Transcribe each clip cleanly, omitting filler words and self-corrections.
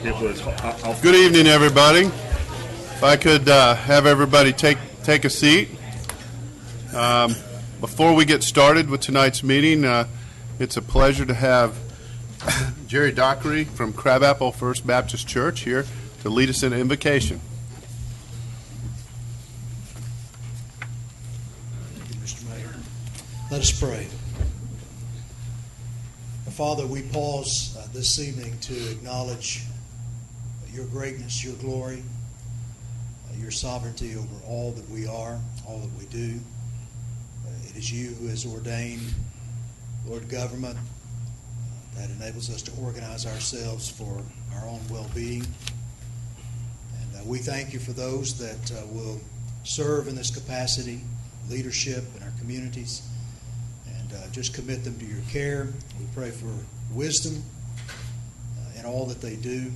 Good evening, everybody. If I could have everybody take a seat. Before we get started with tonight's meeting, it's a pleasure to have Jerry Dockery from Crabapple First Baptist Church here to lead us in an invocation. Thank you, Mr. Mayor. Let us pray. Father, we pause this evening to acknowledge your greatness, your glory, your sovereignty over all that we are, all that we do. It is you who has ordained, Lord, government that enables us to organize ourselves for our own well-being. And we thank you for those that will serve in this capacity, leadership in our communities, and just commit them to your care. We pray for wisdom in all that they do.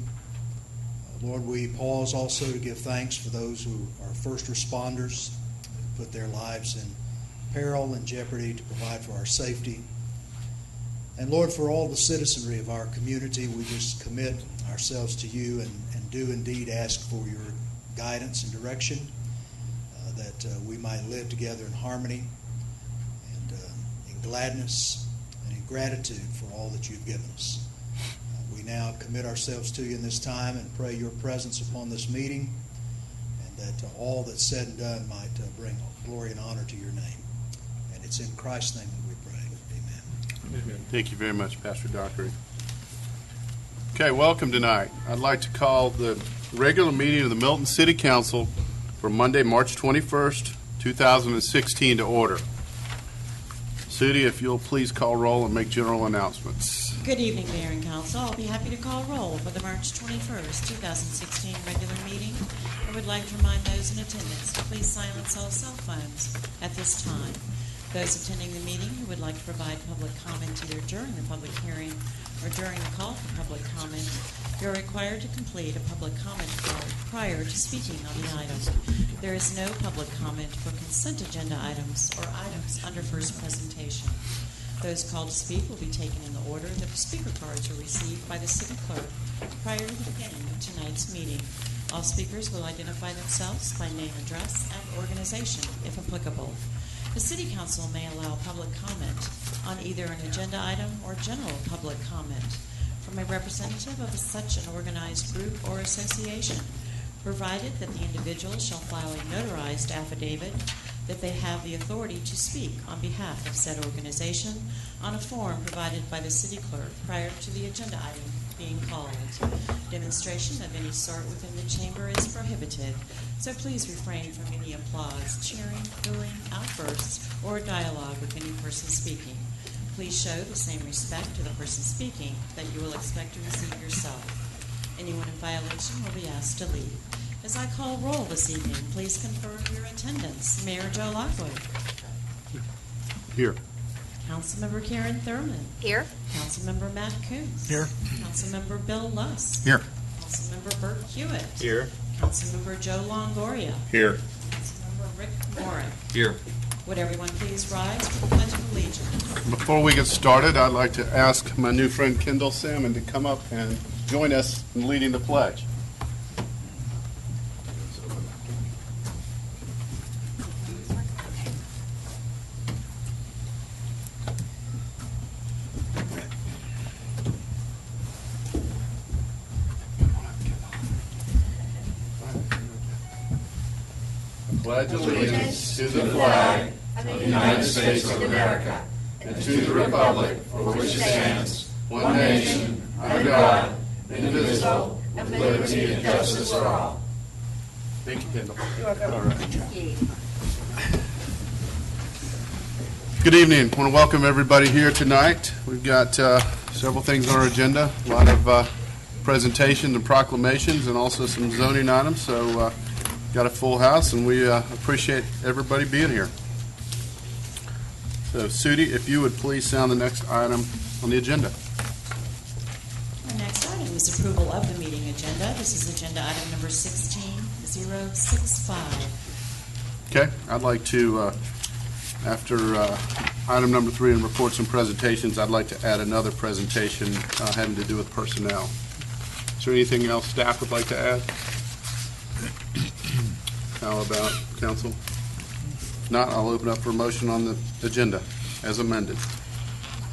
Lord, we pause also to give thanks for those who are first responders, who put their lives in peril and jeopardy to provide for our safety. And Lord, for all the citizenry of our community, we just commit ourselves to you and do indeed ask for your guidance and direction, that we might live together in harmony and in gladness and in gratitude for all that you've given us. We now commit ourselves to you in this time and pray your presence upon this meeting, and that all that's said and done might bring glory and honor to your name. And it's in Christ's name that we pray. Amen. Amen. Thank you very much, Pastor Dockery. Okay, welcome tonight. I'd like to call the regular meeting of the Milton City Council for Monday, March 21st, 2016 to order. Sudi, if you'll please call roll and make general announcements. Good evening, Mayor and Council. I'll be happy to call roll for the March 21st, 2016 regular meeting. I would like to remind those in attendance to please silence all cell phones at this time. Those attending the meeting who would like to provide public comment either during the public hearing or during the call for public comment, you're required to complete a public comment card prior to speaking on the item. There is no public comment for consent agenda items or items under first presentation. Those called to speak will be taken in the order that the speaker cards are received by the city clerk prior to the beginning of tonight's meeting. All speakers will identify themselves by name, address, and organization, if applicable. The City Council may allow public comment on either an agenda item or general public comment from a representative of such an organized group or association, provided that the individual shall file a notarized affidavit that they have the authority to speak on behalf of said organization on a form provided by the city clerk prior to the agenda item being called. Demonstration of any sort within the chamber is prohibited, so please refrain from any applause, cheering, booing, outbursts, or dialogue with any person speaking. Please show the same respect to the person speaking that you will expect to receive yourself. Anyone in violation will be asked to leave. As I call roll this evening, please confirm your attendance. Mayor Joe Lockwood. Here. Councilmember Karen Thurman. Here. Councilmember Matt Coons. Here. Councilmember Bill Luss. Here. Councilmember Bert Hewitt. Here. Councilmember Joe Longoria. Here. Councilmember Rick Moran. Here. Would everyone please rise for the Pledge of Allegiance? Before we get started, I'd like to ask my new friend Kendall Salmon to come up and join us in leading the pledge. Pledge allegiance to the flag of the United States of America and to the republic for which it stands, one nation, under God, indivisible, with liberty and justice for all. Thank you, Kendall. You are welcome. All right. Thank you. Good evening. I want to welcome everybody here tonight. We've got several things on our agenda, a lot of presentations and proclamations, and also some zoning items. So got a full house, and we appreciate everybody being here. So, Sudi, if you would please sound the next item on the agenda. The next item is approval of the meeting agenda. This is agenda item number 16065. Okay, I'd like to, after item number 3 in reports and presentations, I'd like to add another presentation having to do with personnel. Is there anything else staff would like to add? How about council? If not, I'll open up for a motion on the agenda as amended.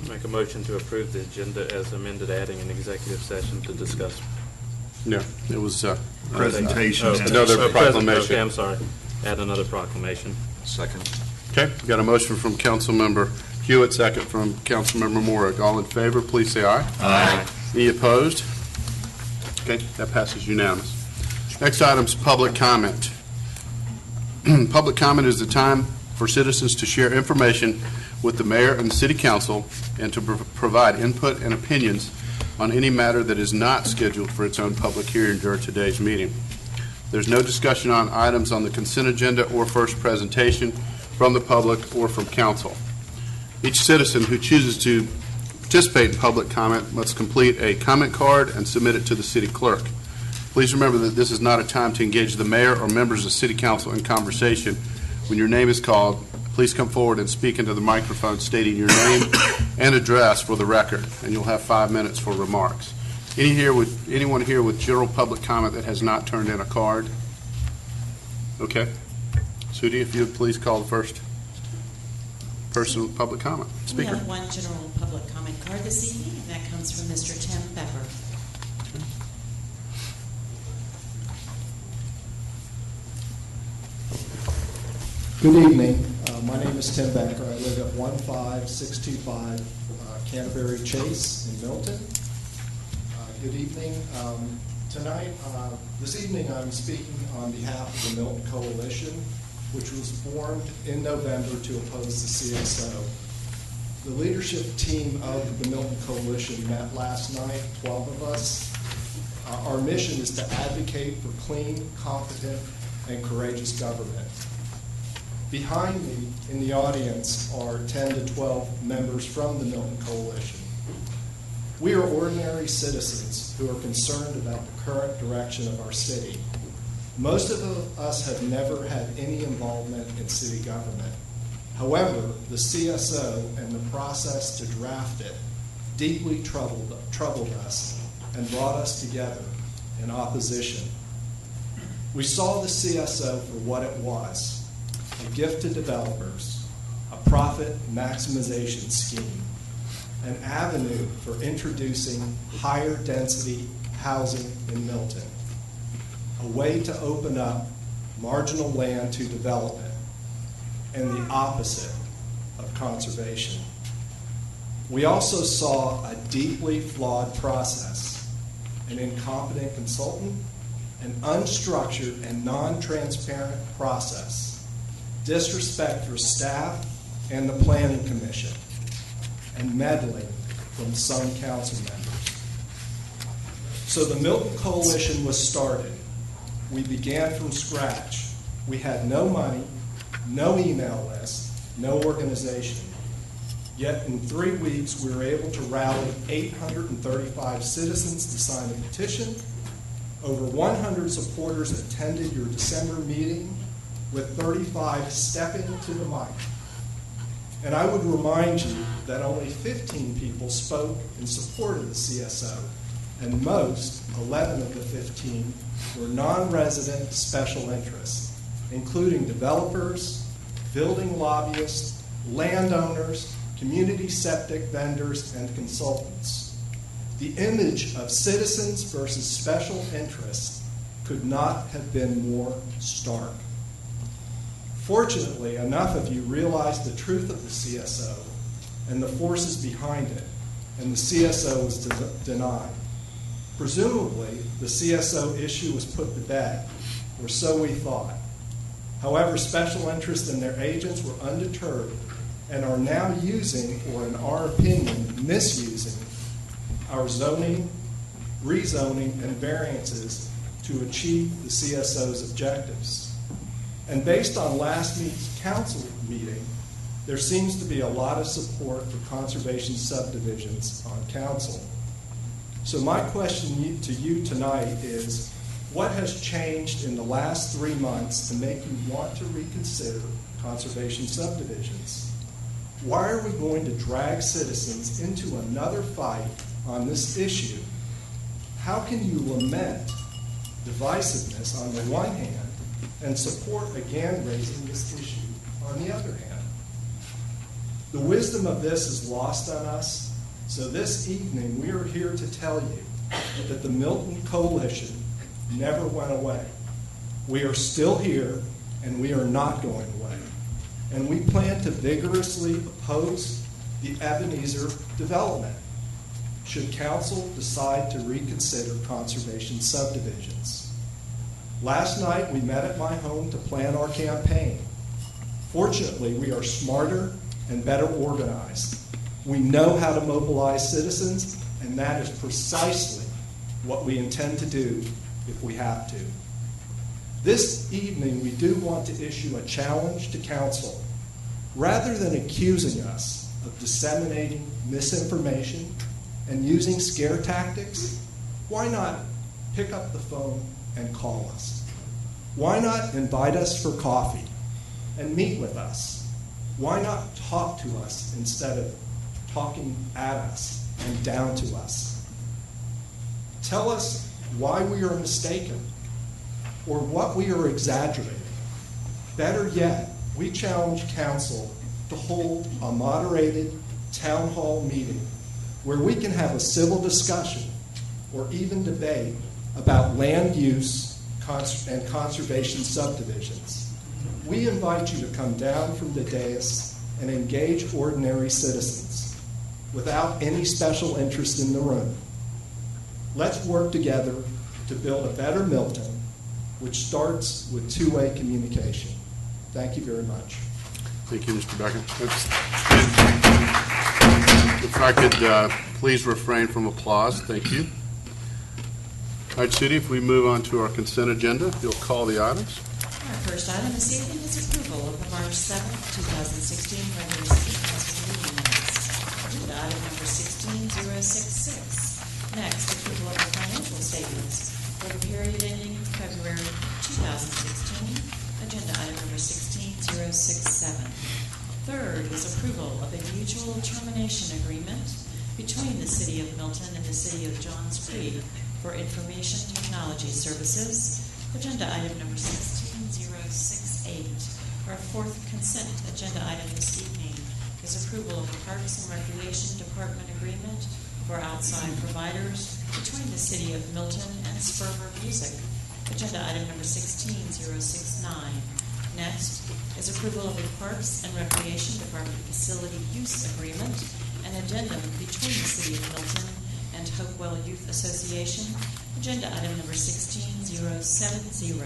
Make a motion to approve the agenda as amended, adding an executive session to discuss. No, it was Presentation. another proclamation. Okay, I'm sorry. Add another proclamation. Second. Okay, we got a motion from Councilmember Hewitt, second from Councilmember Morrick. All in favor, please say aye. Aye. Any opposed? Okay, that passes unanimous. Next item is public comment. Public comment is the time for citizens to share information with the mayor and the city council and to provide input and opinions on any matter that is not scheduled for its own public hearing during today's meeting. There's no discussion on items on the consent agenda or first presentation from the public or from council. Each citizen who chooses to participate in public comment must complete a comment card and submit it to the city clerk. Please remember that this is not a time to engage the mayor or members of city council in conversation. When your name is called, please come forward and speak into the microphone stating your name and address for the record, and you'll have 5 minutes for remarks. Anyone here with general public comment that has not turned in a card? Okay. Sudi, if you would please call the first person with public comment. We Speaker. have one general public comment card this evening, and that comes from Mr. Tim Becker. Good evening. My name is Tim Becker. I live at 15625 Canterbury Chase in Milton. Good evening. This evening I'm speaking on behalf of the Milton Coalition, which was formed in November to oppose the CSO. The leadership team of the Milton Coalition met last night, 12 of us. Our mission is to advocate for clean, competent, and courageous government. Behind me in the audience are 10 to 12 members from the Milton Coalition. We are ordinary citizens who are concerned about the current direction of our city. Most of us have never had any involvement in city government. However, the CSO and the process to draft it deeply troubled us and brought us together in opposition. We saw the CSO for what it was: a gift to developers, a profit maximization scheme, an avenue for introducing higher density housing in Milton, a way to open up marginal land to development, and the opposite of conservation. We also saw a deeply flawed process, an incompetent consultant, an unstructured and non-transparent process, disrespect for staff and the Planning Commission, and meddling from some council members. So the Milton Coalition was started. We began from scratch. We had no money, no email list, no organization. Yet in 3 weeks, we were able to rally 835 citizens to sign a petition. Over 100 supporters attended your December meeting, with 35 stepping to the mic. And I would remind you that only 15 people spoke in support of the CSO, and most, 11 of the 15, were non-resident special interests, including developers, building lobbyists, landowners, community septic vendors, and consultants. The image of citizens versus special interests could not have been more stark. Fortunately, enough of you realized the truth of the CSO and the forces behind it, and the CSO was denied. Presumably, the CSO issue was put to bed, or so we thought. However, special interests and their agents were undeterred and are now using, or in our opinion, misusing, our zoning, rezoning, and variances to achieve the CSO's objectives. And based on last week's council meeting, there seems to be a lot of support for conservation subdivisions on council. So my question to you tonight is, what has changed in the last 3 months to make you want to reconsider conservation subdivisions? Why are we going to drag citizens into another fight on this issue? how can you lament divisiveness on the one hand and support again raising this issue on the other hand? The wisdom of this is lost on us, so this evening we are here to tell you that the Milton Coalition never went away. We are still here, and we are not going away. And we plan to vigorously oppose the Ebenezer development should council decide to reconsider conservation subdivisions. Last night, we met at my home to plan our campaign. Fortunately, we are smarter and better organized. We know how to mobilize citizens, and that is precisely what we intend to do if we have to. This evening, we do want to issue a challenge to council. Rather than accusing us of disseminating misinformation and using scare tactics, why not pick up the phone and call us? Why not invite us for coffee and meet with us? Why not talk to us instead of talking at us and down to us? Tell us why we are mistaken or what we are exaggerating. Better yet, we challenge council to hold a moderated town hall meeting where we can have a civil discussion or even debate about land use and conservation subdivisions. We invite you to come down from the dais and engage ordinary citizens without any special interest in the room. Let's work together to build a better Milton, which starts with two-way communication. Thank you very much. Thank you, Mr. Becker. If I could please refrain from applause. Thank you. All right, Judy, if we move on to our consent agenda, you'll call the items. Our first item this evening is approval of the March 7th, 2016 regular city council meeting minutes. Agenda item number 16066. Next, approval of the financial statements for the period ending February 2016. Agenda item number 16067. Third is approval of a mutual termination agreement between the City of Milton and the City of Johns Creek for information technology services. Agenda item number 16068. Our fourth consent agenda item this evening is approval of the Parks and Recreation Department agreement for outside providers between the City of Milton and Spurver Music. Agenda item number 16069. Next is approval of the Parks and Recreation Department facility use agreement, an addendum between the City of Milton and Hopewell Youth Association. Agenda item number 16070.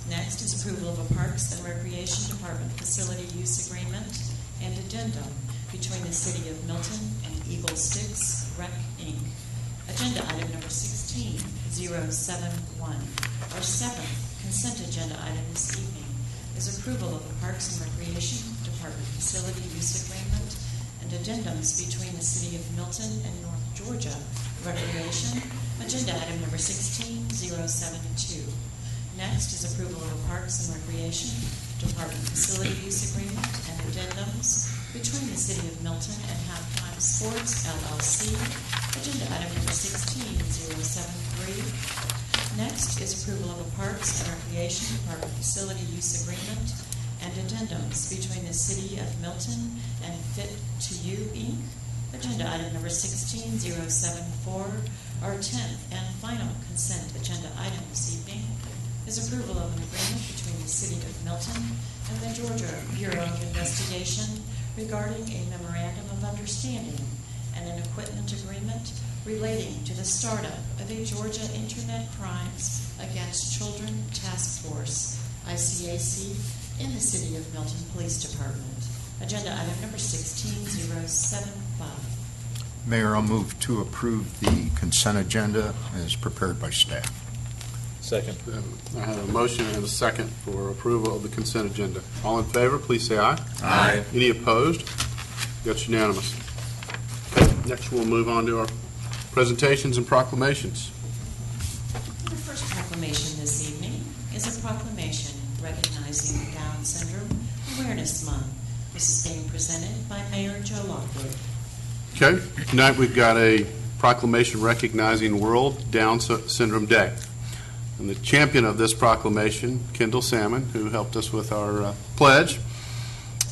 Next is approval of a Parks and Recreation Department facility use agreement and addendum between the City of Milton and Eagle Sticks Rec, Inc. Agenda item number 16071. Our seventh consent agenda item this evening is approval of the Parks and Recreation Department facility use agreement and addendums between the City of Milton and North Georgia Recreation. Agenda item number 16072. Next is approval of a Parks and Recreation Department facility use agreement and addendums between the City of Milton and Halftime Sports, LLC. Agenda item number 16073. Next is approval of a Parks and Recreation Department facility use agreement and addendums between the City of Milton and Fit to You, Inc. Agenda item number 16074. Our 10th and final consent agenda item this evening is approval of an agreement between the City of Milton and the Georgia Bureau of Investigation regarding a memorandum of understanding and an equipment agreement relating to the startup of a Georgia Internet Crimes Against Children Task Force, ICAC, in the City of Milton Police Department. Agenda item number 16075. Mayor, I'll move to approve the consent agenda as prepared by staff. Second. I have a motion and a second for approval of the consent agenda. All in favor, please say aye. Aye. Any opposed? That's unanimous. Okay, next we'll move on to our presentations and proclamations. The first proclamation this evening is a proclamation recognizing Down Syndrome Awareness Month. This is being presented by Mayor Joe Lockwood. Okay, tonight we've got a proclamation recognizing World Down Syndrome Day. And the champion of this proclamation, Kendall Salmon, who helped us with our pledge,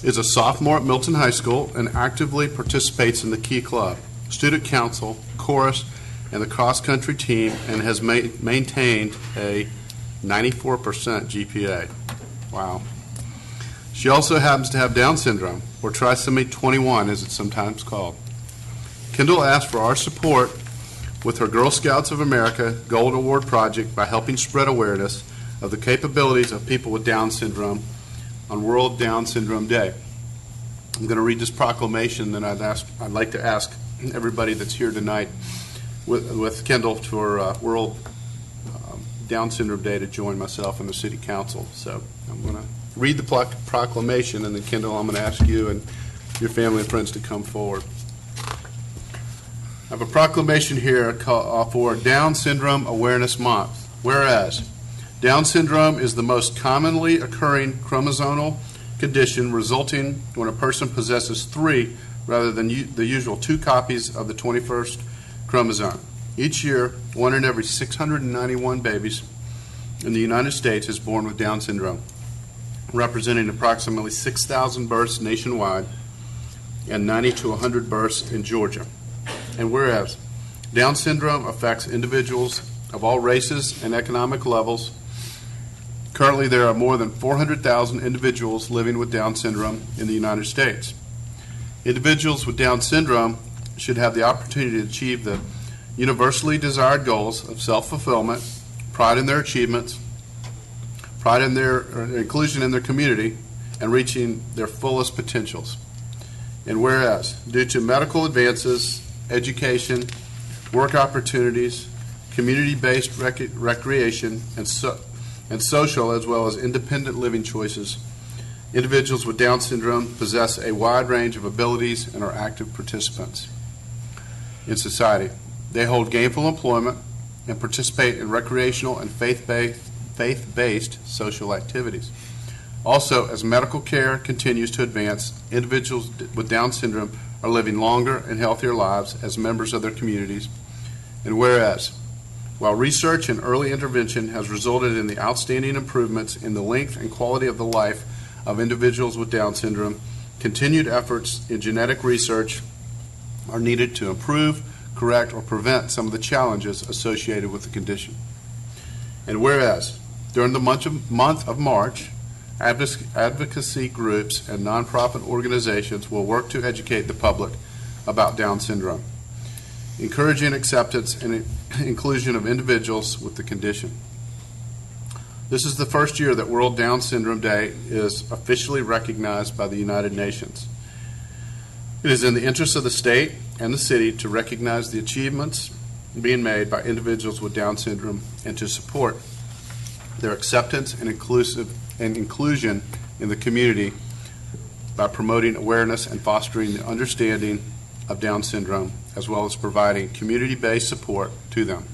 is a sophomore at Milton High School and actively participates in the Key Club, student council, chorus, and the cross-country team, and has maintained a 94% GPA. Wow. She also happens to have Down syndrome, or trisomy 21 as it's sometimes called. Kendall asked for our support with her Girl Scouts of America Gold Award project by helping spread awareness of the capabilities of people with Down syndrome on World Down Syndrome Day. I'm going to read this proclamation, and I'd like to ask everybody that's here tonight with Kendall for World Down Syndrome Day to join myself and the City Council. So I'm going to read the proclamation, and then Kendall, I'm going to ask you and your family and friends to come forward. I have a proclamation here for Down Syndrome Awareness Month. Whereas Down syndrome is the most commonly occurring chromosomal condition resulting when a person possesses 3 rather than the usual 2 copies of the 21st chromosome. Each year, 1 in every 691 babies in the United States is born with Down syndrome, representing approximately 6,000 births nationwide and 90 to 100 births in Georgia. And whereas Down syndrome affects individuals of all races and economic levels, currently there are more than 400,000 individuals living with Down syndrome in the United States. Individuals with Down syndrome should have the opportunity to achieve the universally desired goals of self-fulfillment, pride in their achievements, pride in their inclusion in their community, and reaching their fullest potentials. And whereas, due to medical advances, education, work opportunities, community-based recreation, and social as well as independent living choices, individuals with Down syndrome possess a wide range of abilities and are active participants in society. They hold gainful employment and participate in recreational and faith-based social activities. Also, as medical care continues to advance, individuals with Down syndrome are living longer and healthier lives as members of their communities. And whereas, while research and early intervention has resulted in the outstanding improvements in the length and quality of the life of individuals with Down syndrome, continued efforts in genetic research are needed to improve, correct, or prevent some of the challenges associated with the condition. And whereas, during the month of March, advocacy groups and nonprofit organizations will work to educate the public about Down syndrome, encouraging acceptance and inclusion of individuals with the condition. This is the first year that World Down Syndrome Day is officially recognized by the United Nations. It is in the interest of the state and the city to recognize the achievements being made by individuals with Down syndrome and to support their acceptance and inclusion in the community by promoting awareness and fostering the understanding of Down syndrome, as well as providing community-based support to them,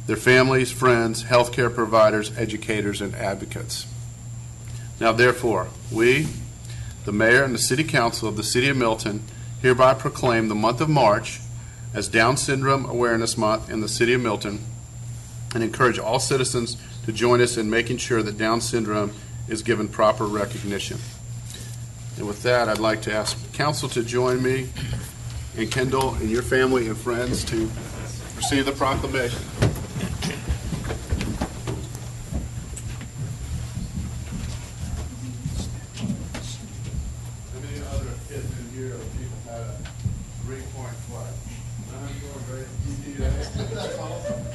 their families, friends, healthcare providers, educators, and advocates. Now, therefore, we, the Mayor and the City Council of the City of Milton, hereby proclaim the month of March as Down Syndrome Awareness Month in the City of Milton and encourage all citizens to join us in making sure that Down syndrome is given proper recognition. And with that, I'd like to ask Council to join me and Kendall and your family and friends to receive the proclamation. How many other kids in here or people had a 3-point flight? That's awesome.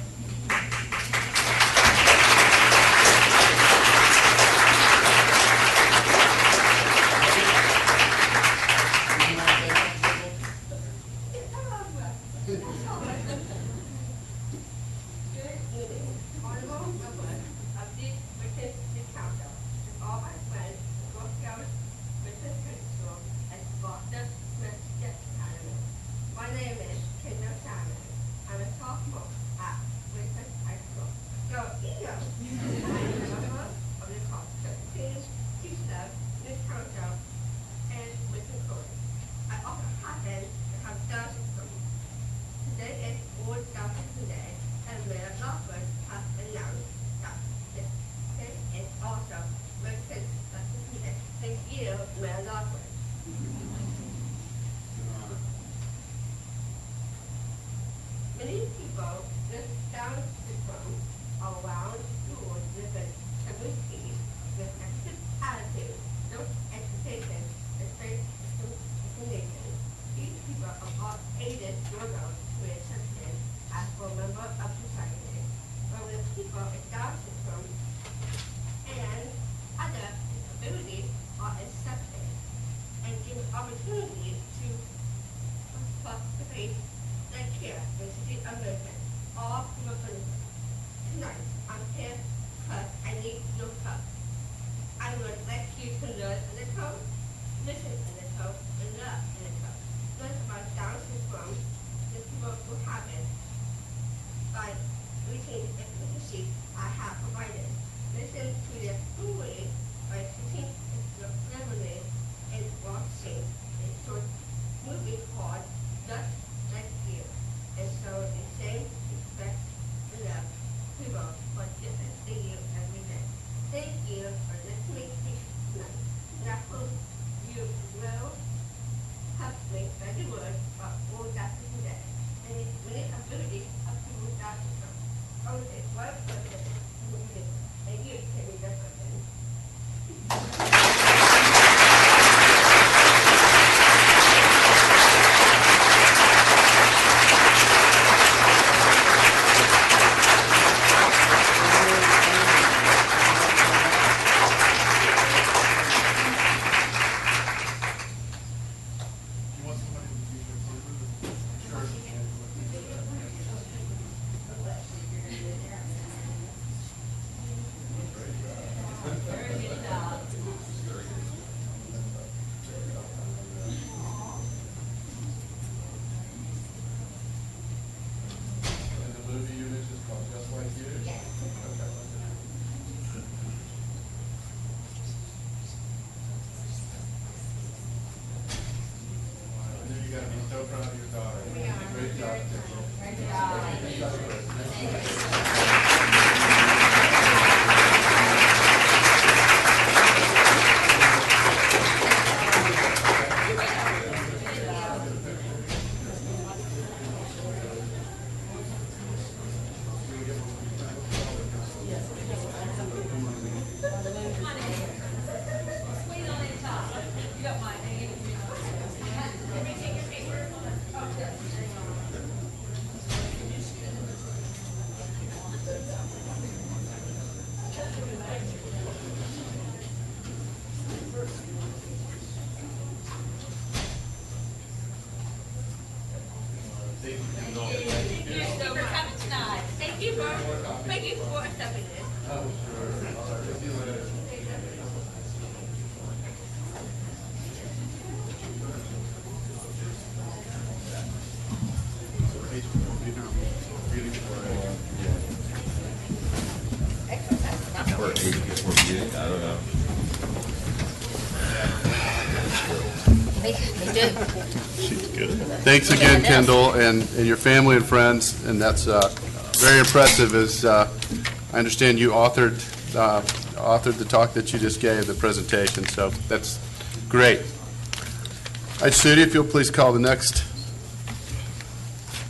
people with Down syndrome and other disabilities are accepted and given opportunity to participate in care in City of Milton. All people benefit. Tonight, I'm here because I need your help. I would like you to learn a little, listen a little, and love a little. Learn about Down syndrome, the people who have it, by reading the information sheet I have provided. Listen to their story by sitting in the family and watching a short movie called Just Like You. And so the same respect and love people for different things every day. Thank you for listening to me tonight. And I hope you will help me spread the word about all that today. And it's many abilities of people that I would say one person who is it, and you can be that person. And the movie you mentioned is called Just Like You? Yes. I know you got to be so proud of your daughter. Great job. Thank you so much. Thank you for accepting this. Or 8 before we get, I don't know. They do. Thanks again, Kendall, and your family and friends, and that's very impressive. As I understand, you authored the talk that you just gave, the presentation, so that's great. All right, Sudi, if you'll please call the next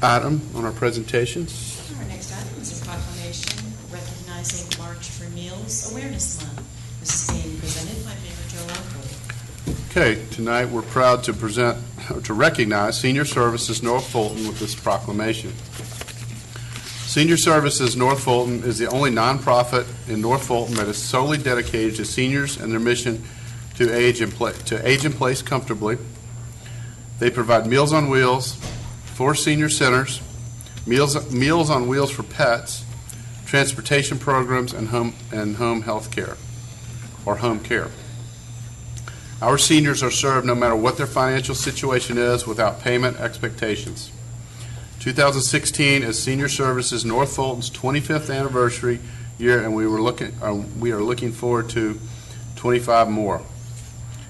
item on our presentations. Our next item is a proclamation recognizing March for Meals Awareness Month. This is being presented by Mayor Joe Uncle. Okay, tonight we're proud to recognize Senior Services North Fulton with this proclamation. Senior Services North Fulton is the only nonprofit in North Fulton that is solely dedicated to seniors and their mission to age in place comfortably. They provide Meals on Wheels for senior centers, Meals on Wheels for pets, transportation programs, and home health care, or home care. Our seniors are served no matter what their financial situation is, without payment expectations. 2016 is Senior Services North Fulton's 25th anniversary year, and we are looking forward to 25 more.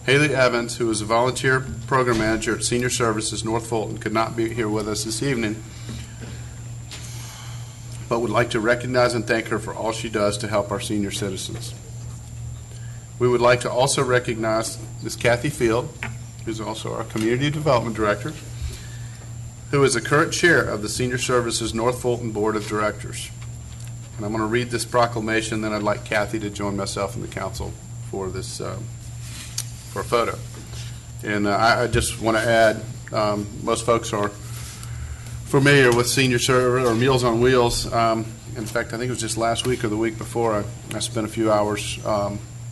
Haley Evans, who is a volunteer program manager at Senior Services North Fulton, could not be here with us this evening, but would like to recognize and thank her for all she does to help our senior citizens. We would like to also recognize Ms. Kathy Field, who's also our Community Development Director, who is the current chair of the Senior Services North Fulton Board of Directors. And I'm going to read this proclamation, then I'd like Kathy to join myself and the council for this for a photo. And I just want to add, most folks are familiar with Senior Service or Meals on Wheels. In fact, I think it was just last week or the week before, I spent a few hours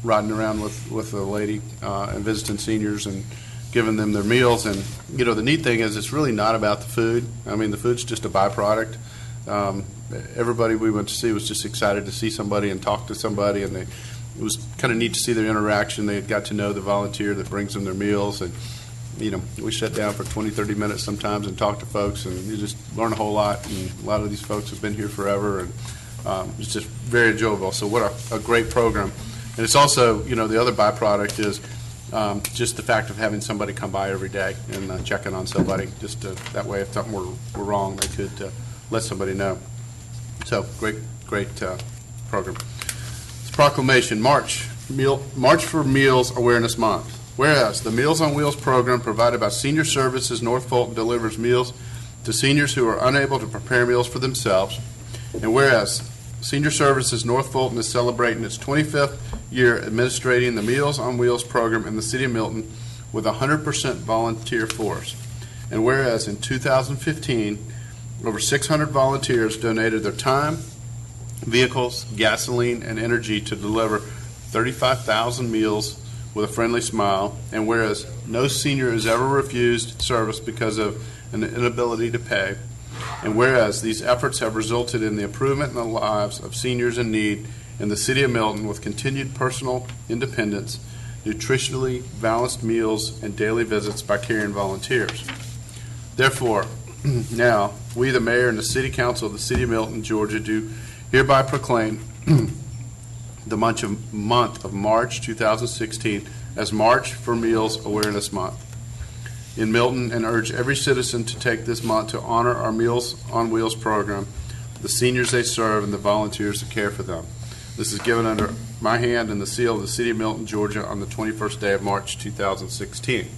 riding around with a lady and visiting seniors and giving them their meals. And, you know, the neat thing is it's really not about the food. I mean, the food's just a byproduct. Everybody we went to see was just excited to see somebody and talk to somebody, and it was kind of neat to see their interaction. They had got to know the volunteer that brings them their meals, and, you know, we sat down for 20, 30 minutes sometimes and talked to folks, and you just learn a whole lot. And a lot of these folks have been here forever, and it's just very enjoyable. So what a great program. And it's also, you know, the other byproduct is just the fact of having somebody come by every day and checking on somebody. Just that way, if something were wrong, they could let somebody know. So great program. It's proclamation, March for Meals Awareness Month. Whereas the Meals on Wheels program provided by Senior Services North Fulton delivers meals to seniors who are unable to prepare meals for themselves. And whereas Senior Services North Fulton is celebrating its 25th year administrating the Meals on Wheels program in the City of Milton with 100% volunteer force. And whereas in 2015, over 600 volunteers donated their time, vehicles, gasoline, and energy to deliver 35,000 meals with a friendly smile. And whereas no senior has ever refused service because of an inability to pay. And whereas these efforts have resulted in the improvement in the lives of seniors in need in the City of Milton with continued personal independence, nutritionally balanced meals, and daily visits by caring volunteers. Therefore, now, we, the Mayor and the City Council of the City of Milton, Georgia, do hereby proclaim the month of March 2016 as March for Meals Awareness Month in Milton, and urge every citizen to take this month to honor our Meals on Wheels program, the seniors they serve, and the volunteers that care for them. This is given under my hand and the seal of the City of Milton, Georgia, on the 21st day of March 2016.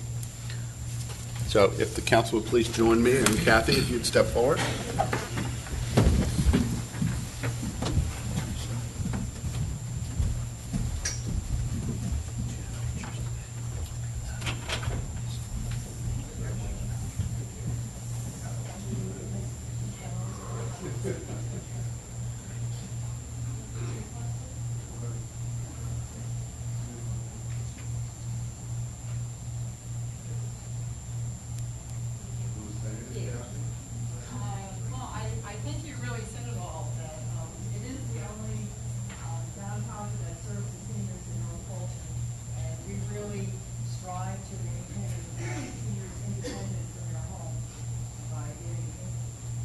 So if the council would please join me, and Kathy, if you'd step forward. I think you really said it all, that it is the only nonprofit that serves the seniors in North Fulton, and we really strive to maintain seniors' independence in their home by getting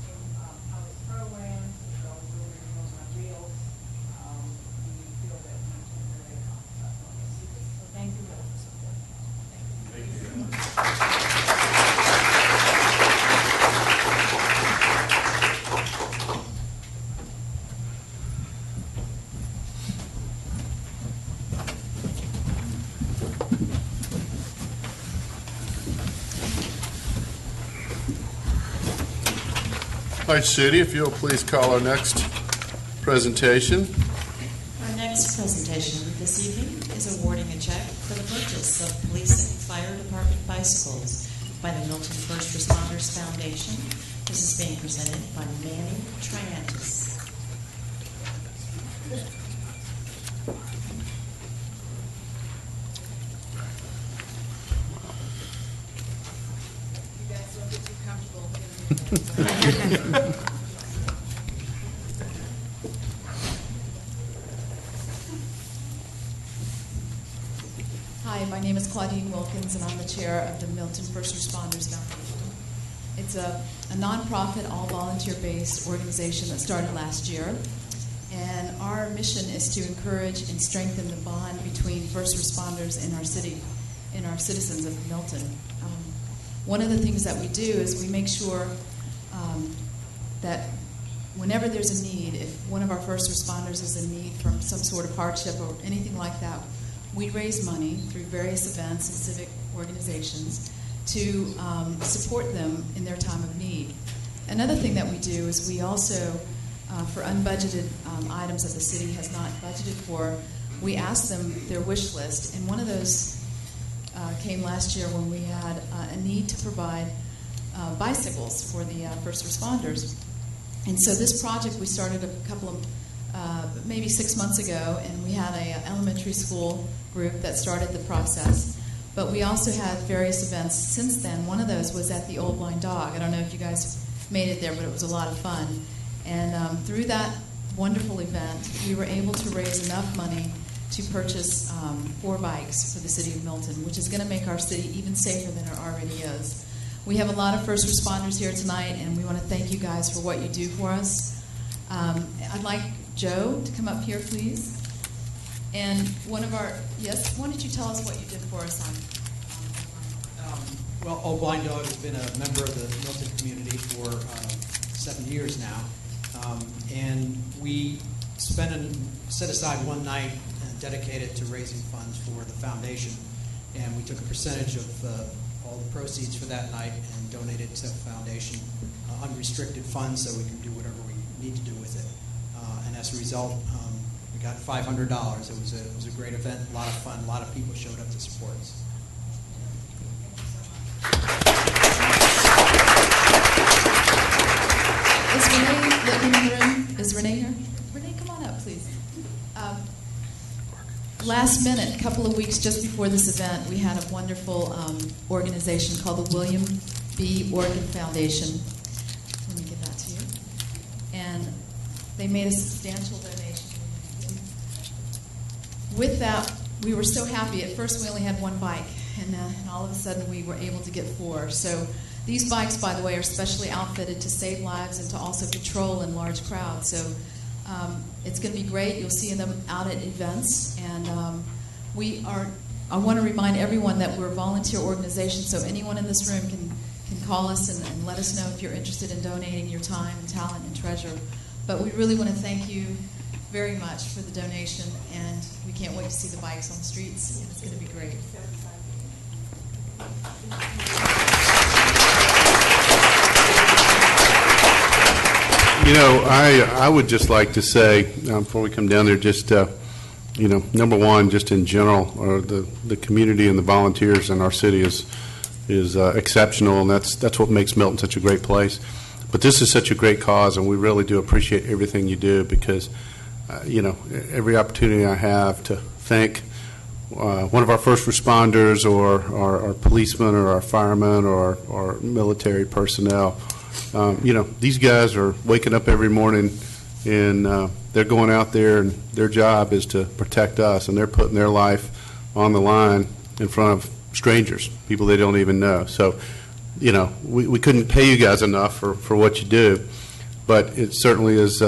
in-house programs, as well as delivering Meals on Wheels. We feel that we can really accomplish that for us. So thank you all for supporting us. Thank you. All right, Judy, if you'll please call our next presentation. Our next presentation this evening is awarding a check for the purchase of police and fire department bicycles by the Milton First Responders Foundation. This is being presented by Manny Triantis. You guys don't get too comfortable. Hi, my name is Claudine Wilkins, and I'm the chair of the Milton First Responders Foundation. It's a nonprofit, all-volunteer-based organization that started last year, and our mission is to encourage and strengthen the bond between first responders in our city, and our citizens of Milton. One of the things that we do is we make sure that whenever there's a need, if one of our first responders is in need from some sort of hardship or anything like that, we raise money through various events and civic organizations to support them in their time of need. Another thing that we do is we also, for unbudgeted items that the city has not budgeted for, we ask them their wish list. And one of those came last year when we had a need to provide bicycles for the first responders. And so this project we started a couple of, maybe 6 months ago, and we had a elementary school group that started the process. But we also had various events since then. One of those was at the Old Blind Dog. I don't know if you guys made it there, but it was a lot of fun. And through that wonderful event, we were able to raise enough money to purchase 4 bikes for the city of Milton, which is going to make our city even safer than it already is. We have a lot of first responders here tonight, and we want to thank you guys for what you do for us. I'd like Joe to come up here, please. And one of our, yes, why don't you tell us what you did for us on Well, Old Blind Dog has been a member of the Milton community for 7 years now. And we set aside one night and dedicated to raising funds for the foundation. And we took a percentage of all the proceeds for that night and donated to the foundation unrestricted funds so we can do whatever we need to do with it. And as a result, we got $500. It was a great event, a lot of fun, a lot of people showed up to support us. Is Renee living in the room? Is Renee here? Renee, come on up, please. Last minute, a couple of weeks just before this event, we had a wonderful organization called the William B. Organ Foundation. Let me give that to you. And they made a substantial donation. With that, we were so happy. At first, we only had 1 bike, and all of a sudden, we were able to get 4. So these bikes, by the way, are specially outfitted to save lives and to also patrol in large crowds. So it's going to be great. You'll see them out at events. And I want to remind everyone that we're a volunteer organization, so anyone in this room can call us and let us know if you're interested in donating your time, talent, and treasure. But we really want to thank you very much for the donation, and we can't wait to see the bikes on the streets. It's going to be great. You know, I would just like to say, before we come down there, just, number one, just in general, or the community and the volunteers in our city is exceptional, and that's what makes Milton such a great place. But this is such a great cause, and we really do appreciate everything you do because, every opportunity I have to thank one of our first responders or our policemen or our firemen or our military personnel. These guys are waking up every morning and they're going out there, and their job is to protect us, and they're putting their life on the line in front of strangers, people they don't even know. So, we couldn't pay you guys enough for what you do, but it certainly is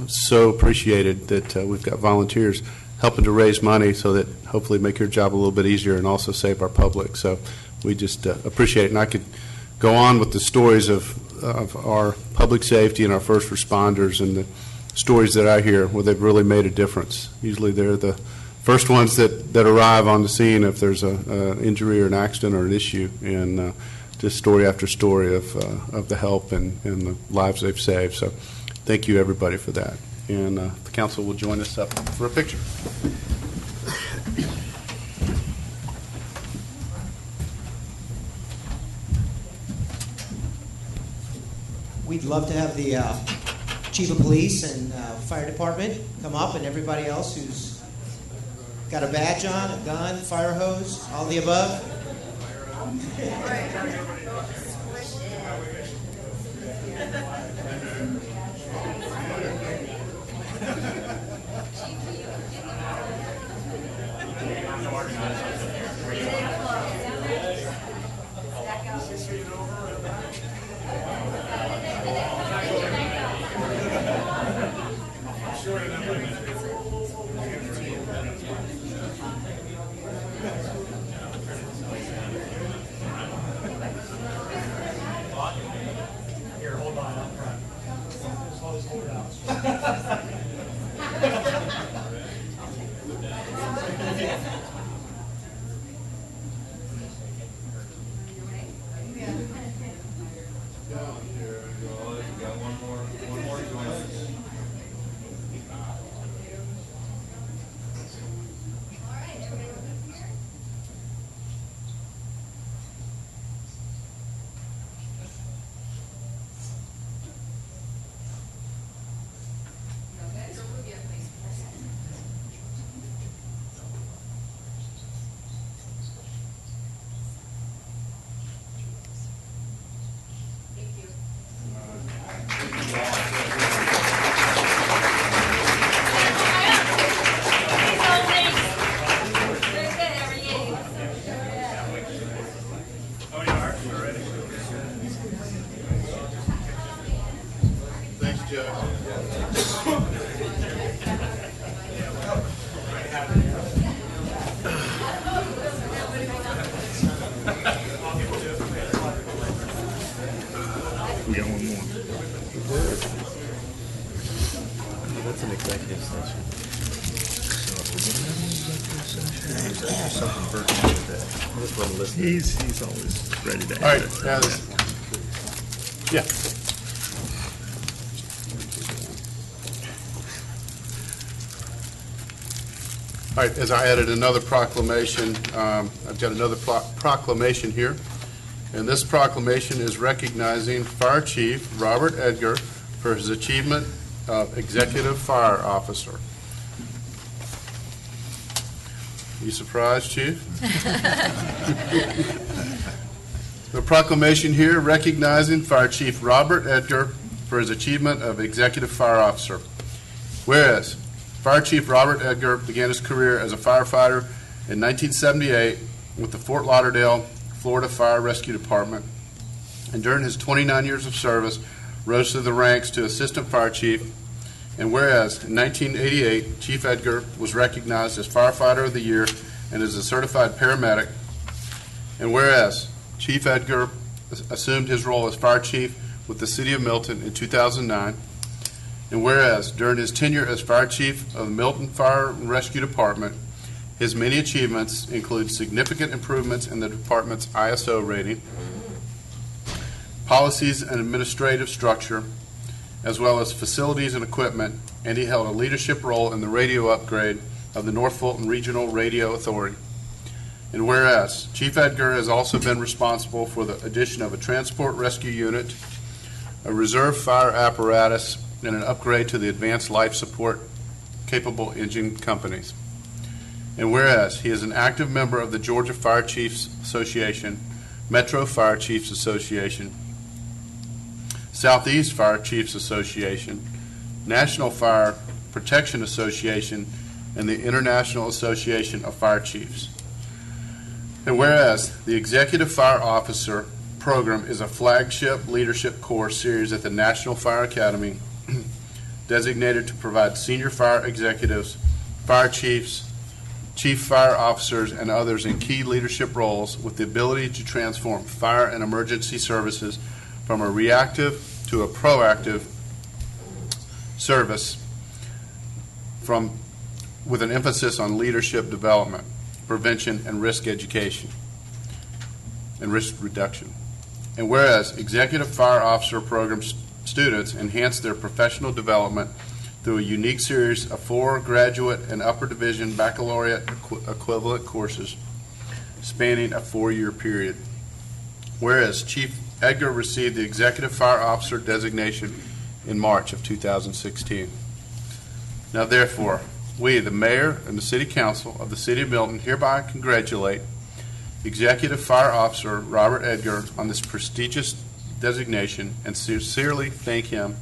so appreciated that we've got volunteers helping to raise money so that hopefully make your job a little bit easier and also save our public. So we just appreciate it. And I could go on with the stories of our public safety and our first responders and the stories that I hear where they've really made a difference. Usually they're the first ones that arrive on the scene if there's an injury or an accident or an issue, and just story after story of the help and the lives they've saved. So thank you, everybody, for that. And the council will join us up for a picture. We'd love to have the chief of police and fire department come up, and everybody else who's got a badge on, a gun, fire hose, all the above. Here, hold on up front. Just hold it out. He's always ready to All right, add now it. this- yeah. All right, as I added another proclamation, I've got another proclamation here. And this proclamation is recognizing Fire Chief Robert Edgar for his achievement of Executive Fire Officer. You surprised, Chief? The proclamation here recognizing Fire Chief Robert Edgar for his achievement of Executive Fire Officer. Whereas Fire Chief Robert Edgar began his career as a firefighter in 1978 with the Fort Lauderdale, Florida Fire Rescue Department, and during his 29 years of service rose through the ranks to Assistant Fire Chief. And whereas in 1988, Chief Edgar was recognized as Firefighter of the Year and is a certified paramedic. And whereas Chief Edgar assumed his role as Fire Chief with the City of Milton in 2009. And whereas during his tenure as Fire Chief of the Milton Fire and Rescue Department, his many achievements include significant improvements in the department's ISO rating, policies and administrative structure, as well as facilities and equipment, and he held a leadership role in the radio upgrade of the North Fulton Regional Radio Authority. And whereas Chief Edgar has also been responsible for the addition of a transport rescue unit, a reserve fire apparatus, and an upgrade to the advanced life support capable engine companies. And whereas he is an active member of the Georgia Fire Chiefs Association, Metro Fire Chiefs Association, Southeast Fire Chiefs Association, National Fire Protection Association, and the International Association of Fire Chiefs. And whereas the Executive Fire Officer program is a flagship leadership course series at the National Fire Academy designated to provide senior fire executives, fire chiefs, chief fire officers, and others in key leadership roles with the ability to transform fire and emergency services from a reactive to a proactive service with an emphasis on leadership development, prevention, and risk education, and risk reduction. And whereas Executive Fire Officer Program students enhance their professional development through a unique series of 4 graduate and upper division baccalaureate equivalent courses spanning a 4-year period. Whereas Chief Edgar received the Executive Fire Officer designation in March of 2016. Now therefore, we, the Mayor and the City Council of the City of Milton, hereby congratulate Executive Fire Officer Robert Edgar on this prestigious designation and sincerely thank him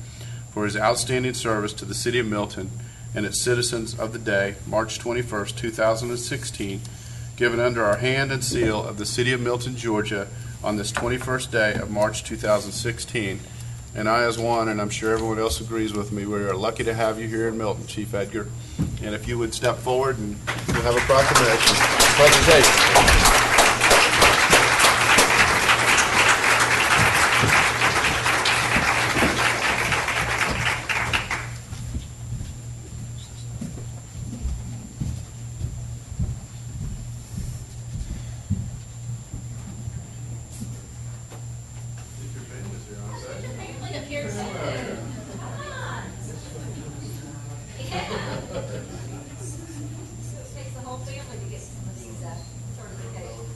for his outstanding service to the City of Milton and its citizens of the day, March 21st, 2016, given under our hand and seal of the City of Milton, Georgia, on this 21st day of March 2016. And I, as one, and I'm sure everyone else agrees with me, we are lucky to have you here in Milton, Chief Edgar. And if you would step forward and we'll have a presentation. Takes the whole family to get some of these certifications.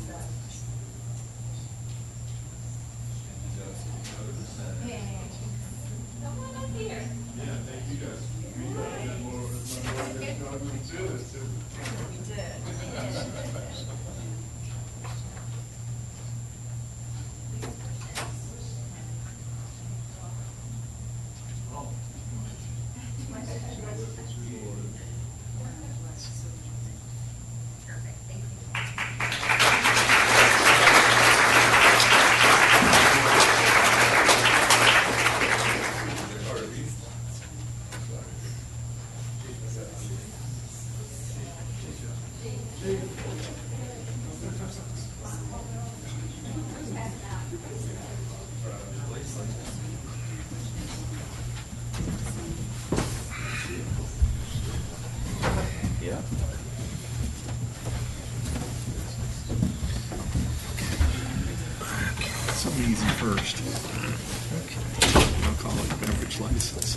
Come on up here. Yeah, thank you guys. We did. Yeah. Something easy first. Okay. Alcoholic beverage license.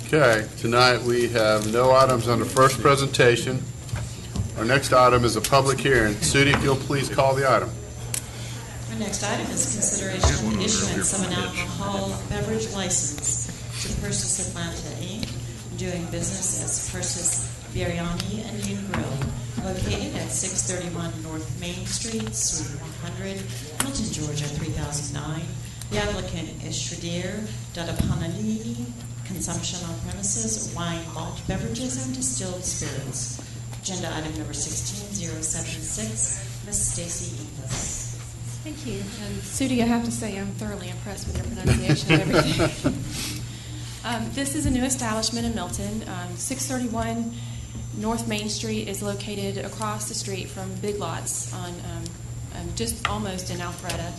Okay, tonight we have no items under first presentation. Our next item is a public hearing. Sudi, if you'll please call the item. Our next item is consideration of the issuance of an alcohol beverage license to Persis Atlanta Inc., doing business as Persis Biryani Indian Grill, located at 631 North Main Street, Suite 100, Milton, Georgia 3009. The applicant is Shradir Dadapanani, consumption on premises, wine, malt beverages, and distilled spirits. Agenda item number 16076, Ms. Stacy Inglis. Thank you. And Sudi, I have to say I'm thoroughly impressed with your pronunciation of everything. This is a new establishment in Milton. 631 North Main Street is located across the street from Big Lots on just almost in Alpharetta.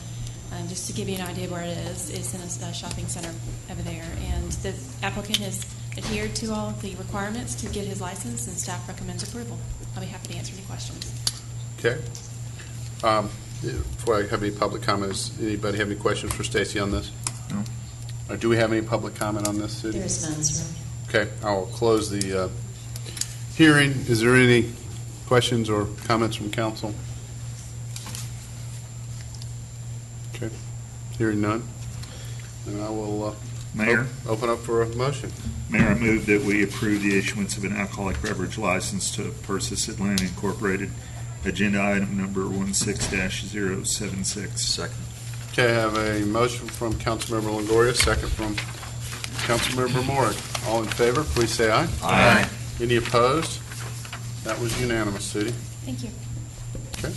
Just to give you an idea where it is, it's in a shopping center over there. And the applicant has adhered to all of the requirements to get his license, and staff recommends approval. I'll be happy to answer any questions. Okay. Before I have any public comments, anybody have any questions for Stacy on this? No. Or do we have any public comment on this, Sudi? There is none, sir. Okay, I will close the hearing. Is there any questions or comments from council? Okay, hearing none. And I will Mayor? open up for a motion. Mayor, I move that we approve the issuance of an alcoholic beverage license to Persis Atlanta Incorporated, agenda item number 16-076. Second. Okay, I have a motion from Councilmember Longoria, second from Councilmember Moore. All in favor, please say aye. Aye. Any opposed? That was unanimous, Sudi. Thank you. Okay.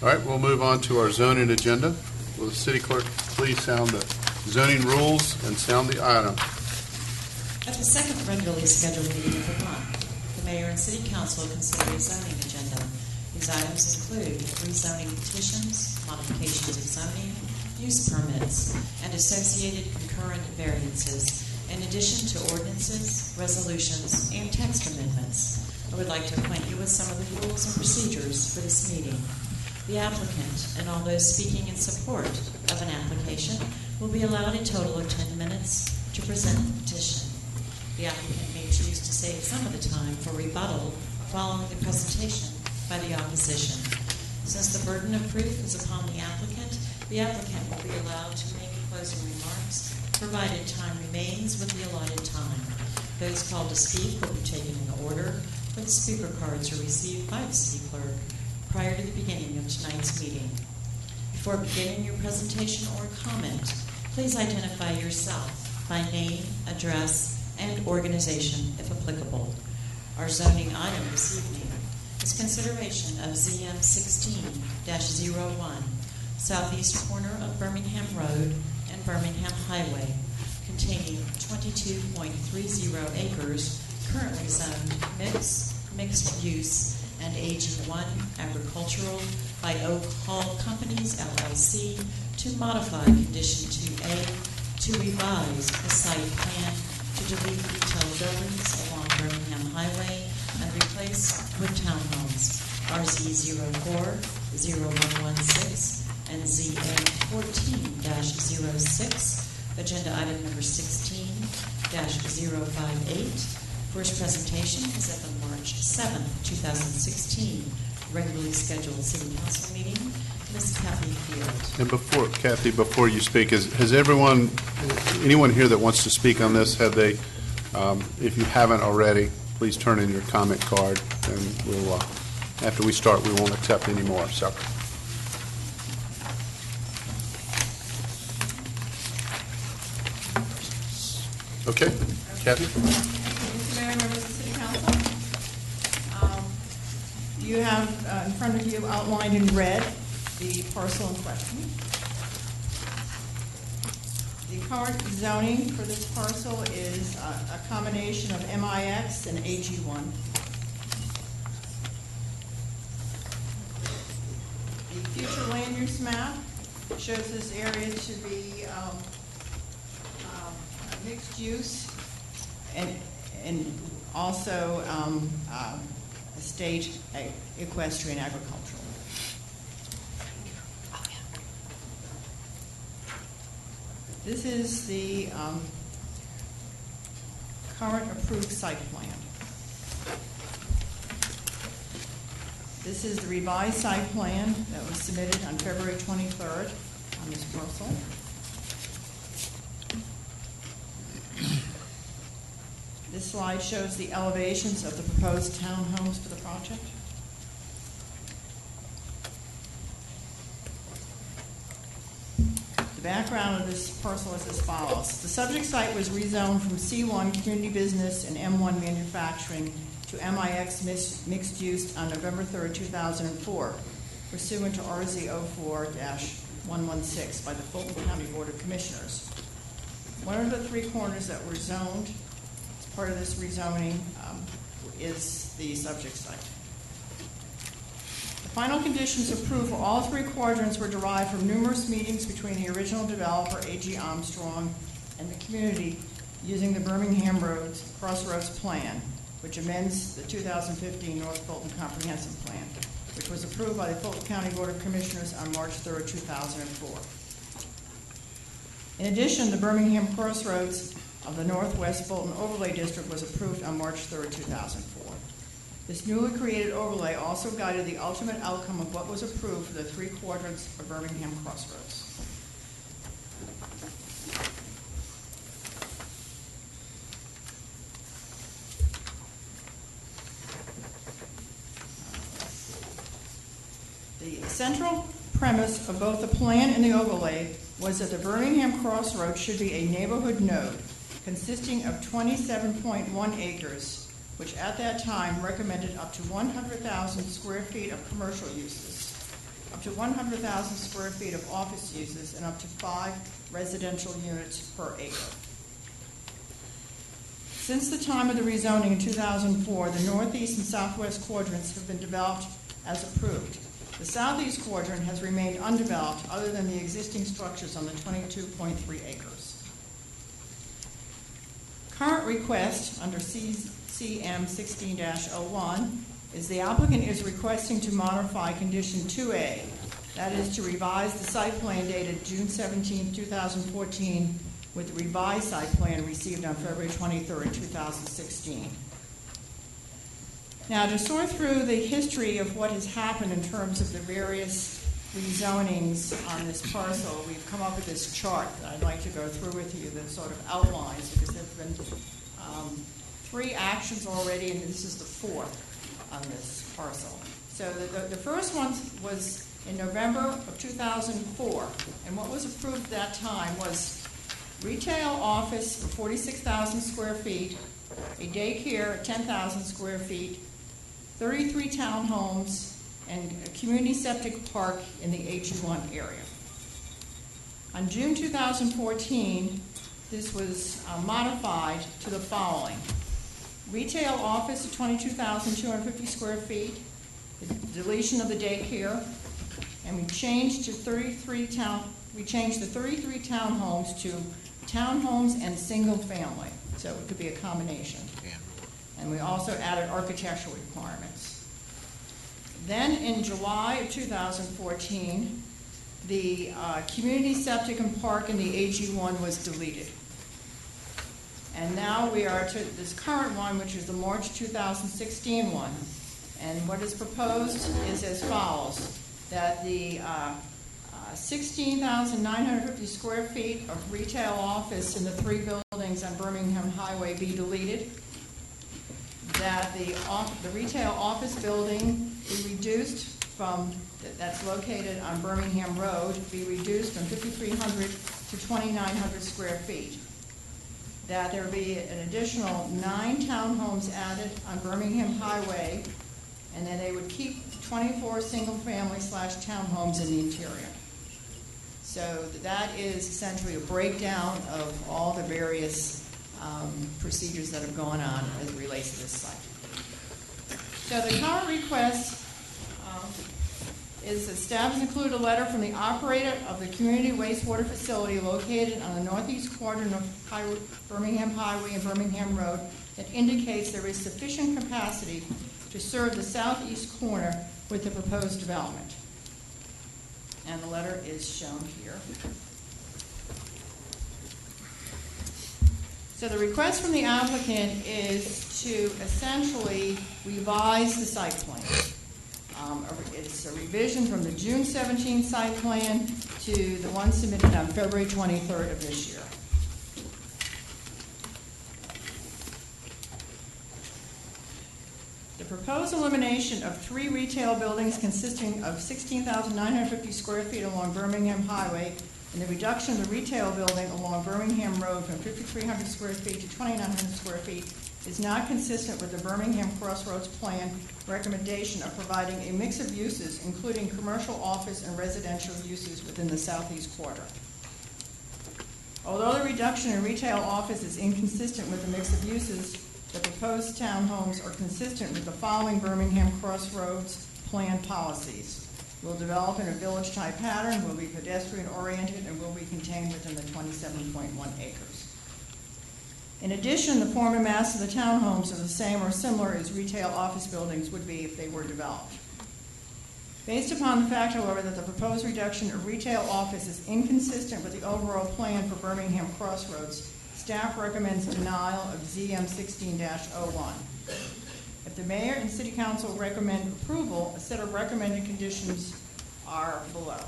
All right, we'll move on to our zoning agenda. Will the city clerk please sound the zoning rules and sound the item? At the second regularly scheduled meeting of the month, the mayor and city council will consider a zoning agenda. These items include rezoning petitions, modifications of zoning, use permits, and associated concurrent variances, in addition to ordinances, resolutions, and text amendments. I would like to acquaint you with some of the rules and procedures for this meeting. The applicant and all those speaking in support of an application will be allowed a total of 10 minutes to present the petition. The applicant may choose to save some of the time for rebuttal following the presentation by the opposition. Since the burden of proof is upon the applicant will be allowed to make closing remarks, provided time remains with the allotted time. Those called to speak will be taken in order, but the speaker cards are received by the city clerk prior to the beginning of tonight's meeting. Before beginning your presentation or comment, please identify yourself by name, address, and organization, if applicable. Our zoning item this evening is consideration of ZM 16-01, southeast corner of Birmingham Road and Birmingham Highway, containing 22.30 acres, currently zoned mixed use, and Aging 1 Agricultural by Oak Hall Companies, LLC, to modify Condition 2A to revise the site plan to delete retail buildings along Birmingham Highway and replace with townhomes, RZ04, 0116, and ZA14-06, agenda item number 16-058. First presentation is at the March 7th, 2016, regularly scheduled City Council meeting. Ms. Kathy Field. And Kathy, before you speak, has anyone here that wants to speak on this, have they, if you haven't already, please turn in your comment card, and we'll, after we start, we won't accept any more. So. Okay, Kathy? Mr. Mayor, members of the City Council, you have in front of you outlined in red the parcel in question. The current zoning for this parcel is a combination of MIX and AG1. The future land use map shows this area to be mixed use and also estate, equestrian, agricultural. This is the current approved site plan. This is the revised site plan that was submitted on February 23rd on this parcel. This slide shows the elevations of the proposed townhomes for the project. The background of this parcel is as follows. The subject site was rezoned from C1 Community Business and M1 Manufacturing to MIX Mixed Use on November 3rd, 2004, pursuant to RZ 04-116 by the Fulton County Board of Commissioners. One of the three corners that were zoned as part of this rezoning is the subject site. The final conditions approved for all three quadrants were derived from numerous meetings between the original developer, A.G. Armstrong, and the community using the Birmingham Crossroads Plan, which amends the 2015 North Fulton Comprehensive Plan, which was approved by the Fulton County Board of Commissioners on March 3rd, 2004. In addition, the Birmingham Crossroads of the Northwest Fulton Overlay District was approved on March 3rd, 2004. This newly created overlay also guided the ultimate outcome of what was approved for the three quadrants of Birmingham Crossroads. The central premise of both the plan and the overlay was that the Birmingham Crossroads should be a neighborhood node consisting of 27.1 acres, which at that time recommended up to 100,000 square feet of commercial uses, up to 100,000 square feet of office uses, and up to 5 residential units per acre. Since the time of the rezoning in 2004, the northeast and southwest quadrants have been developed as approved. The southeast quadrant has remained undeveloped other than the existing structures on the 22.3 acres. Current request under CM 16-01 is the applicant is requesting to modify condition 2A, that is to revise the site plan dated June 17, 2014 with the revised site plan received on February 23, 2016. Now, to sort through the history of what has happened in terms of the various rezonings on this parcel, we've come up with this chart that I'd like to go through with you that sort of outlines, because there have been 3 actions already, and this is the 4th on this parcel. So the first one was in November of 2004, and what was approved at that time was retail office for 46,000 square feet, a daycare at 10,000 square feet, 33 townhomes, and a community septic park in the AG1 area. On June 2014, this was modified to the following. Retail office at 22,250 square feet, the deletion of the daycare, and we changed the 33 townhomes to townhomes and single family, so it could be a combination. And we also added architectural requirements. Then in July of 2014, the community septic and park in the AG1 was deleted. And now we are to this current one, which is the March 2016 one. And what is proposed is as follows, that the 16,950 square feet of retail office in the 3 buildings on Birmingham Highway be deleted, that the retail office building be reduced from, that's located on Birmingham Road, be reduced from 5,300 to 2,900 square feet. That there be an additional 9 townhomes added on Birmingham Highway, and then they would keep 24 single-family / townhomes in the interior. So that is essentially a breakdown of all the various procedures that have gone on as it relates to this site. So the current request is that staff has included a letter from the operator of the community wastewater facility located on the northeast quadrant of Birmingham Highway and Birmingham Road that indicates there is sufficient capacity to serve the southeast corner with the proposed development. And the letter is shown here. So the request from the applicant is to essentially revise the site plan. It's a revision from the June 17 site plan to the one submitted on February 23rd of this year. The proposed elimination of 3 retail buildings consisting of 16,950 square feet along Birmingham Highway and the reduction of the retail building along Birmingham Road from 5,300 square feet to 2,900 square feet is not consistent with the Birmingham Crossroads Plan recommendation of providing a mix of uses, including commercial, office, and residential uses within the southeast quarter. Although the reduction in retail office is inconsistent with the mix of uses, the proposed townhomes are consistent with the following Birmingham Crossroads Plan policies. Will develop in a village-type pattern, will be pedestrian-oriented, and will be contained within the 27.1 acres. In addition, the form and mass of the townhomes are the same or similar as retail office buildings would be if they were developed. Based upon the fact, however, that the proposed reduction of retail office is inconsistent with the overall plan for Birmingham Crossroads, staff recommends denial of ZM 16-01. If the mayor and city council recommend approval, a set of recommended conditions are below.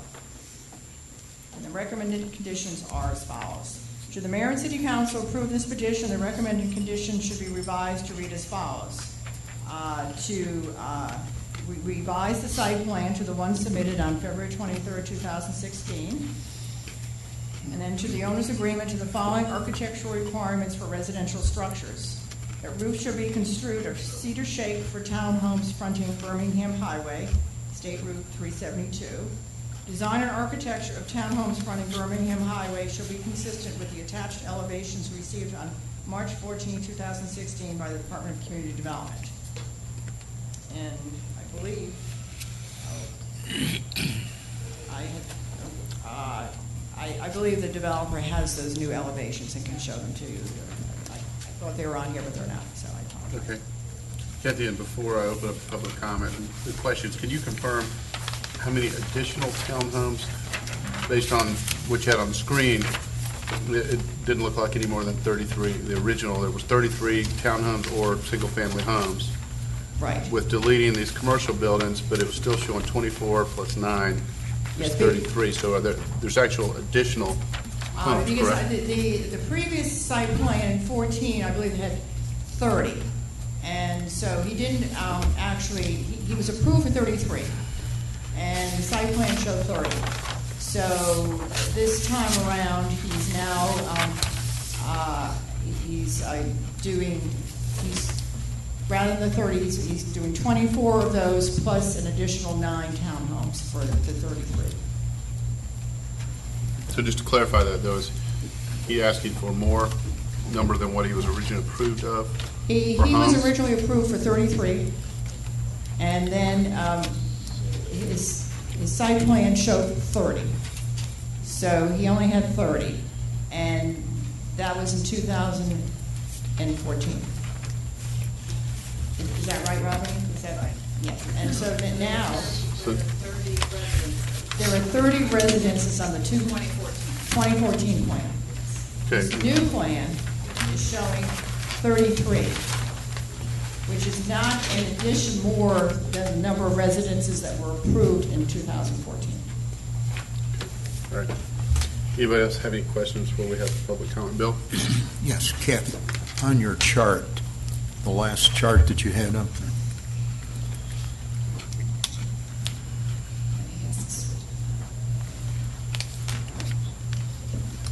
And the recommended conditions are as follows. Should the mayor and city council approve this petition, the recommended conditions should be revised to read as follows. Revise the site plan to the one submitted on February 23rd, 2016. And then to the owner's agreement to the following architectural requirements for residential structures. That roof shall be construed of cedar shake for townhomes fronting Birmingham Highway, State Route 372. Design and architecture of townhomes fronting Birmingham Highway shall be consistent with the attached elevations received on March 14, 2016 by the Department of Community Development. And I believe I believe the developer has those new elevations and can show them to you. I thought they were on here, but they're not, so I apologize. Okay. Kathy, and before I open up public comment, the questions, can you confirm how many additional townhomes, based on what you had on the screen, it didn't look like any more than 33. The original, there was 33 townhomes or single-family homes. Right. With deleting these commercial buildings, but it was still showing 24 plus 9 is Yes, 33. So are there's actual additional homes, because correct? the previous site plan in 14, I believe, had 30. And so he didn't actually, he was approved for 33. And the site plan showed 30. So this time around, he's now, rather than the 30, he's doing 24 of those plus an additional 9 townhomes for the 33. So just to clarify that, though, is he asking for more number than what he was originally approved of? He was originally approved for 33, and then his site plan showed 30. So he only had 30, and that was in 2014. Is that right, Robin? Is that right? Yes. And so that now, there are 30 residences on the 2014 plan. Okay. This new plan is showing 33, which is not in addition more than the number of residences that were approved in 2014. All right. Anybody else have any questions before we have public comment? Bill? Yes, Kathy, on your chart, the last chart that you had up there.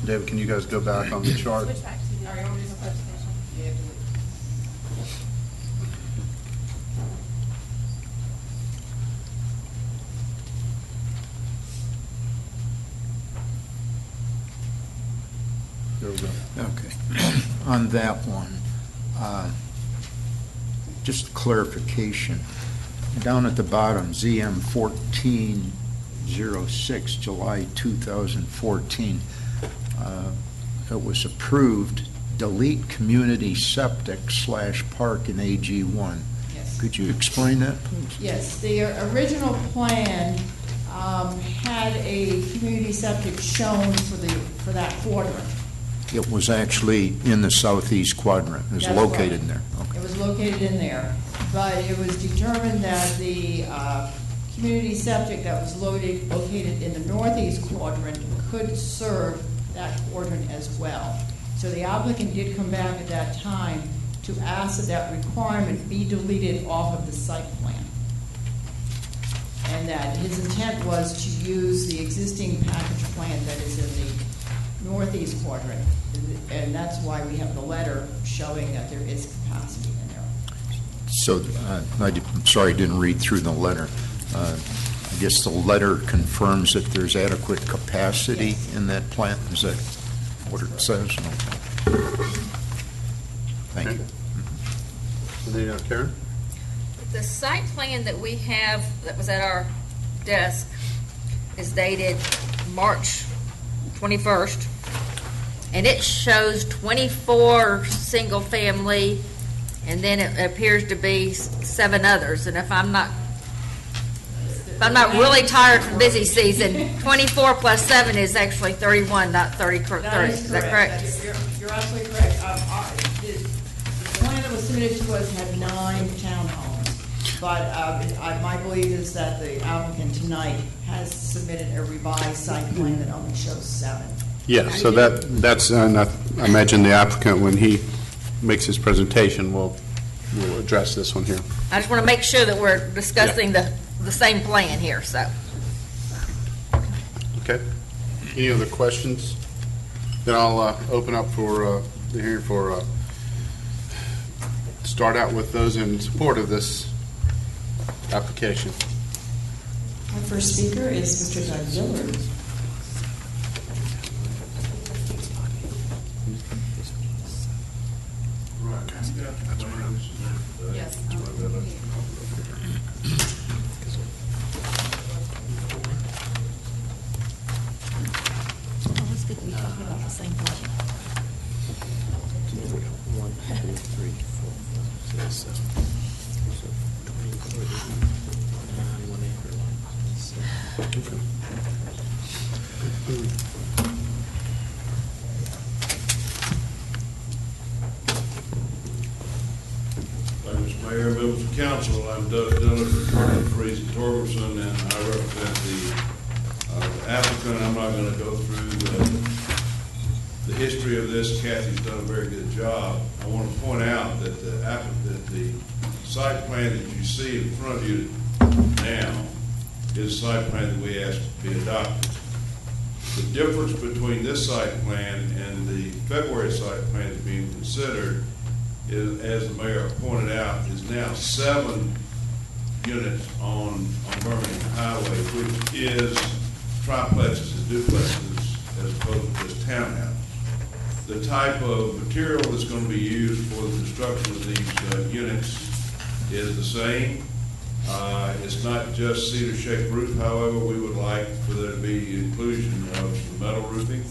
David, can you guys go back on the chart? Switch back to the original presentation. There we go. Okay. On that one, just clarification. Down at the bottom, ZM 1406, July 2014, it was approved, delete community septic / park in AG1. Yes. Could you explain that? Yes, the original plan had a community septic shown for that quadrant. It was actually in the southeast quadrant. It was That's located right. in there. It was located in there, but it was determined that the community septic that was located in the northeast quadrant could serve that quadrant as well. So the applicant did come back at that time to ask that that requirement be deleted off of the site plan. And that his intent was to use the existing package plant that is in the northeast quadrant. And that's why we have the letter showing that there is capacity in there. So I'm sorry I didn't read through the letter. I guess the letter confirms that there's adequate capacity in that plant. Is that what it says? Okay. Thank you. And then, Karen? The site plan that we have that was at our desk is dated March 21st, and it shows 24 single-family, and then it appears to be 7 others. And if I'm not really tired from busy season, 24 plus 7 is actually 31, not 30. Is that correct? You're absolutely correct. The plan that was submitted to us had 9 townhomes, but my belief is that the applicant tonight has submitted a revised site plan that only shows 7. Yeah, so that's, and I imagine the applicant, when he makes his presentation, will address this one here. I just want to make sure that we're discussing the same plan here, so. Okay. Any other questions? Then I'll open up for the hearing for, start out with those in support of this application. Our first speaker is Mr. Doug Dillard. Yes. Mr. Mayor, members of council, I'm Doug Dillard, attorney for Freeze and Torgerson, and I represent the applicant. I'm not going to go through the history of this. Kathy's done a very good job. I want to point out that the site plan that you see in front of you now is a site plan that we asked to be adopted. The difference between this site plan and the February site plan that's being considered is, as the mayor pointed out, is now 7 units on Birmingham Highway, which is triplexes and duplexes as opposed to just townhouses. The type of material that's going to be used for the construction of these units is the same. It's not just cedar-shaped roof, however. We would like for there to be inclusion of some metal roofing,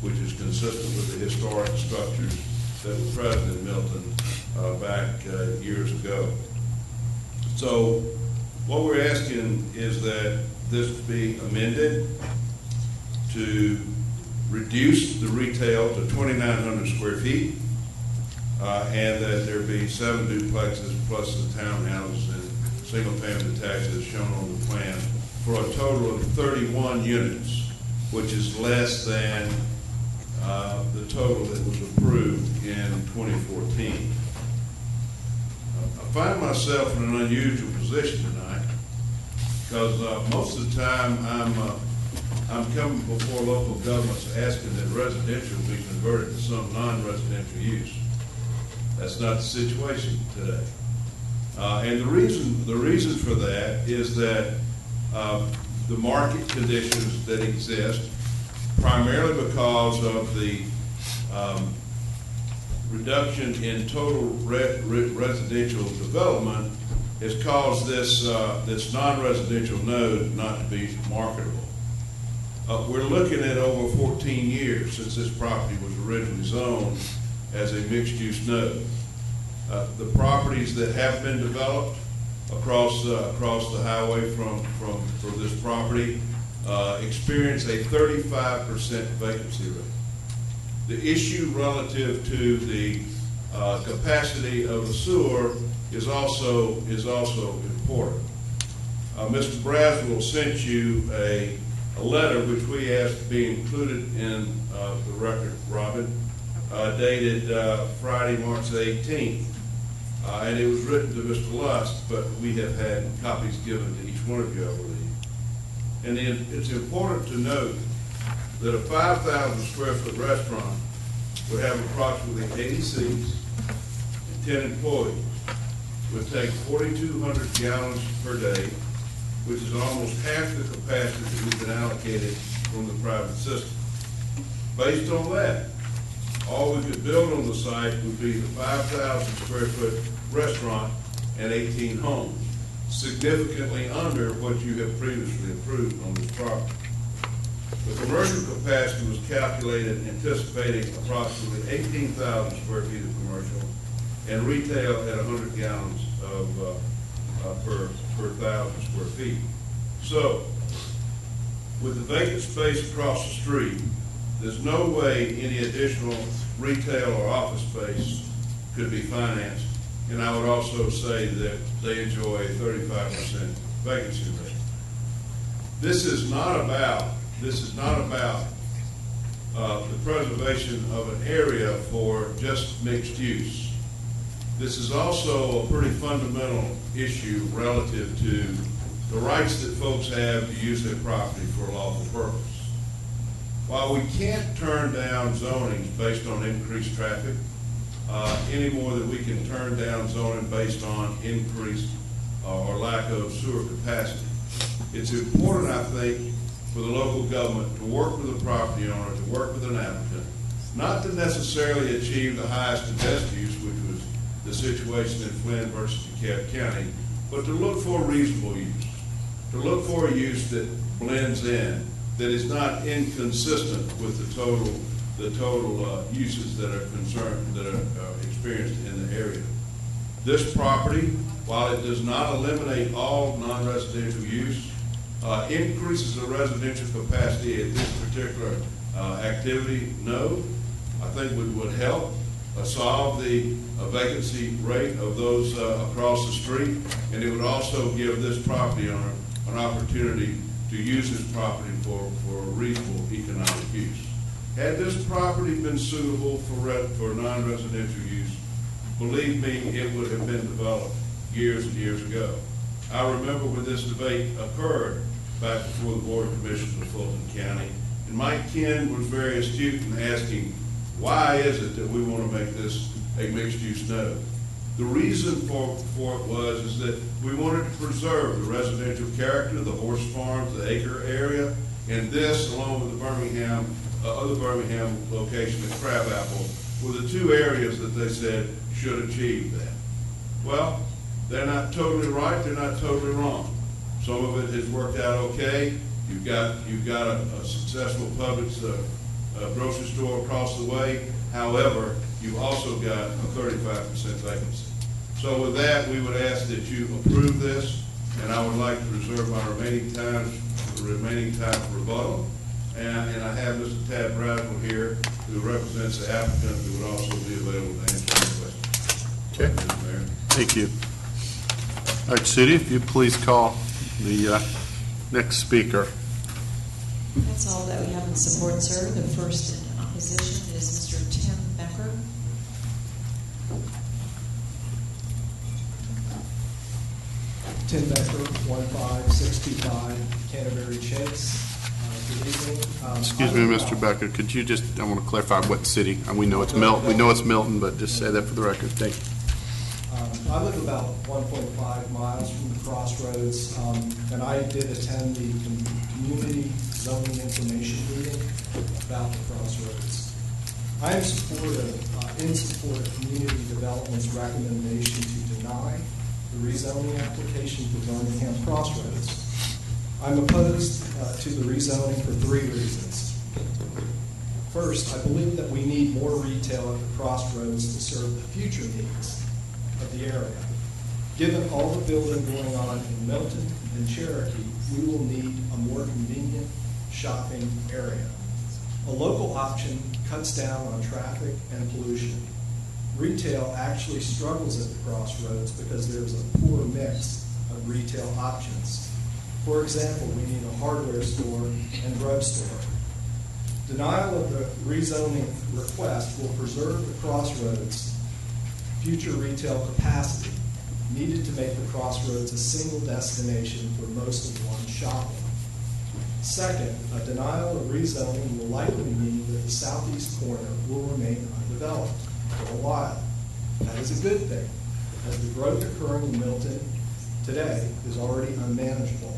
which is consistent with the historic structures that were present in Milton back years ago. So what we're asking is that this be amended to reduce the retail to 2,900 square feet, and that there be 7 duplexes plus the townhouses and single-family detached shown on the plan for a total of 31 units, which is less than the total that was approved in 2014. I find myself in an unusual position tonight because most of the time I'm coming before local governments asking that residential be converted to some non-residential use. That's not the situation today. And the reason for that is that the market conditions that exist, primarily because of the reduction in total residential development, has caused this non-residential node not to be marketable. We're looking at over 14 years since this property was originally zoned as a mixed-use node. The properties that have been developed across the highway from this property experience a 35% vacancy rate. The issue relative to the capacity of the sewer is also important. Mr. Braswell sent you a letter which we asked to be included in the record, Robin, dated Friday, March the 18th. And it was written to Mr. Lust, but we have had copies given to each one of you, I believe. And it's important to note that a 5,000 square foot restaurant would have approximately 80 seats and 10 employees, would take 4,200 gallons per day, which is almost half the capacity that we've been allocated from the private system. Based on that, all we could build on the site would be the 5,000 square foot restaurant and 18 homes, significantly under what you have previously approved on this property. The commercial capacity was calculated anticipating approximately 18,000 square feet of commercial and retail at 100 gallons per 1,000 square feet. So, with the vacant space across the street, there's no way any additional retail or office space could be financed. And I would also say that they enjoy a 35% vacancy rate. This is not about the preservation of an area for just mixed use. This is also a pretty fundamental issue relative to the rights that folks have to use their property for a lawful purpose. While we can't turn down zonings based on increased traffic, any more than we can turn down zoning based on increased or lack of sewer capacity, it's important, I think, for the local government to work with the property owner, to work with an applicant, not to necessarily achieve the highest and best use, which was the situation in Flynn versus DeKalb County, but to look for a reasonable use, to look for a use that blends in, that is not inconsistent with the total uses that are experienced in the area. This property, while it does not eliminate all non-residential use, increases the residential capacity at this particular activity node. I think would help solve the vacancy rate of those across the street, and it would also give this property owner an opportunity to use this property for reasonable economic use. Had this property been suitable for non-residential use, believe me, it would have been developed years and years ago. I remember when this debate occurred back before the Board of Commissioners of Fulton County, and Mike Ken was very astute in asking, why is it that we want to make this a mixed-use node? The reason for it was that we wanted to preserve the residential character, the horse farms, the acre area, and this, along with the other Birmingham location at Crabapple, were the two areas that they said should achieve that. Well, they're not totally right, they're not totally wrong. Some of it has worked out okay. You've got a successful Publix grocery store across the way. However, you've also got a 35% vacancy. So with that, we would ask that you approve this, and I would like to reserve my remaining time for rebuttal. And I have Mr. Tad Braswell here, who represents the applicant, who would also be available to answer any questions. Okay. Mr. Mayor. Thank you. All right, City, if you please call the next speaker. That's all that we have in support, sir. The first in opposition is Mr. Tim Becker. Tim Becker, 15625 Canterbury Chase. Good evening. Excuse me, Mr. Becker, could you just, I want to clarify what city. We know it's Milton, but just say that for the record. Thank you. I live about 1.5 miles from the crossroads, and I did attend the community zoning information meeting about the crossroads. I am in support of community development's recommendation to deny the rezoning application for Birmingham Crossroads. I'm opposed to the rezoning for 3 reasons. First, I believe that we need more retail at the crossroads to serve the future needs of the area. Given all the building going on in Milton and Cherokee, we will need a more convenient shopping area. A local option cuts down on traffic and pollution. Retail actually struggles at the crossroads because there's a poor mix of retail options. For example, we need a hardware store and drugstore. Denial of the rezoning request will preserve the crossroads' future retail capacity needed to make the crossroads a single destination for most of one's shopping. Second, a denial of rezoning will likely mean that the southeast corner will remain undeveloped for a while. That is a good thing, as the growth occurring in Milton today is already unmanageable.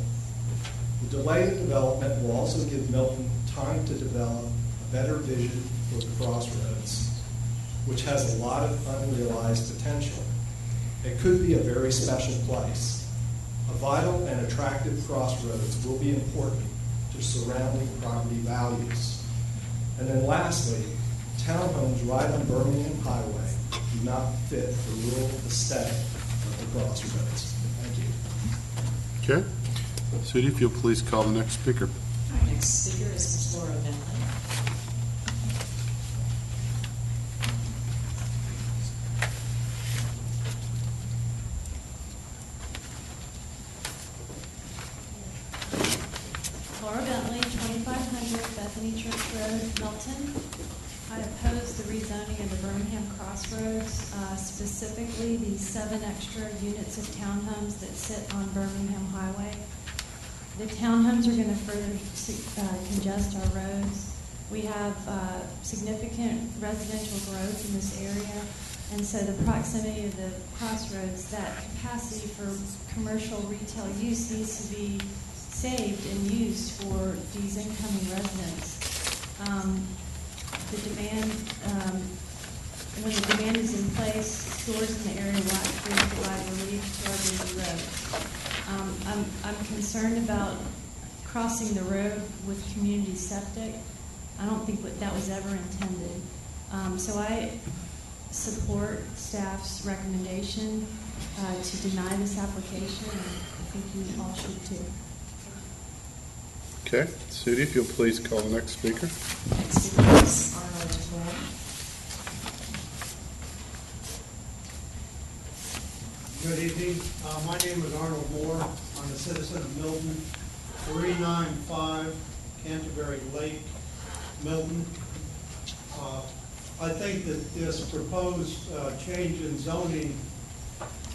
The delay in development will also give Milton time to develop a better vision for the crossroads, which has a lot of unrealized potential. It could be a very special place. A vital and attractive crossroads will be important to surrounding property values. And then lastly, townhomes right on Birmingham Highway do not fit the rural aesthetic of the crossroads. Thank you. Okay. Sudie, if you'll please call the next speaker. Our next speaker is Ms. Laura Bentley. Laura Bentley, 2500 Bethany Church Road, Milton. I oppose the rezoning of the Birmingham Crossroads, specifically the 7 extra units of townhomes that sit on Birmingham Highway. The townhomes are going to further congest our roads. We have significant residential growth in this area, and so the proximity of the crossroads, that capacity for commercial retail use needs to be saved and used for these incoming residents. The demand, when the demand is in place, stores in the area will actually provide relief to our busy roads. I'm concerned about crossing the road with community septic. I don't think that was ever intended. So I support staff's recommendation to deny this application, and I think you all should too. Okay. Sudie, if you'll please call the next speaker. Next speaker is Arnold Moore. Good evening. My name is Arnold Moore. I'm a citizen of Milton, 395 Canterbury Lake, Milton. I think that this proposed change in zoning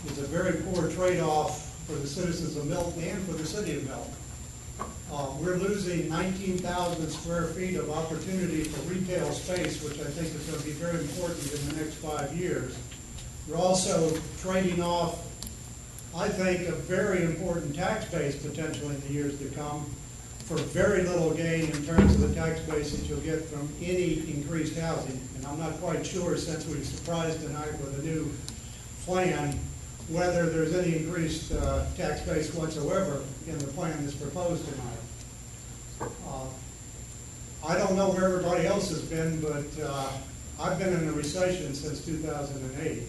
is a very poor trade-off for the citizens of Milton and for the city of Milton. We're losing 19,000 square feet of opportunity for retail space, which I think is going to be very important in the next 5 years. We're also trading off, I think, a very important tax base potentially in the years to come for very little gain in terms of the tax base that you'll get from any increased housing. And I'm not quite sure, since we surprised tonight with a new plan, whether there's any increased tax base whatsoever in the plan that's proposed tonight. I don't know where everybody else has been, but I've been in a recession since 2008.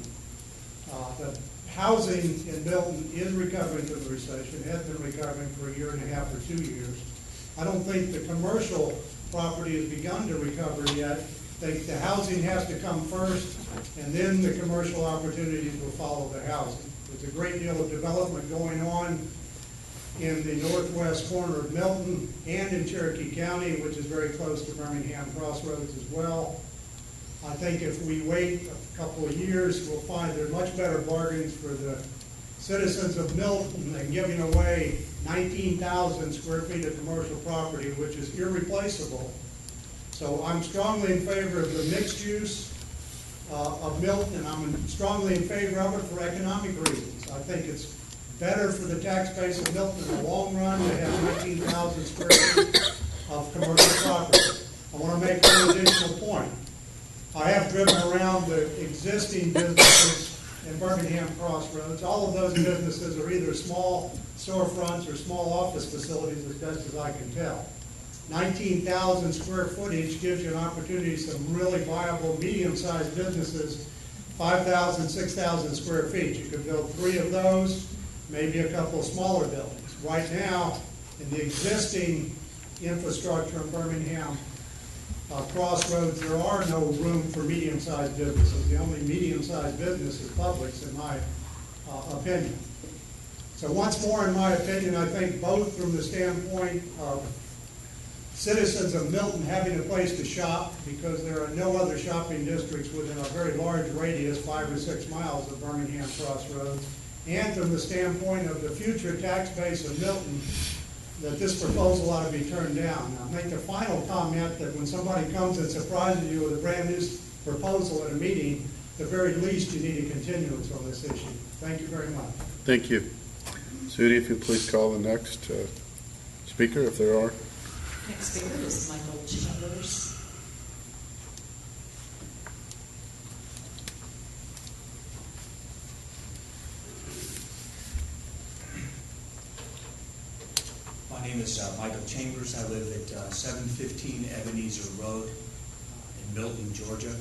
The housing in Milton is recovering from the recession, has been recovering for a year and a half or 2 years. I don't think the commercial property has begun to recover yet. I think the housing has to come first, and then the commercial opportunities will follow the housing. There's a great deal of development going on in the northwest corner of Milton and in Cherokee County, which is very close to Birmingham Crossroads as well. I think if we wait a couple of years, we'll find there are much better bargains for the citizens of Milton than giving away 19,000 square feet of commercial property, which is irreplaceable. So I'm strongly in favor of the mixed use of Milton, and I'm strongly in favor of it for economic reasons. I think it's better for the tax base of Milton in the long run to have 19,000 square feet of commercial property. I want to make one additional point. I have driven around the existing businesses and Birmingham Crossroads. All of those businesses are either small storefronts or small office facilities, as best as I can tell. 19,000 square footage gives you an opportunity to some really viable medium-sized businesses, 5,000, 6,000 square feet. You could build 3 of those, maybe a couple of smaller buildings. Right now, in the existing infrastructure in Birmingham Crossroads, there are no room for medium-sized businesses. The only medium-sized business is Publix, in my opinion. So once more, in my opinion, I think both from the standpoint of citizens of Milton having a place to shop, because there are no other shopping districts within a very large radius, 5 or 6 miles of Birmingham Crossroads, and from the standpoint of the future tax base of Milton, that this proposal ought to be turned down. I'll make the final comment that when somebody comes and surprises you with a brand new proposal at a meeting, at the very least you need a continuance on this issue. Thank you very much. Thank you. Sudi, if you please call the next speaker, if there are. Next speaker is Michael Chambers. My name is Michael Chambers. I live at 715 Ebenezer Road in Milton, Georgia.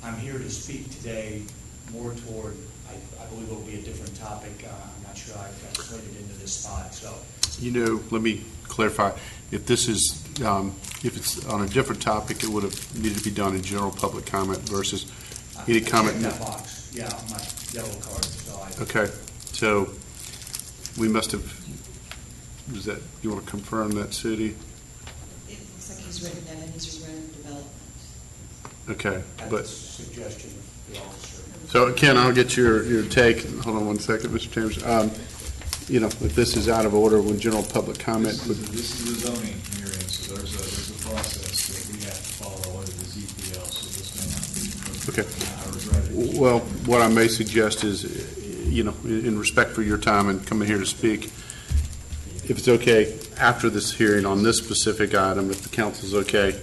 I'm here to speak today more toward, I believe it will be a different topic. I'm not sure I got slated into this spot. So, Let me clarify. If this is, if it's on a different topic, it would have needed to be done in general public comment versus any comment. That box. Yeah, my yellow card. So Okay. So we must have. Is that, you want to confirm that, Sudi? It looks like he's written Ebenezer Road Development. Okay, At but the suggestion of the officer. so Ken, I'll get your take. Hold on one second, Mr. Chambers. If this is out of order with general public comment, This is a zoning hearing, so there's a process that we have to follow under the ZPL, so this may not be. Okay. I regret it. Well, what I may suggest is, in respect for your time and coming here to speak, if it's okay, after this hearing on this specific item, if the council's okay,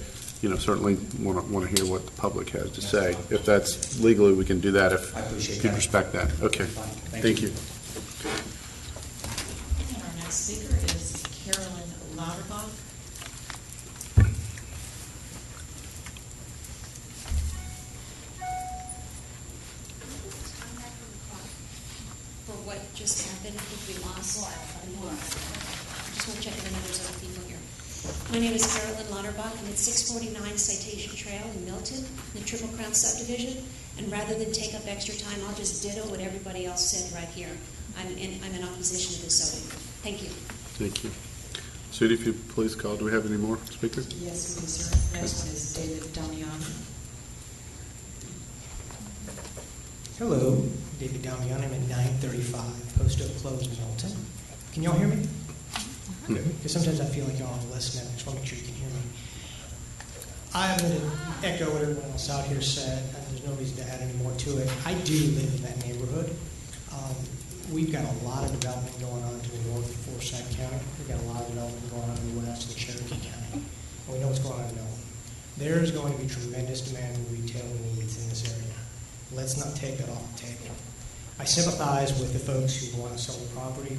certainly want to hear what the public has to say. If that's legally, we can do that if you respect that. Okay. Thank you. And our next speaker is Carolyn Lauterbach. For what just happened, I think we lost. I just want to check if there's other people here. My name is Carolyn Lauterbach. I'm at 649 Citation Trail in Milton, the Triple Crown subdivision. And rather than take up extra time, I'll just ditto what everybody else said right here. I'm in opposition to this zoning. Thank you. Thank you. Sudi, if you please call. Do we have any more speakers? Yes, we do, sir. Next is David Damiani. Hello, David Damiani. I'm at 935 Post Oak Close, Milton. Can y'all hear me? Good. Because sometimes I feel like y'all are listening. I just want to make sure you can hear me. I'm going to echo what everyone else out here said. There's no reason to add any more to it. I do live in that neighborhood. We've got a lot of development going on to the north of Forsyth County. We've got a lot of development going on to the west of Cherokee County. And we know what's going on in Milton. There's going to be tremendous demand for retail needs in this area. Let's not take that off the table. I sympathize with the folks who want to sell the property,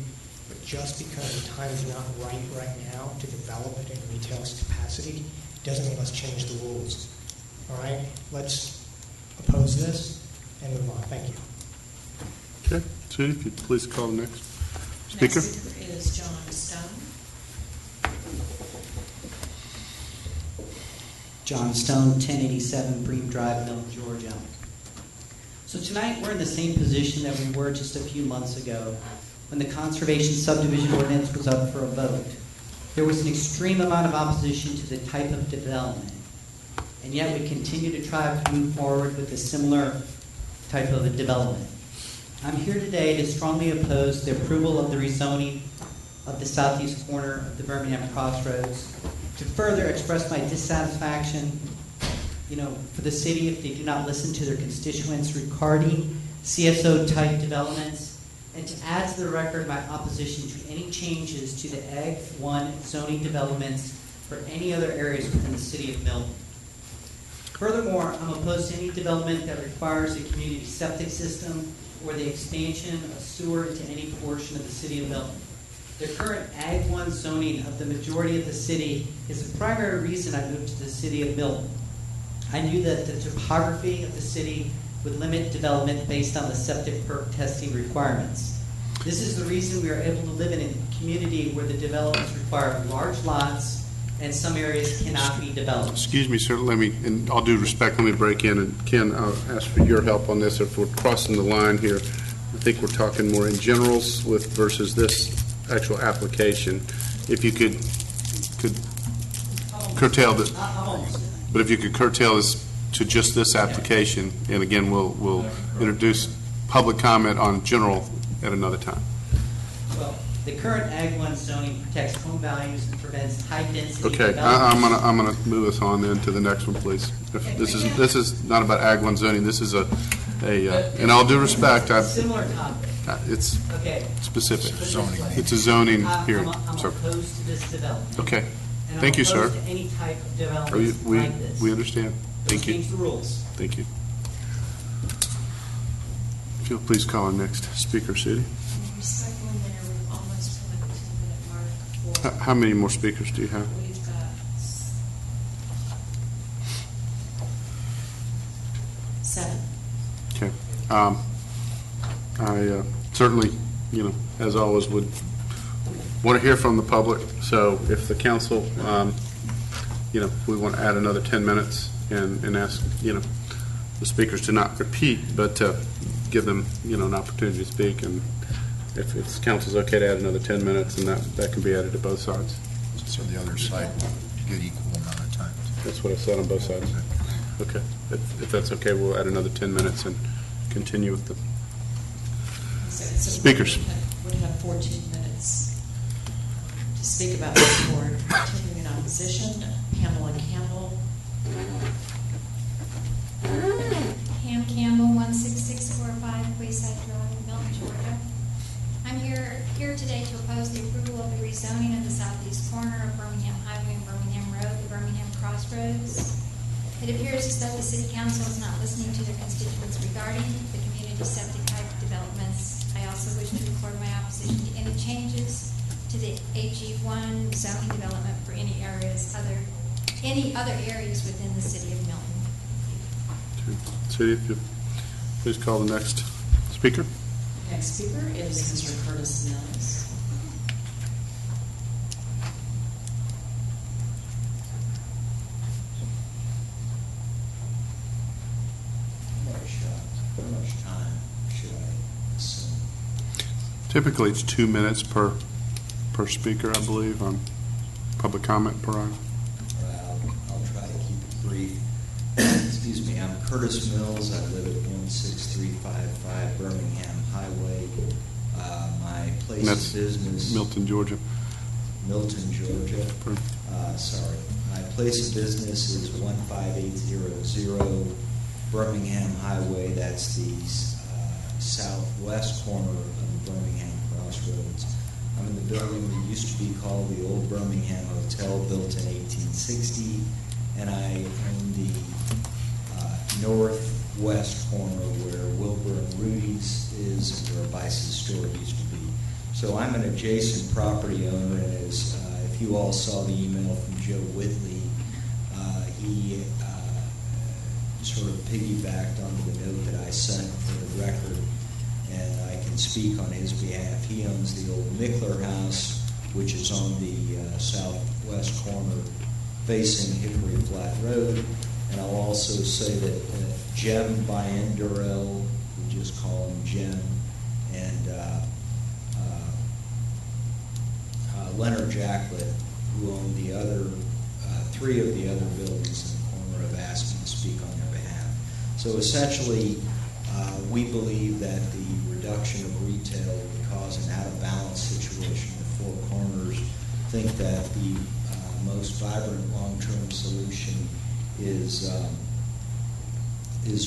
but just because the time is not right now to develop it in retail capacity doesn't mean let's change the rules. All right? Let's oppose this and move on. Thank you. Okay. Sudi, if you'd please call the next speaker. Next speaker is John Stone. John Stone, 1087 Bream Drive, Milton, Georgia. So tonight we're in the same position that we were just a few months ago when the conservation subdivision ordinance was up for a vote. There was an extreme amount of opposition to the type of development, and yet we continue to try to move forward with a similar type of a development. I'm here today to strongly oppose the approval of the rezoning of the southeast corner of the Birmingham Crossroads, to further express my dissatisfaction, for the city if they do not listen to their constituents regarding CSO-type developments, and to add to the record my opposition to any changes to the Ag 1 zoning developments for any other areas within the city of Milton. Furthermore, I'm opposed to any development that requires a community septic system or the expansion of sewer into any portion of the city of Milton. The current Ag 1 zoning of the majority of the city is the primary reason I moved to the city of Milton. I knew that the topography of the city would limit development based on the septic perk testing requirements. This is the reason we are able to live in a community where the developments require large lots and some areas cannot be developed. Excuse me, sir, let me, in all due respect, let me break in, and Ken, I'll ask for your help on this. If we're crossing the line here, I think we're talking more in generals with versus this actual application. If you could curtail this, but if you could curtail this to just this application, and again, we'll introduce public comment on general at another time. Well, the current Ag 1 zoning protects home values and prevents high-density Okay, development. I'm gonna move us on then to the next one, please. If this is not about Ag 1 zoning. This is in all due respect, Similar topic. It's Okay. specific. Zoning. It's a zoning I'm hearing. opposed to this development. Okay. And Thank you, I'm sir. opposed to any type of development like this. We understand. Thank you. Change the rules. Thank you. If you'll please call our next speaker, City. Recycling there, we've almost come at the 10-minute mark for. How many more speakers do you have? We've got seven. Okay. I certainly, as always, would want to hear from the public. So if the council, if we want to add another 10 minutes and ask, the speakers to not repeat, but to give them, an opportunity to speak. And if the council's okay to add another 10 minutes, and that can be added to both sides. So the other side will get equal amount of time. That's what I said on both sides. Okay. If that's okay, we'll add another 10 minutes and continue with the speakers. Would have 14 minutes to speak about the report. Continuing in opposition, Pamela Campbell. Pam Campbell, 16645 Wayside Drive, Milton, Georgia. I'm here today to oppose the approval of the rezoning of the southeast corner of Birmingham Highway and Birmingham Road, the Birmingham Crossroads. It appears as though the City Council is not listening to their constituents regarding the community septic type developments. I also wish to record my opposition to any changes to the AG1 zoning development for any other areas within the City of Milton. City, if you please call the next speaker. Next speaker is Mr. Curtis Mills. How much time should I assume? Typically, it's 2 minutes per speaker, I believe, on public comment per item. I'll try to keep it brief. Excuse me, I'm Curtis Mills. I live at 16355 Birmingham Highway. My place of business... Milton, Georgia. Milton, Georgia. Sorry. My place of business is 15800 Birmingham Highway. That's the southwest corner of the Birmingham Crossroads. I'm in the building that used to be called the Old Birmingham Hotel, built in 1860, and I own the northwest corner where Wilbur and Rudy's is and where Bice's store used to be. So I'm an adjacent property owner, and as if you all saw the email from Joe Whitley, he sort of piggybacked onto the note that I sent for the record, and I can speak on his behalf. He owns the old Mickler House, which is on the southwest corner facing Hickory Flat Road. And I'll also say that Jem Byendurel, we just call him Jem, and Leonard Jacklett, who own the other, three of the other buildings in the corner, have asked me to speak on their behalf. So essentially, we believe that the reduction of retail would cause an out-of-balance situation. The Four Corners think that the most vibrant long-term solution is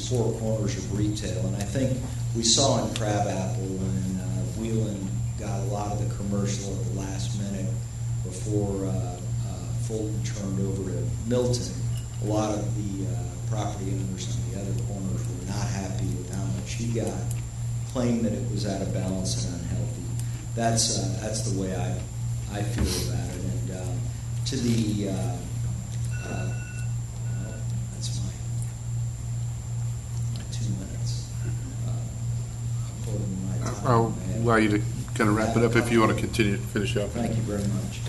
Four Corners of retail. And I think we saw in Crabapple when Wheelan got a lot of the commercial at the last minute before Fulton turned over to Milton. A lot of the property owners on the other corners were not happy with how much he got, claimed that it was out of balance and unhealthy. That's the way I feel about it. And to the well, that's my 2 minutes. According to my time, I'll allow you to kind of wrap it up if you want to continue to finish up. Thank you very much.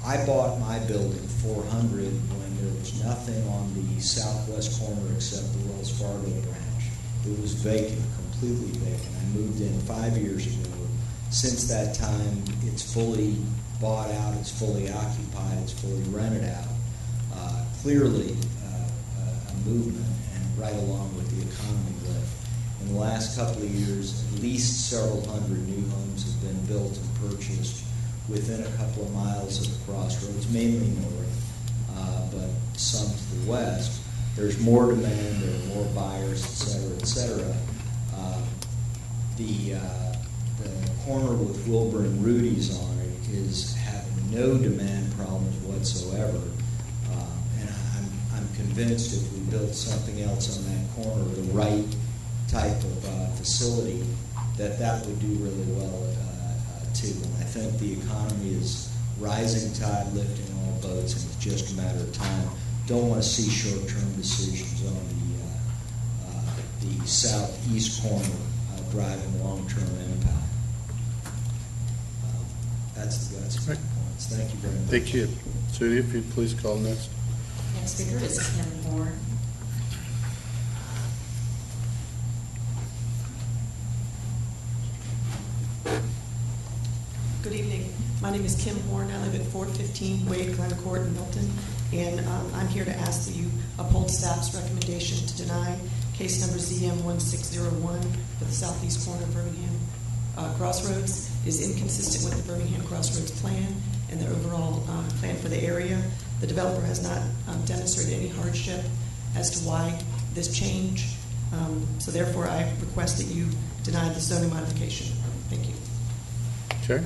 I bought my building 400 when there was nothing on the southwest corner except the Wells Fargo branch. It was vacant, completely vacant. I moved in 5 years ago. Since that time, it's fully bought out, it's fully occupied, it's fully rented out. Clearly, a movement, and right along with the economy lift. In the last couple of years, at least several hundred new homes have been built and purchased within a couple of miles of the crossroads, mainly north, but some to the west. There's more demand, there are more buyers, et cetera, et cetera. The corner with Wilbur and Rudy's on it is having no demand problems whatsoever. And I'm convinced if we built something else on that corner, the right type of facility, that would do really well too. And I think the economy is rising tide lifting all boats, and it's just a matter of time. Don't want to see short-term decisions on the southeast corner driving long-term impact. That's the guts of my points. Thank you very much. Thank you. Sudie, if you'd please call next. Next speaker is Kim Horn. Good evening. My name is Kim Horn. I live at 415 Wade Glen Court in Milton, and I'm here to ask that you uphold staff's recommendation to deny case number ZM1601 for the southeast corner of Birmingham Crossroads is inconsistent with the Birmingham Crossroads plan and the overall plan for the area. The developer has not demonstrated any hardship as to why this change. So therefore, I request that you deny the zoning modification. Thank you. Okay.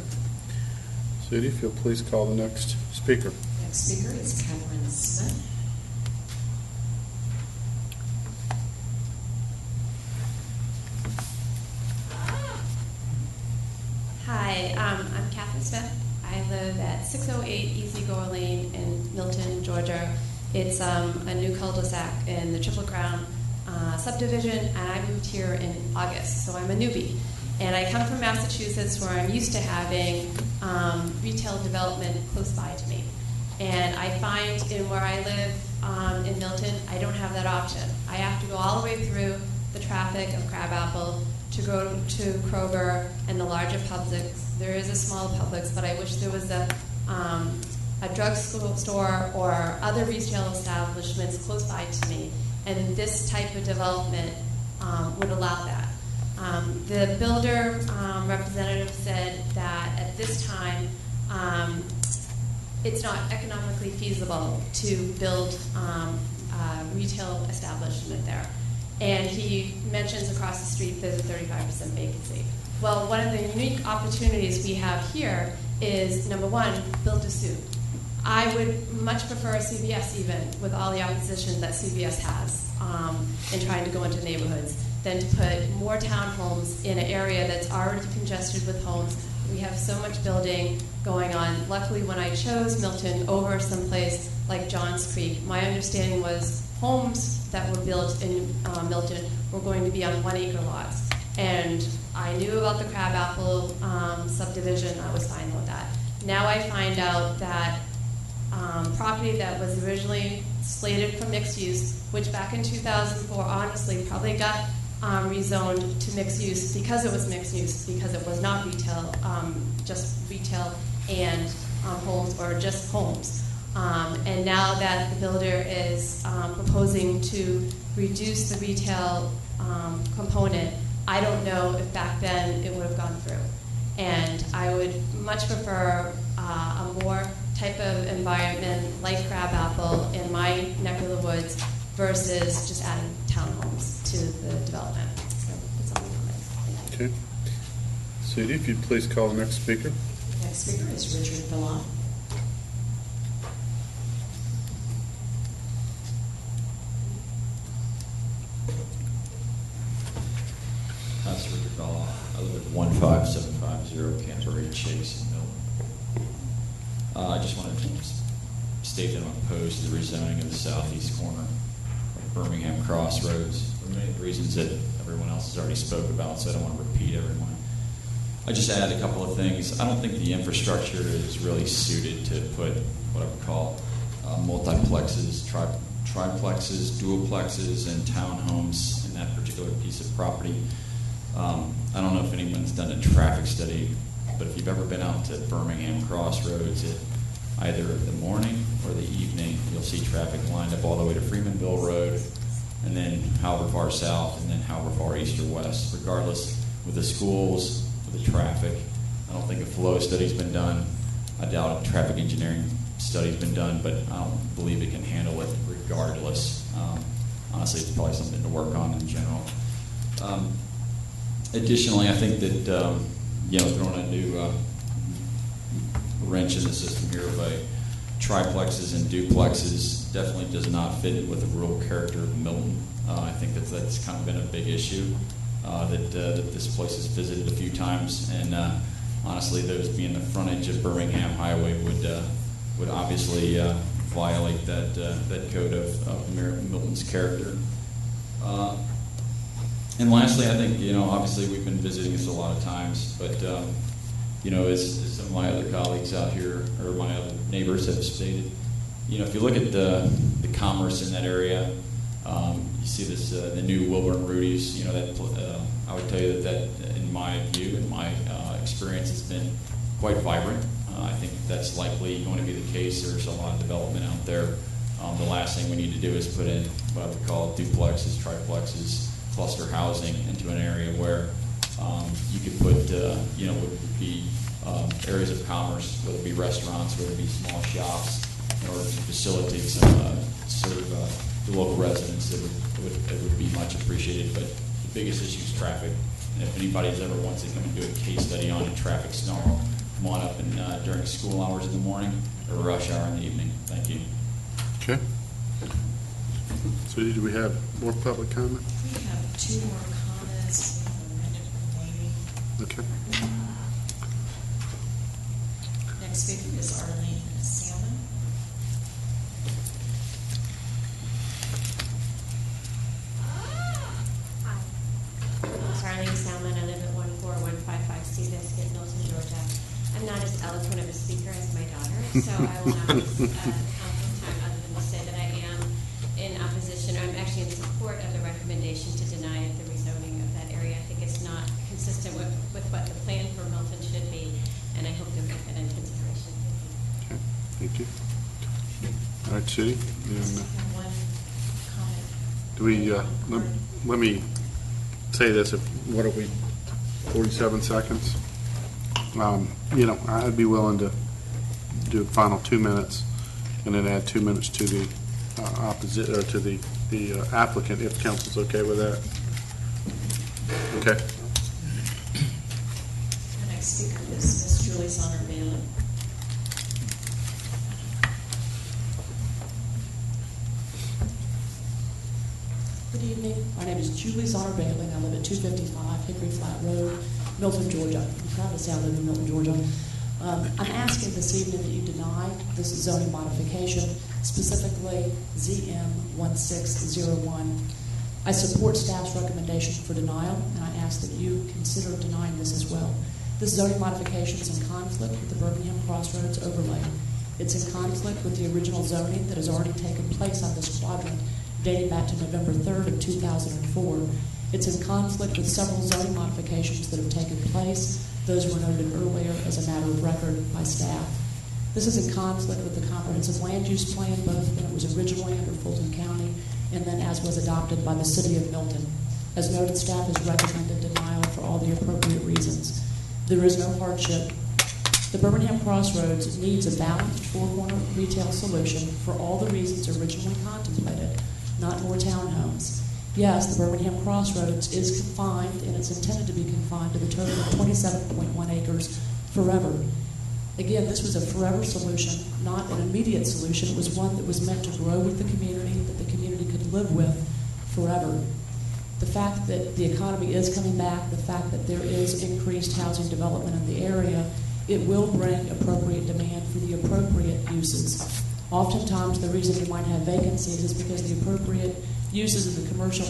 Sudie, if you'll please call the next speaker. Next speaker is Catherine Smith. Hi, I'm Catherine Smith. I live at 608 Easy Go Lane in Milton, Georgia. It's a new cul-de-sac in the Triple Crown subdivision, and I moved here in August, so I'm a newbie. And I come from Massachusetts, where I'm used to having retail development close by to me. And I find in where I live in Milton, I don't have that option. I have to go all the way through the traffic of Crabapple to go to Kroger and the larger Publix. There is a small Publix, but I wish there was a drug store or other retail establishments close by to me. And this type of development would allow that. The builder representative said that at this time it's not economically feasible to build a retail establishment there. And he mentions across the street there's a 35% vacancy. Well, one of the unique opportunities we have here is, number one, build to suit. I would much prefer a CVS, even with all the opposition that CVS has in trying to go into neighborhoods, than to put more townhomes in an area that's already congested with homes. We have so much building going on. Luckily, when I chose Milton over someplace like Johns Creek, my understanding was homes that were built in Milton were going to be on 1 acre lots. And I knew about the Crabapple subdivision. I was fine with that. Now I find out that property that was originally slated for mixed use, which back in 2004, honestly, probably got rezoned to mixed use because it was mixed use, because it was not retail, just retail and homes, or just homes. And now that the builder is proposing to reduce the retail component, I don't know if back then it would have gone through. And I would much prefer a more type of environment like Crabapple in my neck of the woods versus just adding townhomes to the development. So that's all my comments. Okay. Sudie, if you'd please call the next speaker. Next speaker is Richard Villan. I live at 15750 Canterbury Chase in Milton. I just wanted to state that I'm opposed to the rezoning of the southeast corner of Birmingham Crossroads for many reasons that everyone else has already spoke about, so I don't want to repeat everyone. I just add a couple of things. I don't think the infrastructure is really suited to put what I would call multiplexes, triplexes, dualplexes, and townhomes in that particular piece of property. I don't know if anyone's done a traffic study, but if you've ever been out to Birmingham Crossroads at either the morning or the evening, you'll see traffic lined up all the way to Freemanville Road, and then however far south, and then however far east or west. Regardless, with the schools, with the traffic, I don't think a flow study's been done. I doubt a traffic engineering study's been done, but I don't believe it can handle it regardless. Honestly, it's probably something to work on in general. Additionally, I think that throwing a new wrench in the system here by triplexes and duplexes definitely does not fit with the rural character of Milton. I think that's kind of been a big issue that this place has visited a few times, and honestly, those being the frontage of Birmingham Highway would obviously violate that code of Milton's character. And lastly, I think, obviously we've been visiting this a lot of times, but, as some of my other colleagues out here, or my other neighbors have stated, if you look at the commerce in that area, you see this, the new Wilbur and Rudy's, I would tell you that in my view, in my experience, has been quite vibrant. I think that's likely going to be the case. There's a lot of development out there. The last thing we need to do is put in what I would call duplexes, triplexes, cluster housing into an area where you could put, would be areas of commerce, whether it be restaurants, whether it be small shops, in order to facilitate some serve the local residents. It would be much appreciated. But the biggest issue is traffic. And if anybody's ever wants to come and do a case study on a traffic snarl, come on up and during school hours in the morning or rush hour in the evening. Thank you. Okay. So do we have more public comment? We have two more comments. Okay. Next speaker is Arlene Salmon. Arlene Salmon. I live at 14155 Seabiscuit, Milton, Georgia. I'm not as eloquent of a speaker as my daughter, so I will not waste council time other than to say that I am in opposition, or I'm actually in support of the recommendation to deny the rezoning of that area. I think it's not consistent with what the plan for Milton should be, and I hope to make that into consideration. Okay, thank you. All right, Sue. One comment. Do we, let me say this, what are we, 47 seconds? I'd be willing to do a final 2 minutes and then add 2 minutes to the opposite, or to the applicant, if council's okay with that. Okay. The next speaker is Ms. Julie Sonner Bailey. Good evening. My name is Julie Sonner Bailey, and I live at 255 Hickory Flat Road, Milton, Georgia. I'm proud to say I live in Milton, Georgia. I'm asking this evening that you deny this zoning modification, specifically ZM 1601. I support staff's recommendation for denial, and I ask that you consider denying this as well. This zoning modification is in conflict with the Birmingham Crossroads overlay. It's in conflict with the original zoning that has already taken place on this quadrant, dating back to November 3rd of 2004. It's in conflict with several zoning modifications that have taken place. Those were noted earlier as a matter of record by staff. This is in conflict with the comprehensive land use plan, both when it was originally under Fulton County and then as was adopted by the city of Milton. As noted, staff has recommended denial for all the appropriate reasons. There is no hardship. The Birmingham Crossroads needs a balanced four-corner retail solution for all the reasons originally contemplated, not more townhomes. Yes, the Birmingham Crossroads is confined, and it's intended to be confined to the total of 27.1 acres forever. Again, this was a forever solution, not an immediate solution. It was one that was meant to grow with the community, that the community could live with forever. The fact that the economy is coming back, the fact that there is increased housing development in the area, it will bring appropriate demand for the appropriate uses. Oftentimes, the reason you might have vacancies is because the appropriate uses of the commercial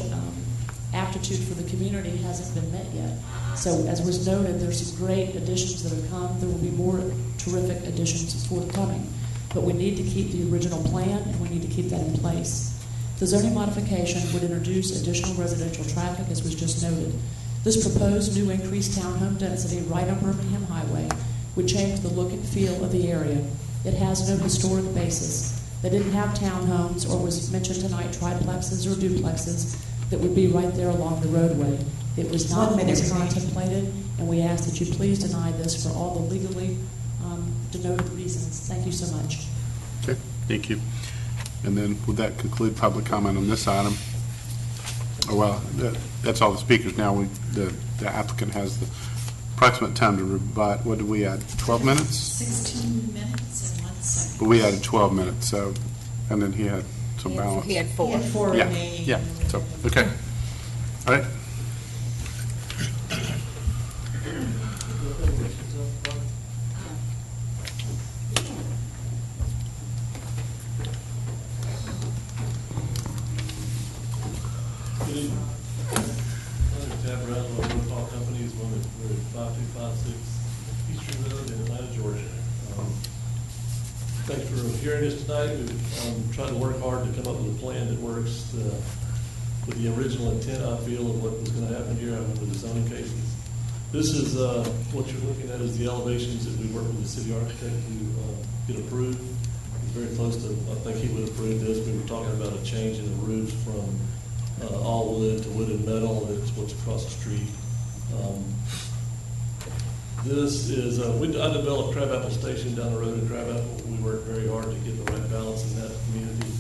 aptitude for the community hasn't been met yet. So, as was noted, there's some great additions that have come. There will be more terrific additions forthcoming. But we need to keep the original plan, and we need to keep that in place. The zoning modification would introduce additional residential traffic, as was just noted. This proposed new increased townhome density right on Birmingham Highway would change the look and feel of the area. It has no historic basis. They didn't have townhomes, or was mentioned tonight, triplexes or duplexes that would be right there along the roadway. It was not what was contemplated, and we ask that you please deny this for all the legally denoted reasons. Thank you so much. Okay, thank you. And then would that conclude public comment on this item? Oh, well, that's all the speakers now. The applicant has the approximate time to rebut. What did we add? 12 minutes? 16 minutes and 1 second. But we added 12 minutes, so, and then he had some balance. He had 4. He had 4 Yeah, remaining. yeah, so, okay. All right. We're at 5256 Eastern Road in Atlanta, Georgia. Thanks for hearing us tonight. We've tried to work hard to come up with a plan that works with the original intent, I feel, of what was going to happen here with the zoning cases. This is what you're looking at is the elevations that we worked with the city architect to get approved. It's very close to, I think he would approve this. We were talking about a change in the roofs from all wood to wood and metal. That's what's across the street. This is, I developed Crabapple Station down the road in Crabapple. We worked very hard to get the right balance in that community.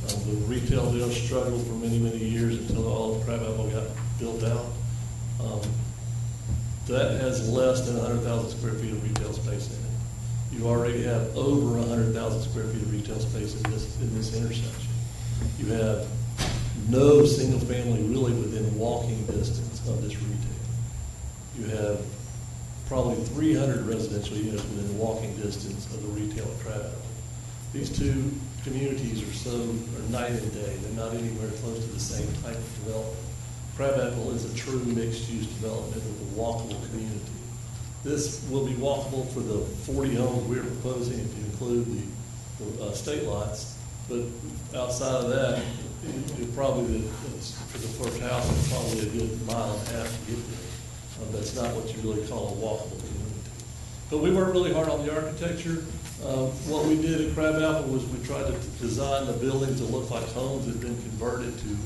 The retail deal struggled for many, many years until all of Crabapple got built out. That has less than 100,000 square feet of retail space in it. You already have over 100,000 square feet of retail space in this intersection. You have no single family really within walking distance of this retail. You have probably 300 residential units within walking distance of the retail at Crabapple. These two communities are night and day. They're not anywhere close to the same type of development. Crabapple is a true mixed-use development with a walkable community. This will be walkable for the 40 homes we're proposing if you include the state lots. But outside of that, probably for the first house, it's probably a good mile and a half to get there. That's not what you really call a walkable community. But we worked really hard on the architecture. What we did at Crabapple was we tried to design the building to look like homes that had been converted to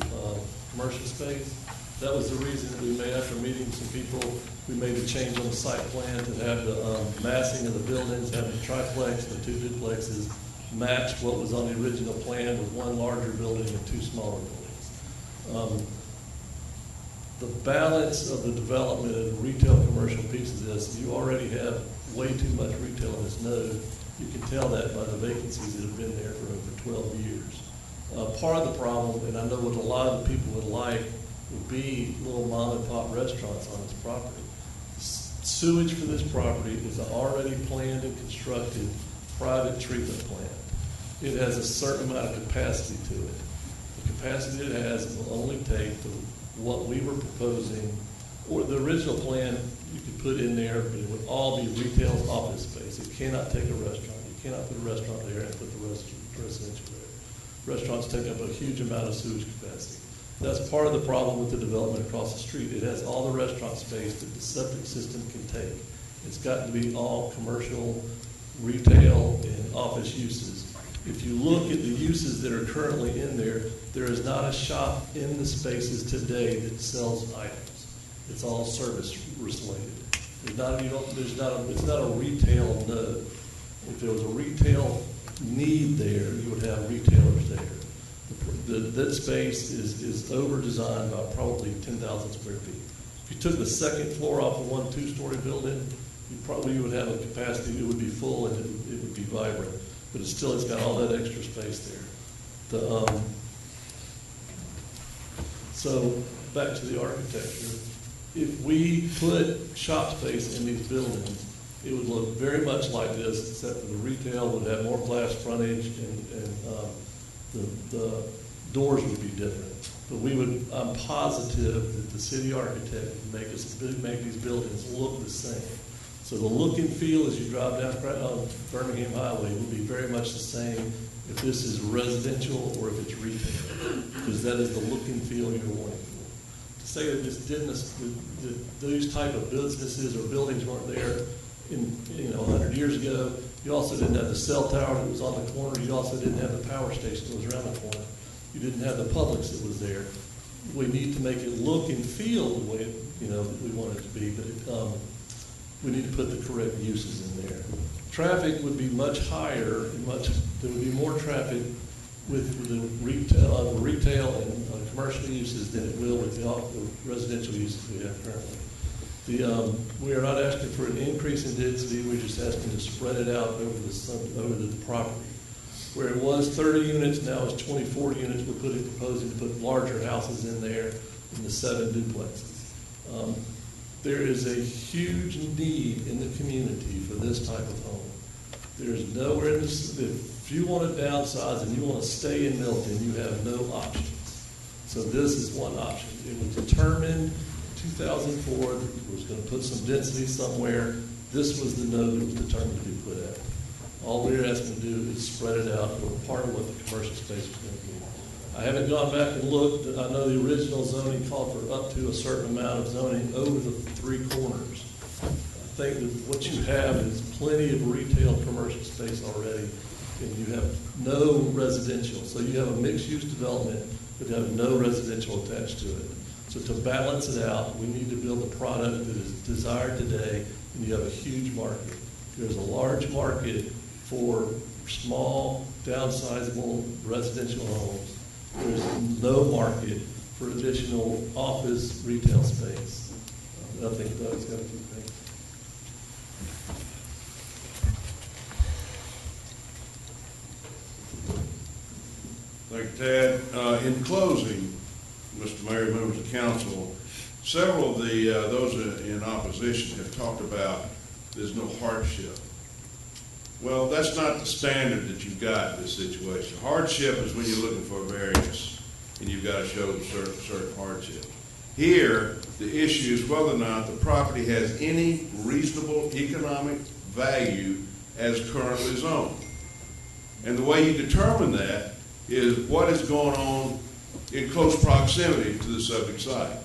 commercial space. That was the reason that we made, after meeting some people, we made a change on the site plan to have the massing of the buildings, have the triplex, the 2 duplexes match what was on the original plan with 1 larger building and 2 smaller buildings. The balance of the development of the retail commercial piece of this, you already have way too much retail in this node. You can tell that by the vacancies that have been there for over 12 years. Part of the problem, and I know what a lot of people would like, would be little mom and pop restaurants on this property. Sewage for this property is an already planned and constructed private treatment plant. It has a certain amount of capacity to it. The capacity it has will only take what we were proposing, or the original plan you could put in there, but it would all be retail office space. It cannot take a restaurant. You cannot put a restaurant there and put the residential there. Restaurants take up a huge amount of sewage capacity. That's part of the problem with the development across the street. It has all the restaurant space that the septic system can take. It's got to be all commercial, retail, and office uses. If you look at the uses that are currently in there, there is not a shop in the spaces today that sells items. It's all service related. It's not a retail node. If there was a retail need there, you would have retailers there. That space is over-designed by probably 10,000 square feet. If you took the second floor off of 1 2-story building, you would have a capacity, it would be full and it would be vibrant. But it's got all that extra space there. So back to the architecture, if we put shop space in these buildings, it would look very much like this, except for the retail would have more glass frontage and the doors would be different. But I'm positive that the city architect would make these buildings look the same. So the look and feel as you drive down Birmingham Highway will be very much the same if this is residential or if it's retail, because that is the look and feel you're wanting for. To say that these type of businesses or buildings weren't there 100 years ago. You also didn't have the cell tower that was on the corner. You also didn't have the power station that was around the corner. You didn't have the Publix that was there. We need to make it look and feel the way that we want it to be, but we need to put the correct uses in there. Traffic would be much higher and there would be more traffic with the retail and commercial uses than it will with the residential uses we have currently. We are not asking for an increase in density. We're just asking to spread it out over the property. Where it was 30 units, now it's 24 units. We're proposing to put larger houses in there in the 7 duplexes. There is a huge need in the community for this type of home. There's nowhere in this, if you want to downsize and you want to stay in Milton, you have no options. So this is one option. It was determined in 2004 that it was going to put some density somewhere. This was the node that was determined to be put at. All we're asking to do is spread it out for part of what the commercial space is going to be. I haven't gone back and looked. I know the original zoning called for up to a certain amount of zoning over the 3 corners. I think that what you have is plenty of retail commercial space already, and you have no residential. So you have a mixed-use development, but you have no residential attached to it. So to balance it out, we need to build a product that is desired today, and you have a huge market. There's a large market for small, downsizable residential homes. There's no market for additional office retail space. I think Doug's got a few things. Thank you, Ted. In closing, Mr. Mayor, members of council, several of those in opposition have talked about there's no hardship. Well, that's not the standard that you've got in this situation. Hardship is when you're looking for a variance and you've got to show certain hardship. Here, the issue is whether or not the property has any reasonable economic value as currently zoned. And the way you determine that is what is going on in close proximity to the subject site.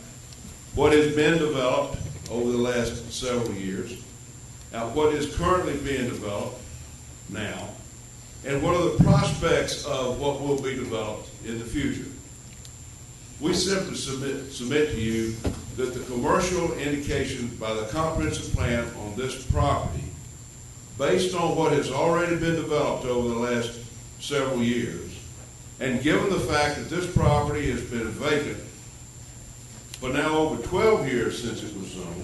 What has been developed over the last several years, now what is currently being developed now, and what are the prospects of what will be developed in the future. We simply submit to you that the commercial indication by the comprehensive plan on this property, based on what has already been developed over the last several years, and given the fact that this property has been vacant for now over 12 years since it was zoned,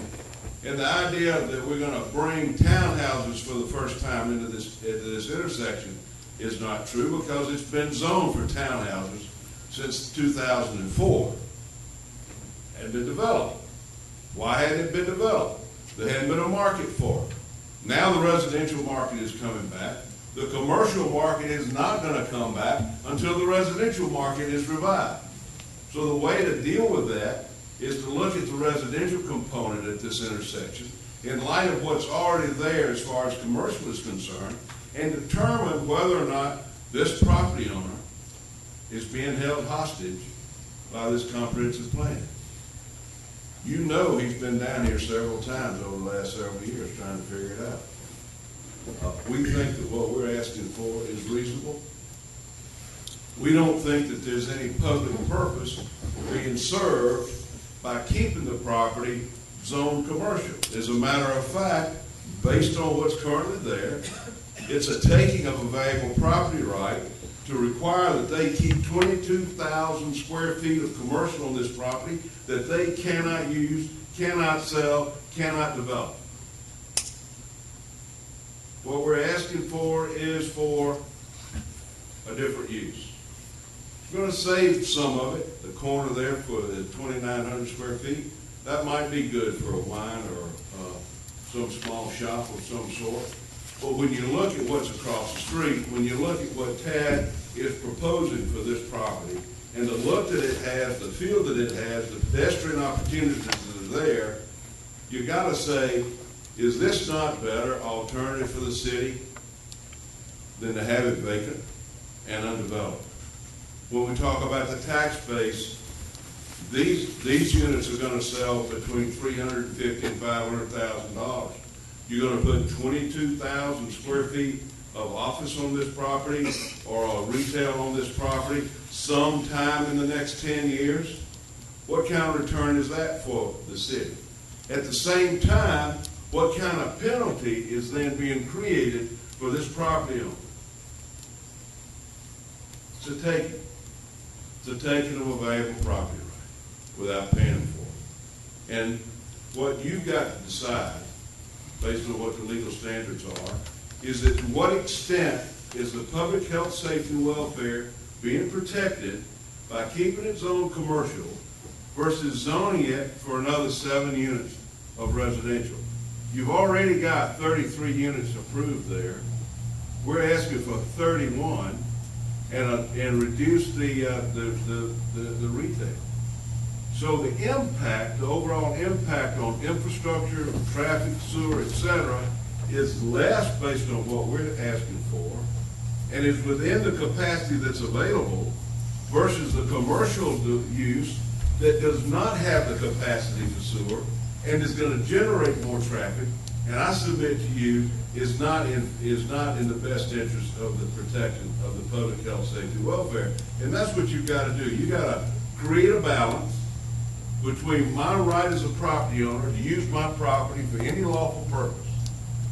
and the idea that we're going to bring townhouses for the first time into this intersection is not true, because it's been zoned for townhouses since 2004 and been developed. Why hadn't it been developed? There hadn't been a market for it. Now the residential market is coming back. The commercial market is not going to come back until the residential market is revived. So the way to deal with that is to look at the residential component at this intersection in light of what's already there as far as commercial is concerned, and determine whether or not this property owner is being held hostage by this comprehensive plan. You know he's been down here several times over the last several years trying to figure it out. We think that what we're asking for is reasonable. We don't think that there's any public purpose being served by keeping the property zoned commercial. As a matter of fact, based on what's currently there, it's a taking of a valuable property right to require that they keep 22,000 square feet of commercial on this property that they cannot use, cannot sell, cannot develop. What we're asking for is for a different use. We're going to save some of it. The corner there for the 2,900 square feet, that might be good for a wine or some small shop of some sort. But when you look at what's across the street, when you look at what Tad is proposing for this property, and the look that it has, the feel that it has, the pedestrian opportunities that are there, you got to say, is this not better alternative for the city than to have it vacant and undeveloped? When we talk about the tax base, these units are going to sell between $350,000 and $500,000. You're going to put 22,000 square feet of office on this property or retail on this property sometime in the next 10 years. What kind of return is that for the city? At the same time, what kind of penalty is then being created for this property owner? It's a taking. It's a taking of a valuable property right without paying for it. And what you've got to decide, based on what the legal standards are, is that to what extent is the public health, safety, and welfare being protected by keeping it zoned commercial versus zoning it for another 7 units of residential. You've already got 33 units approved there. We're asking for 31 and reduce the retail. So the impact, the overall impact on infrastructure, traffic, sewer, etc., is less based on what we're asking for, and is within the capacity that's available versus the commercial use that does not have the capacity for sewer and is going to generate more traffic, and I submit to you is not in the best interest of the protection of the public health, safety, welfare. And that's what you've got to do. You've got to create a balance between my right as a property owner to use my property for any lawful purpose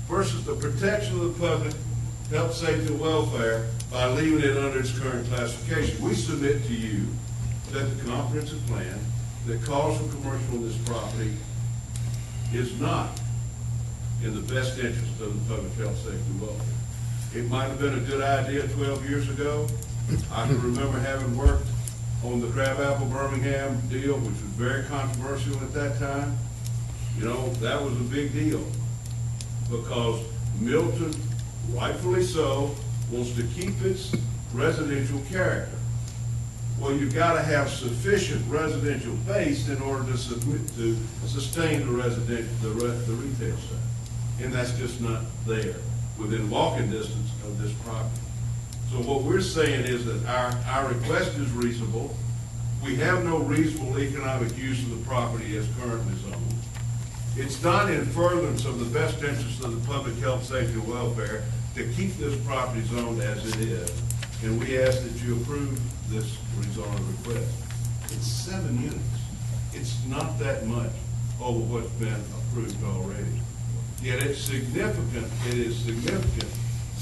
versus the protection of the public health, safety, and welfare by leaving it under its current classification. We submit to you that the comprehensive plan that calls for commercial on this property is not in the best interest of the public health, safety, and welfare. It might have been a good idea 12 years ago. I can remember having worked on the Crabapple Birmingham deal, which was very controversial at that time. You know, that was a big deal because Milton, rightfully so, wants to keep its residential character. Well, you've got to have sufficient residential base in order to sustain the retail side. And that's just not there within walking distance of this property. So what we're saying is that our request is reasonable. We have no reasonable economic use of the property as currently zoned. It's not in furtherance of the best interest of the public health, safety, and welfare to keep this property zoned as it is. And we ask that you approve this rezoning request. It's 7 units. It's not that much over what's been approved already. Yet it's significant, it is significant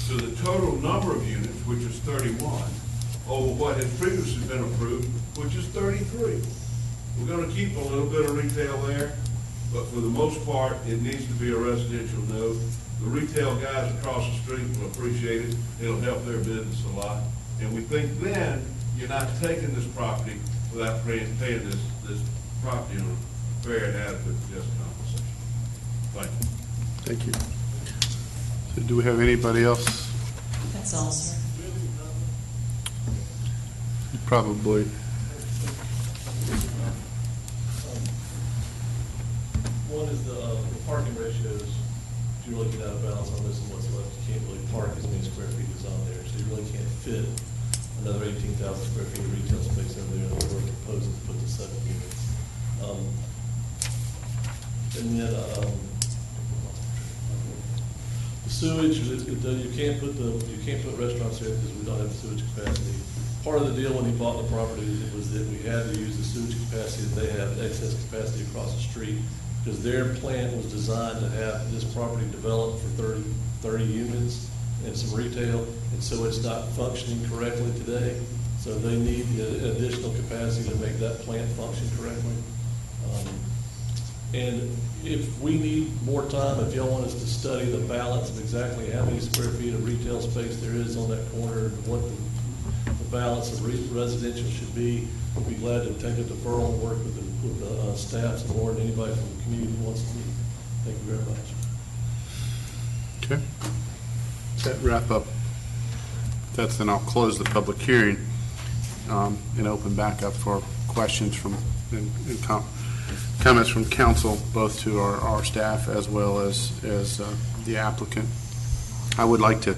to the total number of units, which is 31, over what has previously been approved, which is 33. We're going to keep a little bit of retail there, but for the most part, it needs to be a residential node. The retail guys across the street will appreciate it. It'll help their business a lot. And we think then you're not taking this property without paying this property owner fair and adequate just compensation. Thank you. Thank you. So do we have anybody else? That's all, sir. Probably. One is the parking ratios. If you really get out of balance on this and what's left, you can't really park as many square feet as on there. So you really can't fit another 18,000 square feet of retail space over there that we're proposing to put to 7 units. And then the sewage, you can't put restaurants there because we don't have sewage capacity. Part of the deal when he bought the property was that we had to use the sewage capacity that they have, excess capacity across the street, because their plant was designed to have this property developed for 30 units and some retail, and so it's not functioning correctly today. So they need the additional capacity to make that plant function correctly. And if we need more time, if y'all want us to study the balance of exactly how many square feet of retail space there is on that corner, and what the balance of residential should be. We'll be glad to take a deferral and work with the staffs and board and anybody from the community who wants to meet. Thank you very much. Okay. Does that wrap up? That's then I'll close the public hearing and open back up for questions from and comments from council, both to our staff as well as the applicant. I would like to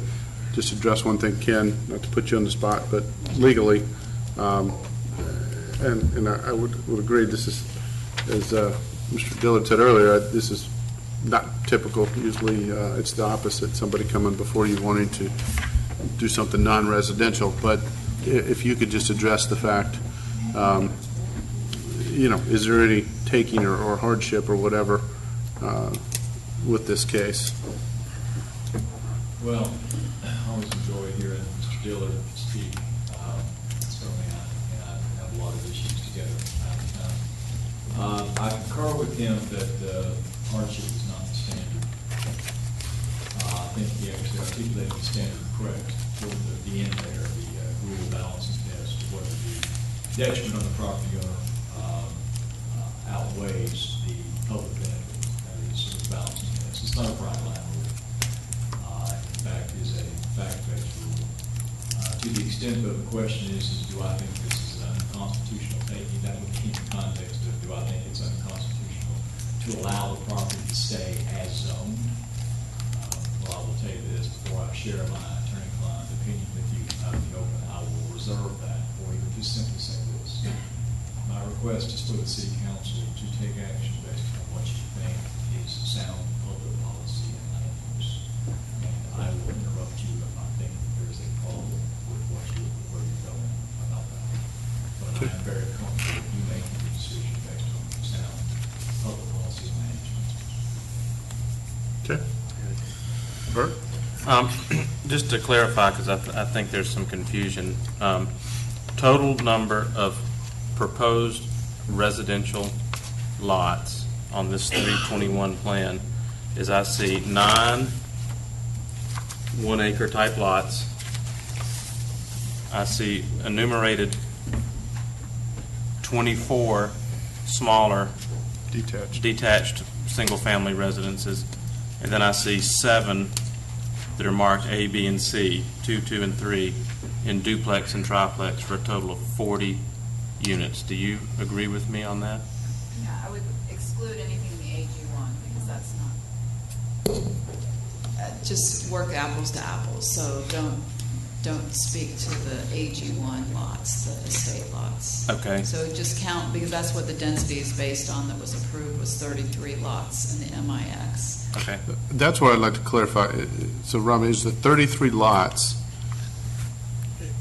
just address one thing, Ken, not to put you on the spot, but legally, and I would agree, this is, as Mr. Dillard said earlier, this is not typical. Usually it's the opposite, somebody coming before you wanting to do something non-residential. But if you could just address the fact, is there any taking or hardship or whatever with this case? Well, I always enjoy hearing Mr. Dillard speak. Certainly, I have a lot of issues together. I concur with him that hardship is not the standard. I think he actually articulated the standard correct toward the end there, the rule balancing test, whether the detriment on the property owner outweighs the public benefit. That is sort of balancing test. It's not a bright line rule. In fact, is a fact-based rule. To the extent that the question is do I think this is an unconstitutional taking, that would keep the context of do I think it's unconstitutional to allow the property to stay as zoned. Well, I will tell you this, before I share my attorney-client opinion with you out in the open, I will reserve that for you. Just simply say this. My request is for the City Council to take action based on what you think is sound public policy and land use. And I will interrupt you if I think there is a problem with where you're going about that. But I am very comfortable with you making the decision based on sound public policy and land use. Okay. Bert? Just to clarify, because I think there's some confusion, total number of proposed residential lots on this 321 plan is I see 9 1-acre type lots. I see enumerated 24 smaller detached single-family residences, and then I see 7 that are marked A, B, and C, 2, 2, and 3, in duplex and triplex for a total of 40 units. Do you agree with me on that? Yeah, I would exclude anything in the AG1 because that's not. Just work apples to apples. So don't speak to the AG1 lots, the estate lots. Okay. So just count, because that's what the density is based on that was approved, was 33 lots in the MIX. Okay. That's what I'd like to clarify. So, Rami, is the 33 lots,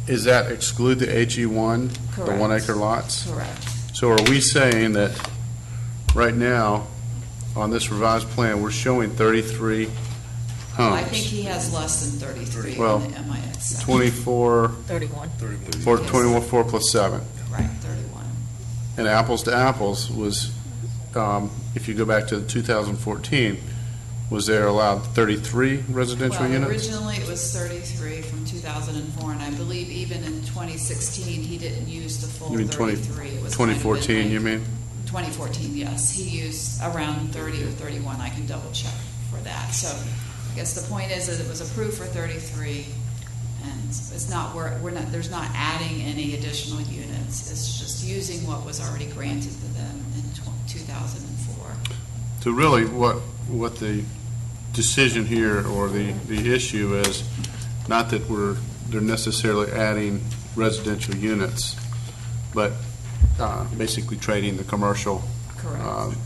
is that exclude the AG1, the Correct. 1-acre lots? Correct. So are we saying that right now, on this revised plan, we're showing 33 homes? I think he has less than 33 Well, on the MIX side. 24. 31. 24 plus 7. Right, 31. And apples to apples was, if you go back to 2014, was there allowed 33 residential Well, units? originally it was 33 from 2004, and I believe even in 2016, he didn't use the full You mean 33. It was kind of 2014, midway. you mean? 2014, yes. He used around 30 or 31. I can double check for that. So I guess the point is that it was approved for 33, and it's not, there's not adding any additional units. It's just using what was already granted to them in 2004. So really, what the decision here, or the issue is, not that they're necessarily adding residential units, but basically trading the commercial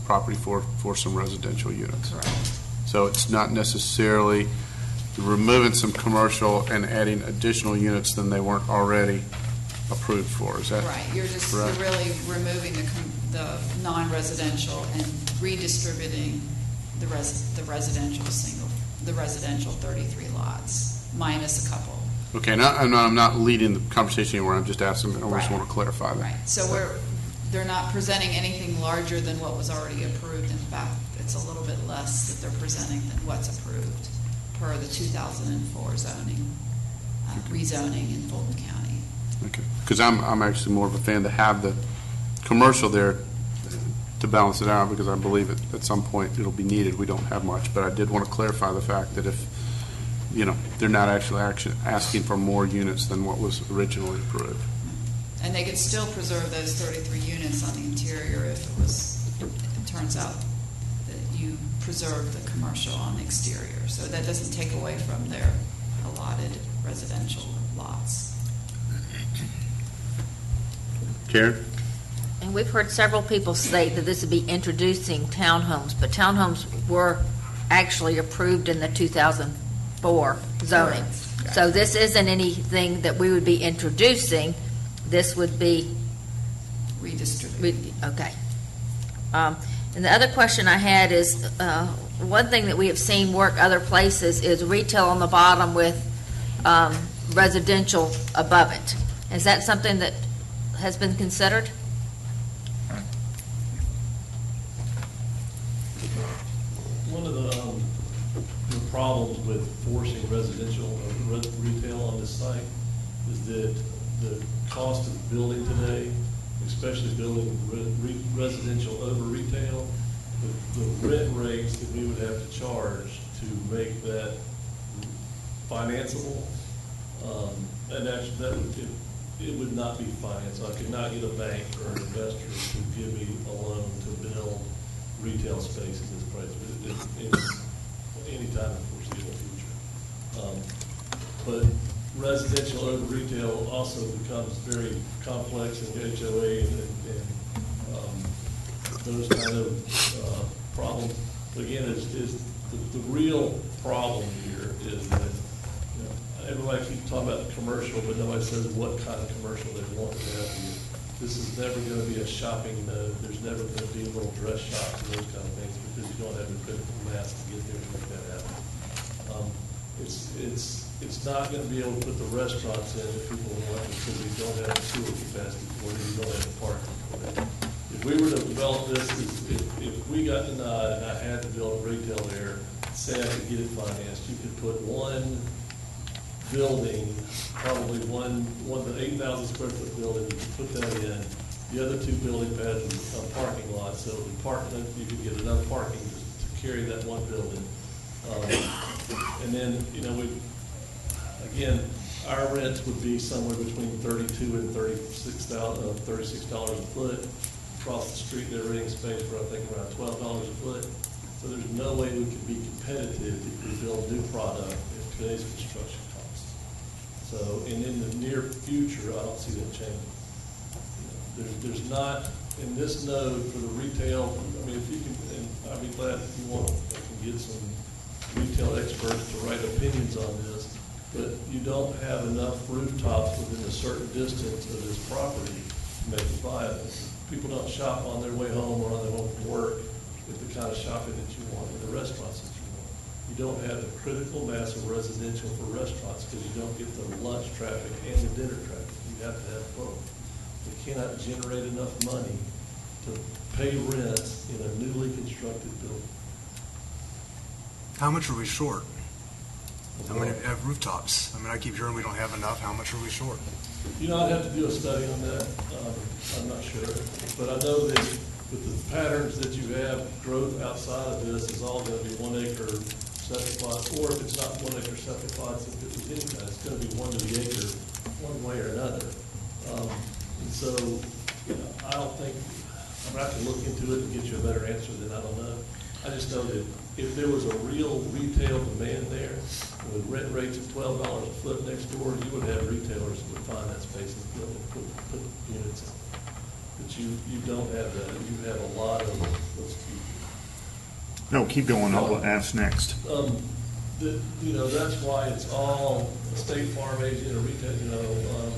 property for some residential units. Correct. So it's not necessarily removing some commercial and adding additional units than they weren't already approved for. Is that right? You're just correct? You're really removing the non-residential and redistributing the residential 33 lots minus a couple. Okay, now I'm not leading the conversation anywhere. I'm just asking. I just Right. want to clarify that. Right. So they're not presenting anything larger than what was already approved. In fact, it's a little bit less that they're presenting than what's approved per the 2004 zoning, rezoning in Fulton County. Okay, because I'm actually more of a fan to have the commercial there to balance it out, because I believe at some point it'll be needed. We don't have much, but I did want to clarify the fact that if, they're not actually asking for more units than what was originally approved. And they could still preserve those 33 units on the interior if it turns out that you preserve the commercial on the exterior. So that doesn't take away from their allotted residential lots. Karen? And we've heard several people state that this would be introducing townhomes, but townhomes were actually approved in the 2004 zoning. Correct. So this isn't anything that we would be introducing. This would be redistributed. Okay. And the other question I had is, one thing that we have seen work other places is retail on the bottom with residential above it. Is that something that has been considered? One of the problems with forcing residential retail on this site is that the cost of building today, especially building residential over retail, the rent rates that we would have to charge to make that financeable, and actually it would not be financed. I could not get a bank or an investor to give me a loan to build retail space at this price any time in the foreseeable future. But residential over retail also becomes very complex in HOA and those kind of problems. But again, is the real problem here is that everybody keeps talking about the commercial, but nobody says what kind of commercial they want to have here. This is never going to be a shopping node. There's never going to be little dress shops and those kind of things because you don't have the critical mass to get there to make that happen. It's not going to be able to put the restaurants in if people want it because you don't have the sewer capacity for it, you don't have the parking for it. If we were to develop this, if we got denied and I had to build a retail there, say I could get it financed, you could put one building, probably one the 8,000 square foot building, you could put that in. The other two building pads are parking lots, so the parking, you could get enough parking to carry that one building. And then, again, our rents would be somewhere between $32 and $36 a foot. Across the street, they're renting space for, I think, around $12 a foot. So there's no way we could be competitive if we build new product at today's construction costs. So, and in the near future, I don't see that changing. There's not, in this node for the retail, I mean, if you can, and I'd be glad if you want, I can get some retail experts to write opinions on this, but you don't have enough rooftops within a certain distance of this property to make it viable. People don't shop on their way home or on their way from work with the kind of shopping that you want in the restaurants that you want. You don't have the critical mass of residential for restaurants because you don't get the lunch traffic and the dinner traffic. You have to have both. You cannot generate enough money to pay rent in a newly constructed building. How much are we short? How many have rooftops? I mean, I keep hearing we don't have enough. How much are we short? I'd have to do a study on that. I'm not sure. But I know that with the patterns that you have, growth outside of this is all going to be 1 acre septic plots, or if it's not 1 acre septic plots, if it was any kind, it's going to be 1 to the acre, one way or another. And so, I don't think, I'm going to have to look into it and get you a better answer than I don't know. I just know that if there was a real retail demand there, with rent rates of $12 a foot next door, you would have retailers that would find that space and put units in. But you don't have that. You have a lot of, No, keep going. I'll ask next. that's why it's all a State Farm agent, a retail,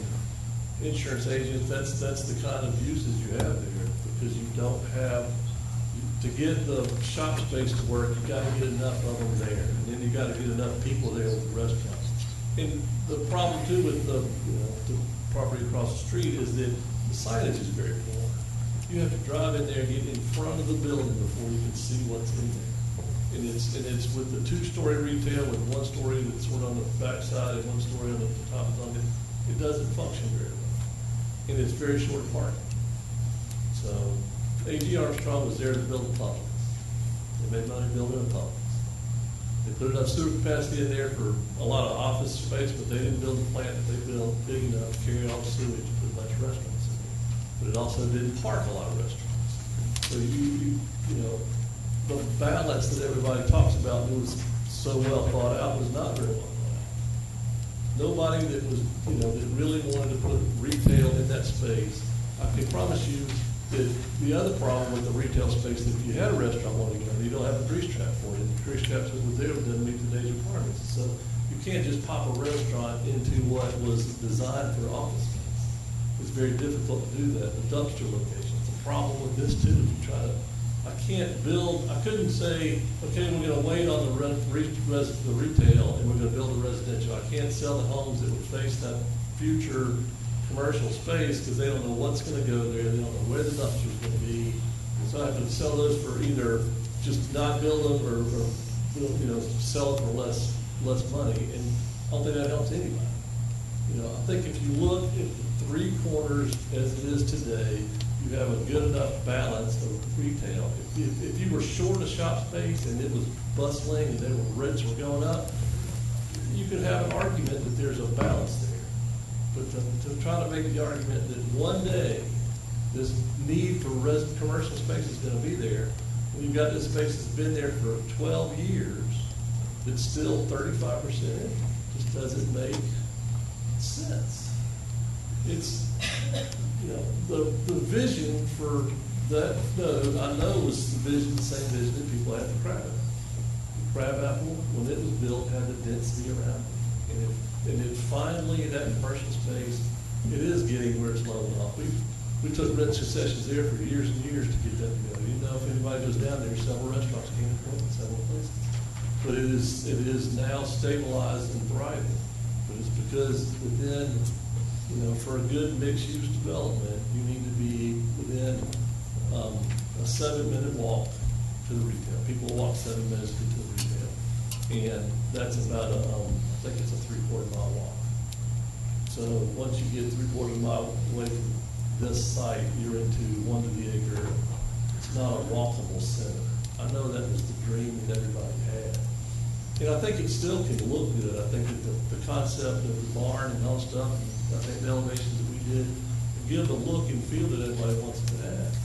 insurance agent. That's the kind of uses you have there because you don't have. To get the shop space to work, you got to get enough of them there, and then you got to get enough people there with the restaurants. And the problem too with the property across the street is that the signage is very poor. You have to drive in there and get in front of the building before you can see what's in there. And it's with the 2-story retail with 1 story that's sort of on the back side and 1 story on the top of it. It doesn't function very well. and it's very short parking. So A.G. Armstrong was there to build a Publix. They made money building a Publix. They put enough sewer capacity in there for a lot of office space, but they didn't build a plant that they built big enough to carry all the sewage to put a bunch of restaurants in there. But it also didn't park a lot of restaurants. So you know, the balance that everybody talks about that was so well thought out was not very well thought out. Nobody that was, that really wanted to put retail in that space. I can promise you that the other problem with the retail space, that if you had a restaurant wanting to go, you don't have a grease trap for it. The grease traps that were there doesn't meet today's requirements. So you can't just pop a restaurant into what was designed for office space. It's very difficult to do that. The dumpster location. It's a problem with this too. If you try to, I couldn't say, okay, we're going to wait on the retail and we're going to build a residential. I can't sell the homes that would face that future commercial space because they don't know what's going to go there. They don't know where the dumpster's going to be. So I have to sell those for either just not build them or sell it for less money. And I don't think that helps anybody. I think if you look at the three corners as it is today, you have a good enough balance of retail. If you were short of shop space and it was bustling and rents were going up, you could have an argument that there's a balance there. But to try to make the argument that one day this need for commercial space is going to be there, when you've got this space that's been there for 12 years, it's still 35% empty, just doesn't make sense. It's, the vision for that node, I know was the same vision that people had for Crab Apple. Crab Apple, when it was built, had the density around it. And it finally, in that commercial space, it is getting where it's leveling off. We took rent concessions there for years and years to get that to go. You know, if anybody goes down there, several restaurants came to point in several places. But it is now stabilized and thriving. But it's because within, for a good mixed-use development, you need to be within a 7-minute walk to the retail. People walk 7 minutes to the retail. And that's about I think it's a 3/4 mile walk. So once you get 3/4 mile away from this site, you're into 1 to the acre. It's not a walkable center. I know that was the dream that everybody had. And I think it still can look good. I think that the concept of the barn and all stuff, and I think the elevations that we did, give the look and feel that everybody wants to have.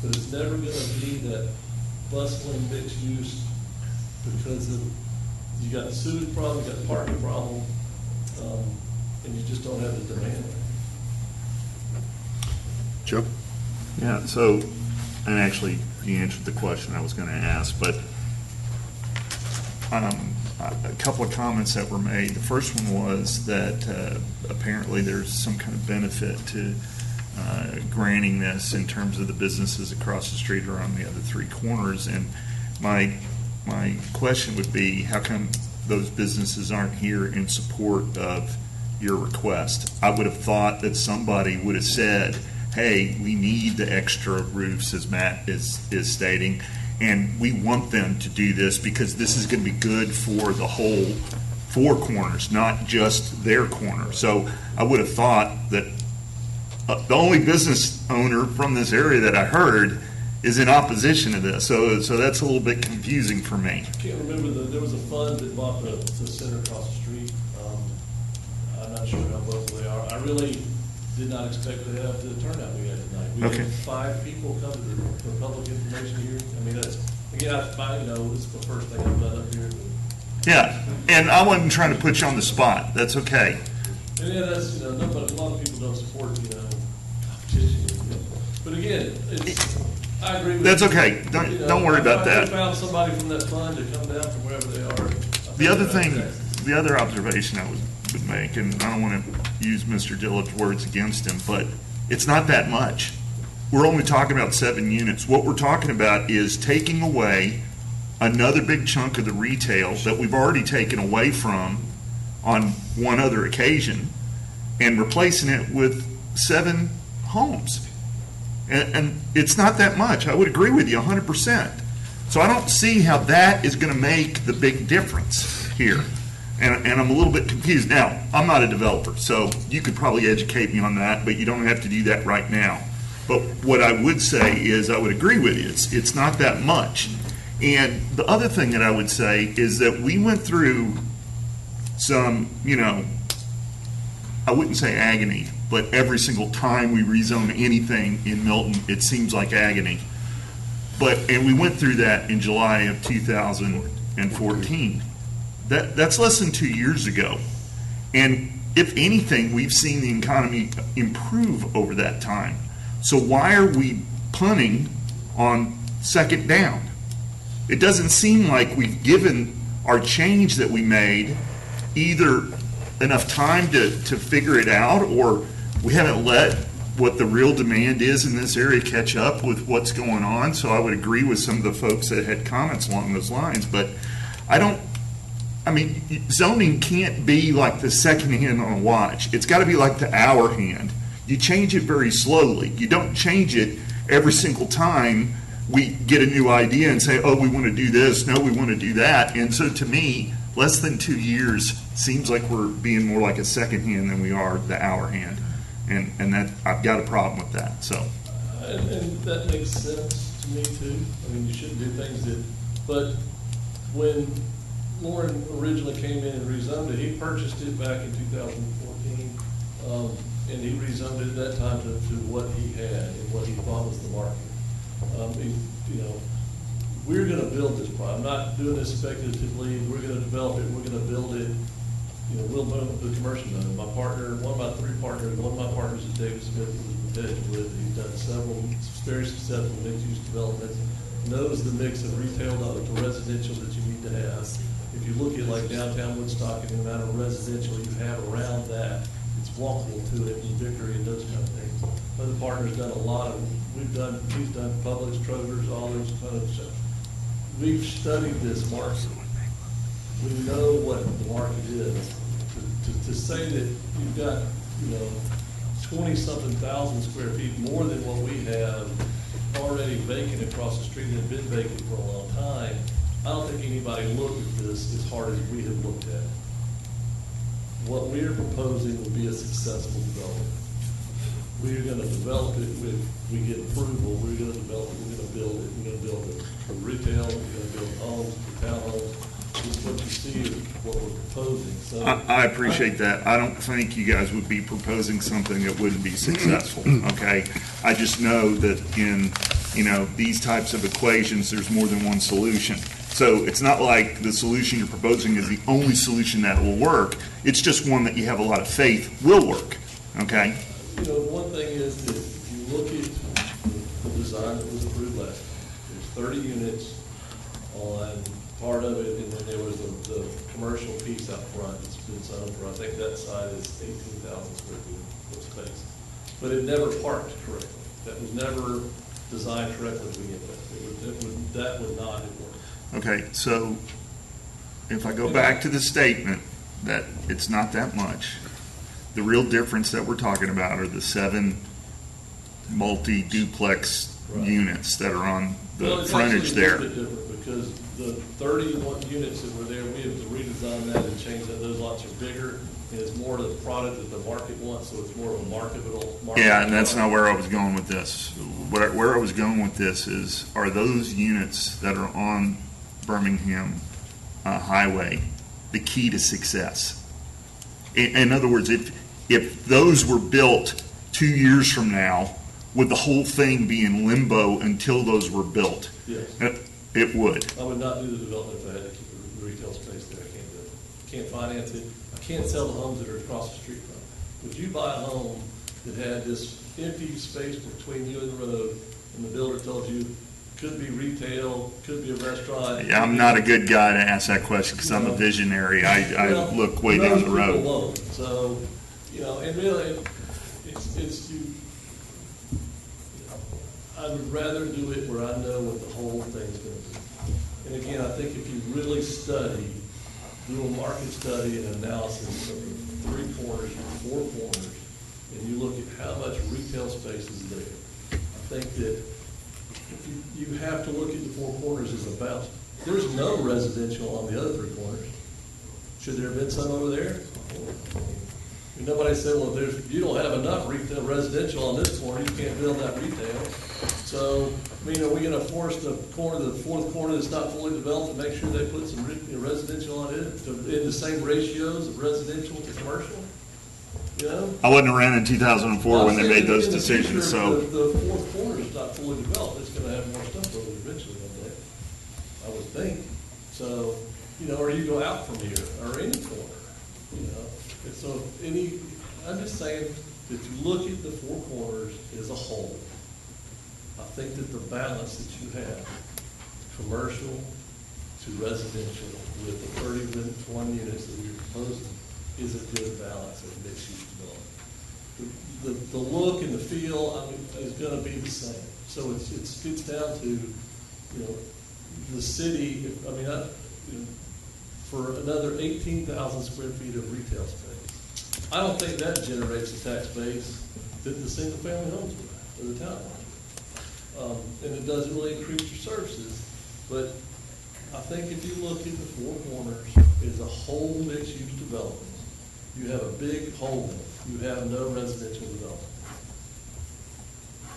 But it's never going to be that bustling mixed use because you got the sewage problem, you got the parking problem, and you just don't have the demand. Joe? Yeah, so, and actually, you answered the question I was going to ask, but a couple of comments that were made. The first one was that apparently there's some kind of benefit to granting this in terms of the businesses across the street or on the other three corners. And my question would be, how come those businesses aren't here in support of your request? I would have thought that somebody would have said, hey, we need the extra roofs, as Matt is stating, and we want them to do this because this is going to be good for the whole four corners, not just their corner. So I would have thought that the only business owner from this area that I heard is in opposition to this. So that's a little bit confusing for me. I can't remember, there was a fund that bought the center across the street. I'm not sure how both they are. I really did not expect to have the turnout we had tonight. We had 5 people come to the public information here. I mean, that's, again, it's the first thing I've done up here. Yeah, and I wasn't trying to put you on the spot. That's okay. And yeah, that's, a lot of people don't support, competition. But again, I agree with That's you. okay. Don't worry about that. If I found somebody from that fund to come down from wherever they are. The other observation I would make, and I don't want to use Mr. Dillard's words against him, but it's not that much. We're only talking about 7 units. What we're talking about is taking away another big chunk of the retail that we've already taken away from on one other occasion and replacing it with 7 homes. And it's not that much. I would agree with you 100%. So I don't see how that is going to make the big difference here. And I'm a little bit confused. Now, I'm not a developer, so you could probably educate me on that, but you don't have to do that right now. But what I would say is I would agree with you. It's not that much. And the other thing that I would say is that we went through some, I wouldn't say agony, but every single time we rezone anything in Milton, it seems like agony. And we went through that in July of 2014. That's less than 2 years ago. And if anything, we've seen the economy improve over that time. So why are we punting on second down? It doesn't seem like we've given our change that we made either enough time to figure it out, or we haven't let what the real demand is in this area catch up with what's going on. So I would agree with some of the folks that had comments along those lines, but zoning can't be like the second hand on a watch. It's got to be like the hour hand. You change it very slowly. You don't change it every single time we get a new idea and say, oh, we want to do this, no, we want to do that. And so to me, less than 2 years seems like we're being more like a second hand than we are the hour hand. And that I've got a problem with that. So, and that makes sense to me too. You shouldn't do things but when Lauren originally came in and rezoned it, he purchased it back in 2014, and he rezoned it at that time to what he had and what he thought was the market. We're going to build this product. I'm not doing this speculatively. We're going to develop it. We're going to build it. We'll build the commercial zone. My partner, one of my three partners, one of my partners is David Smith, who's been with. He's done several very successful mixed-use developments. Knows the mix of retail to residential that you need to have. If you look at like downtown Woodstock and the amount of residential you have around that, it's walkable to it, and Victory and those kind of things. Other partners done a lot of. He's done Publix, Kroger's, all those kind of stuff. We've studied this market. We know what the market is. To say that you've got 20-something thousand square feet more than what we have already vacant across the street and have been vacant for a long time, I don't think anybody looked at this as hard as we have looked at it. What we are proposing will be a successful development. We are going to develop it we get approval, we're going to develop it, we're going to build it, we're going to build it for retail, we're going to build homes, for townhomes. Just what you see is what we're proposing. So I appreciate that. I don't think you guys would be proposing something that wouldn't be successful, okay? I just know that in, these types of equations, there's more than one solution. So it's not like the solution you're proposing is the only solution that will work. It's just one that you have a lot of faith will work, okay? One thing is that if you look at the design that was approved last year, there's 30 units on part of it, and then there was the commercial piece out front. It's been zoned for, I think that side is 18,000 square feet of space. But it never parked correctly. That was never designed correctly to begin with. That would not have worked. Okay, so if I go back to the statement that it's not that much, the real difference that we're talking about are the 7 multi-duplex units that are on the frontage there. It's actually a little bit different because the 31 units that were there, we have to redesign that and change that. Those lots are bigger, and it's more of the product that the market wants, so it's more of a marketable. Yeah, and that's not where I was going with this. Where I was going with this is, are those units that are on Birmingham Highway the key to success? In other words, if those were built 2 years from now, would the whole thing be in limbo until those were built? Yes. It would. I would not do the development if I had to keep the retail space there. I can't do it. I can't finance it. I can't sell the homes that are across the street from it. Would you buy a home that had this empty space between you and the road, and the builder told you could be retail, could be a restaurant? Yeah, I'm not a good guy to ask that question because I'm a visionary. I look way down the road. Won't. So, and really, it's you. I would rather do it where I know what the whole thing's going to be. And again, I think if you really do a market study and analysis of the 3 corners and 4 corners, and you look at how much retail space is there, I think that you have to look at the 4 corners as about. There's no residential on the other 3 corners. Should there have been some over there? Nobody said, well, you don't have enough retail residential on this corner, you can't build that retail. So, I mean, are we gonna force the fourth corner that's not fully developed to make sure they put some residential on it, in the same ratios of residential to commercial? You know? I wasn't around in 2004 when they made those In the decisions, future, so. The fourth corner is not fully developed, it's gonna have more stuff over eventually one day, I would think. So, you know, or you go out from here, or any corner, you know? And so I'm just saying, if you look at the four corners as a whole, I think that the balance that you have, commercial to residential with the 31 units that you're proposing, is a good balance of mixed-use development. The look and the feel, I mean, is going to be the same. So it gets down to, you know, the city. I mean, for another 18,000 square feet of retail space, I don't think that generates the tax base that the single-family homes would, or the townhomes. And it doesn't really increase your services, but I think if you look at the four corners as a whole mixed-use development, you have a big hole in it. You have no residential development.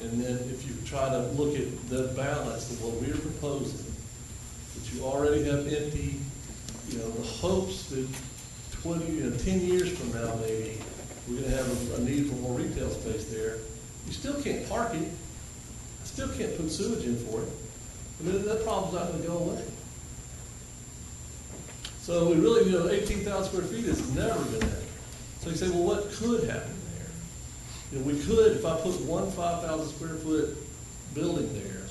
And then if you try to look at the balance of what we're proposing, that you already have empty, you know, the hopes that 10 years from now maybe, we're going to have a need for more retail space there. You still can't park it. Still can't put sewage in for it. I mean, that problem's not going to go away. So we really, you know, 18,000 square feet has never been there. So you say, well, what could happen there? You know, we could, if I put one 5,000 square foot building there,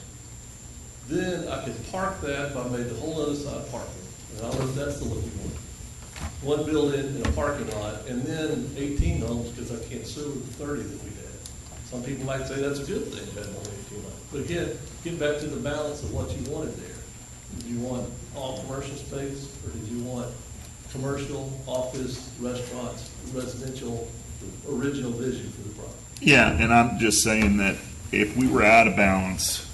then I could park that if I made the whole other side parking. And I don't know if that's the look you want. One building in a parking lot, and then 18 homes, because I can't serve the 30 that we had. Some people might say that's a good thing, that only 18 homes. But again, get back to the balance of what you wanted there. Did you want all commercial space, or did you want commercial, office, restaurants, residential, the original vision for the property? Yeah, and I'm just saying that if we were out of balance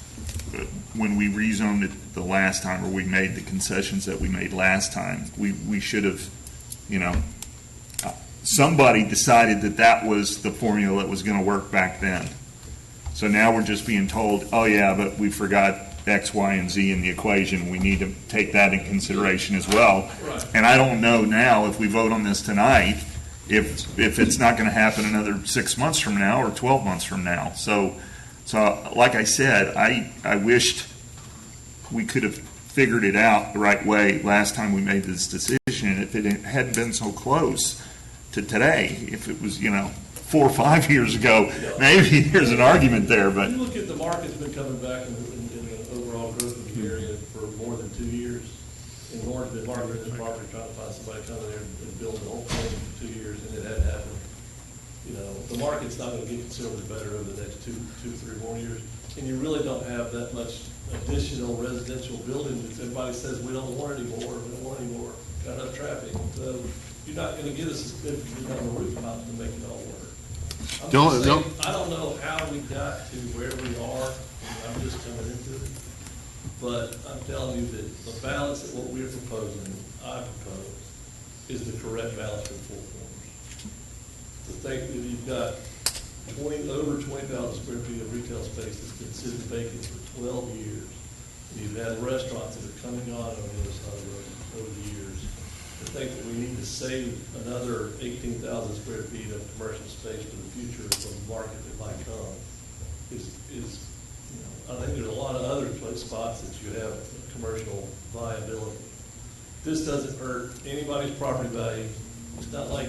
when we rezoned it the last time, or we made the concessions that we made last time, we should have, you know, somebody decided that that was the formula that was going to work back then. So now we're just being told, oh yeah, but we forgot X, Y, and Z in the equation. We need to take that in consideration as well. Right. And I don't know now, if we vote on this tonight, if it's not going to happen another 6 months from now or 12 months from now. So like I said, I wished we could have figured it out the right way last time we made this decision. If it hadn't been so close to today, if it was, 4 or 5 years ago, maybe there's an argument there. But you look at the market's been coming back in the overall growth of the area for more than 2 years. And Lawrence been marketing the property, trying to find somebody to come in there and build an old thing for 2 years, and it hadn't happened. The market's not going to get considerably better over the next 2, 3 more years. And you really don't have that much additional residential building that everybody says we don't want anymore, got enough traffic. So you're not going to get a significant number of rooftop to make it all work. I don't know how we got to where we are. I'm just coming into it. But I'm telling you that the balance of what we're proposing, I propose, is the correct balance for the four corners. To think that you've got over 20,000 square feet of retail space that's been sitting vacant for 12 years. And you've had restaurants that are coming on over the other side of the road over the years. To think that we need to save another 18,000 square feet of commercial space for the future from the market that might come is I think there's a lot of other spots that you have commercial viability. This doesn't hurt anybody's property value. It's not like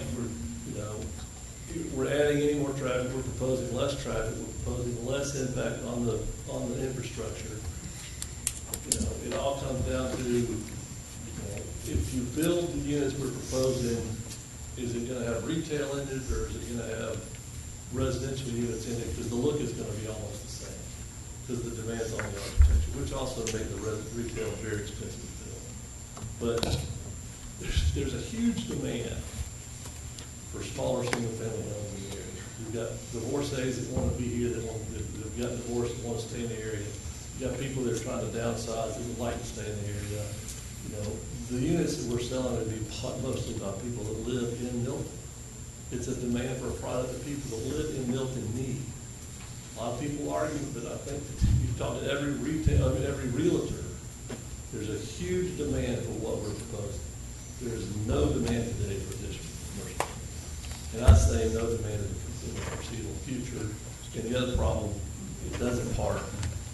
we're adding any more traffic. We're proposing less traffic. We're proposing less impact on the infrastructure. It all comes down to if you build the units we're proposing, is it going to have retail in it, or is it going to have residential units in it? Because the look is going to be almost the same, because the demand's on the architecture, which also make the retail very expensive to build. But there's a huge demand for smaller single-family homes in the area. You've got divorcees that want to be here, that have got divorced that want to stay in the area. You've got people that are trying to downsize that would like to stay in the area. You know, the units that we're selling would be mostly by people that live in Milton. It's a demand for a product that people that live in Milton need. A lot of people argue, but I think that if you talk to every realtor, there's a huge demand for what we're proposing. There is no demand today for additional commercial. And I say no demand in the foreseeable future. And the other problem, it doesn't park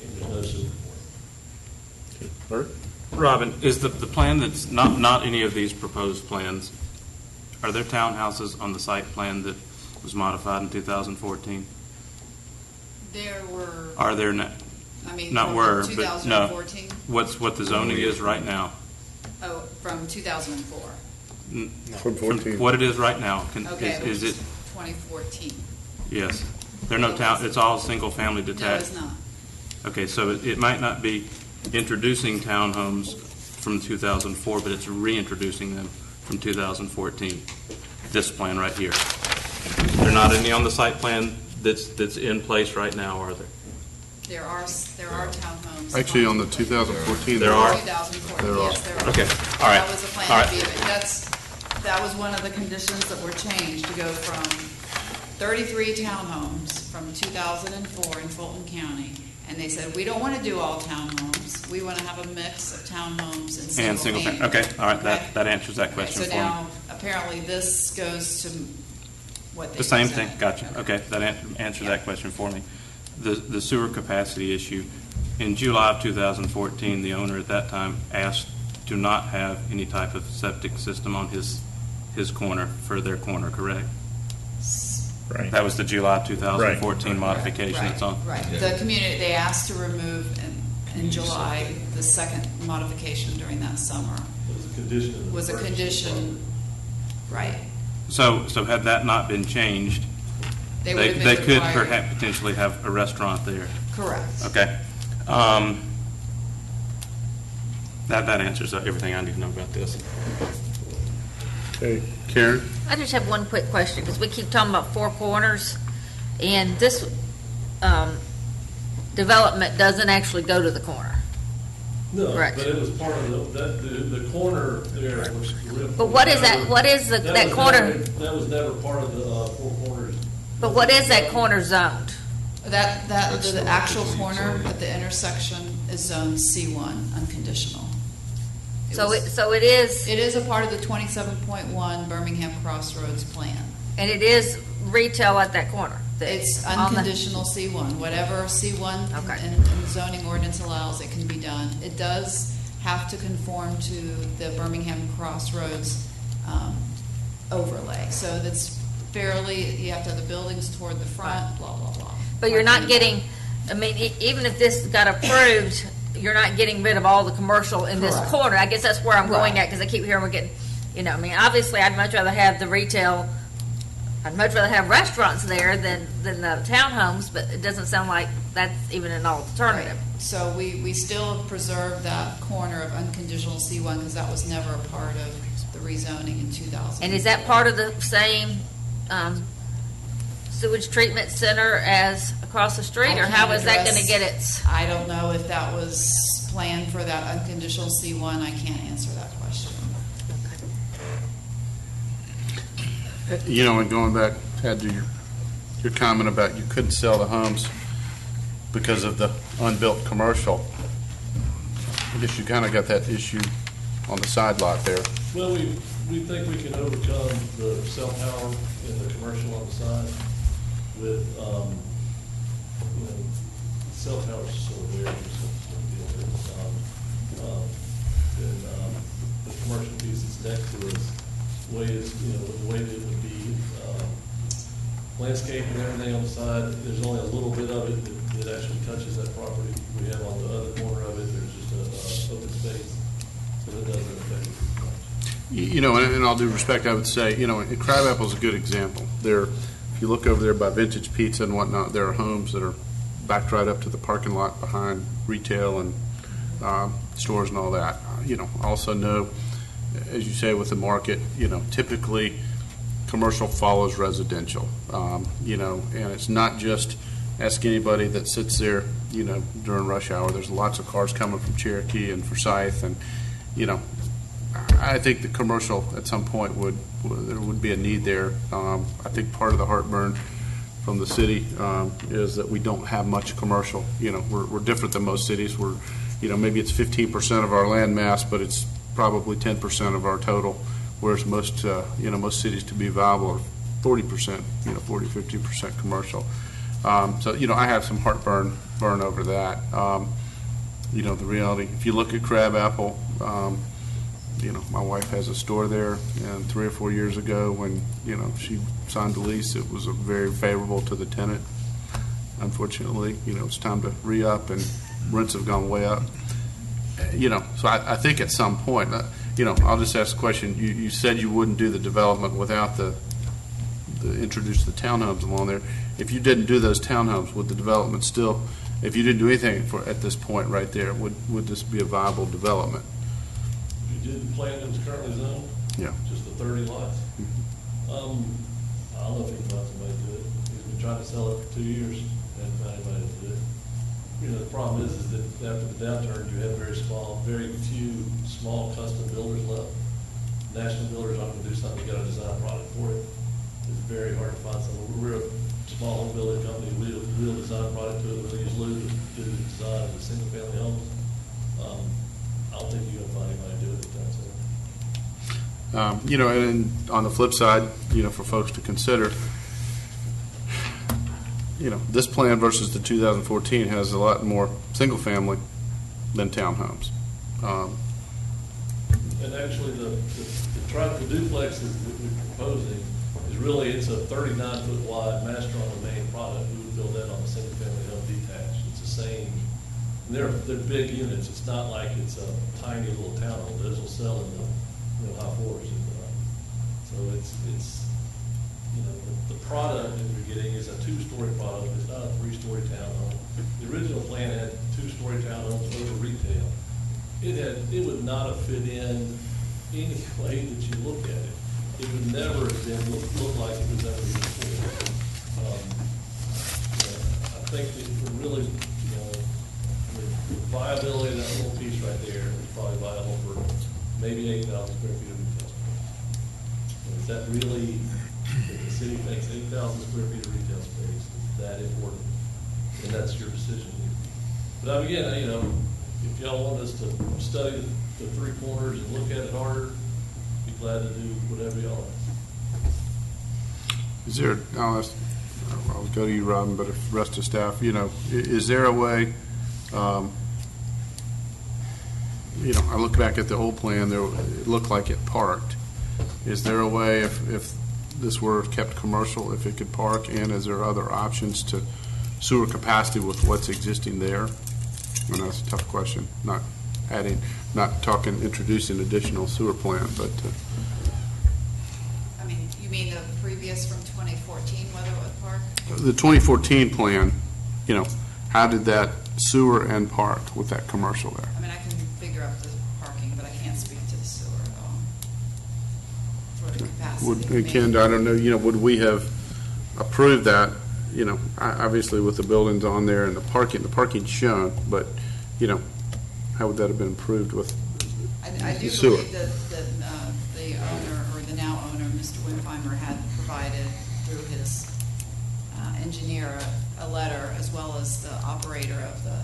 and there's no sewer for it. Bert? Robin, is the plan that's not any of these proposed plans, are there townhouses on the site plan that was modified in 2014? There were. Are there not? I mean, not from were, but no. 2014? What the zoning is right now? Oh, from 2004. From 14. What it is right now? Okay, Is it? 2014. Yes. There are no town. It's all single family detached. No, it's not. Okay, so it might not be introducing townhomes from 2004, but it's reintroducing them from 2014. This plan right here. There are not any on the site plan that's in place right now, are there? There are townhomes. Actually, on the 2014, there are. 2014, There are. yes, there are. Okay, all right. That was a plan All to right. be, that was one of the conditions that were changed to go from 33 townhomes from 2004 in Fulton County. And they said, we don't want to do all townhomes. We want to have a mix of townhomes and single family. Okay, all right. Okay. That answers that Okay, question so for me. now, apparently, this goes to what they The same presented. thing, gotcha. Okay, that answers that question for me. The sewer capacity issue, in July of 2014, the owner at that time asked to not have any type of septic system on his corner, for their corner, correct? Right. That was the July 2014 Right. modification that's on. Right. The community, they asked to remove in July, the second modification during that summer was a condition, right. So had that not been changed, They would have been they could required. perhaps potentially have a restaurant there. Correct. Okay. That answers everything I need to know about this. Okay, Karen? I just have one quick question, because we keep talking about Four Corners, and this development doesn't actually go to the corner. No, Correct. but it was part of the corner there was. But what is that? What is that was corner? That was never part of the Four Corners. But what is that corner zoned? The actual corner at the intersection is zone C1, unconditional. So it is. It is a part of the 27.1 Birmingham Crossroads plan. And it is retail at that corner? It's on the- unconditional C1. Whatever C1 and zoning ordinance allows, it can be done. It does have to conform to the Birmingham Crossroads overlay. So that's fairly, you have to have the buildings toward the front, blah, blah, blah. But you're not getting, I mean, even if this got approved, you're not getting rid of all the commercial in this Correct. corner. I guess that's where I'm going Right. at, because I keep hearing we're getting, I mean, obviously, I'd much rather have the retail, I'd much rather have restaurants there than the townhomes, but it doesn't sound like that's even an alternative. Right. So we still preserve that corner of unconditional C1 because that was never a part of the rezoning in 2000. And is that part of the same sewage treatment center as across the street, or how is that going to get its? I don't know if that was planned for that unconditional C1. I can't answer that question. And going back, Ted, to your comment about you couldn't sell the homes because of the unbuilt commercial. I guess you kind of got that issue on the side lot there. Well, we think we can overcome the cell tower and the commercial on the side with, cell towers are so weird. The commercial piece that's next to us, the way that it would be landscape and everything on the side, there's only a little bit of it that actually touches that property. We have on the other corner of it, there's just a open space, so it doesn't affect it much. And in all due respect, I would say, Crabapple's a good example. If you look over there by Vintage Pizza and whatnot, there are homes that are backed right up to the parking lot behind retail and stores and all that. Also know, as you say, with the market, typically commercial follows residential. And it's not just ask anybody that sits there, during rush hour. There's lots of cars coming from Cherokee and Forsyth, and I think the commercial at some point there would be a need there. I think part of the heartburn from the city is that we don't have much commercial. We're different than most cities. We're, maybe it's 15% of our land mass, but it's probably 10% of our total, whereas most cities to be viable are 40%, 40-50% commercial. So I have some heartburn over that. The reality, if you look at Crabapple, my wife has a store there, and 3 or 4 years ago when, she signed the lease, it was very favorable to the tenant. Unfortunately, it's time to re-up, and rents have gone way up. So I think at some point, I'll just ask the question, you said you wouldn't do the development without introduce the townhomes along there. If you didn't do those townhomes, would the development still, if you didn't do anything at this point right there, would this be a viable development? If you did the plan that was currently zoned? Yeah. Just the 30 lots? I don't know if he can find somebody to do it. He's been trying to sell it for 2 years and found anybody to do it. The problem is that after the downturn, you have very few small custom builders left. National builders aren't going to do something, you got to design a product for it. It's very hard to find someone. We're a small home building company. We'll design a product to it. We'll use Lou to do the design of the single family homes. I don't think you're going to find anybody to do it at that time. And on the flip side, for folks to consider, this plan versus the 2014 has a lot more single family than townhomes. And actually, the duplex that we're proposing is really, it's a 39-foot wide master on the main product. We would build that on a single family home detached. It's the same. And they're big units. It's not like it's a tiny little townhome. Those will sell in the high fours. So it's the product that we're getting is a 2-story product. It's not a 3-story townhome. The original plan had 2-story townhomes over retail. It would not have fit in any way that you look at it. It would never have been look like it was ever before. I think that we're really, the viability of that little piece right there is probably viable for maybe 8,000 square feet of retail space. Is that really, if the city thinks 8,000 square feet of retail space is that important? And that's your decision. But again, if y'all want us to study the 3 corners and look at it harder, be glad to do whatever y'all like. I'll go to you, Robin, but if the rest of staff, is there a way, I look back at the old plan, it looked like it parked. Is there a way, if this were kept commercial, if it could park, and is there other options to sewer capacity with what's existing there? I know that's a tough question, not introducing additional sewer plant, but. You mean the previous from 2014, whether it would park? The 2014 plan, how did that sewer and park with that commercial there? I can figure out the parking, but I can't speak to the sewer at all. For the capacity. Ken, I don't know, would we have approved that, obviously with the buildings on there and the parking's shown, but, how would that have been approved with I do sewer? believe that the owner, or the now owner, Mr. Winheimer, had provided through his engineer a letter, as well as the operator of the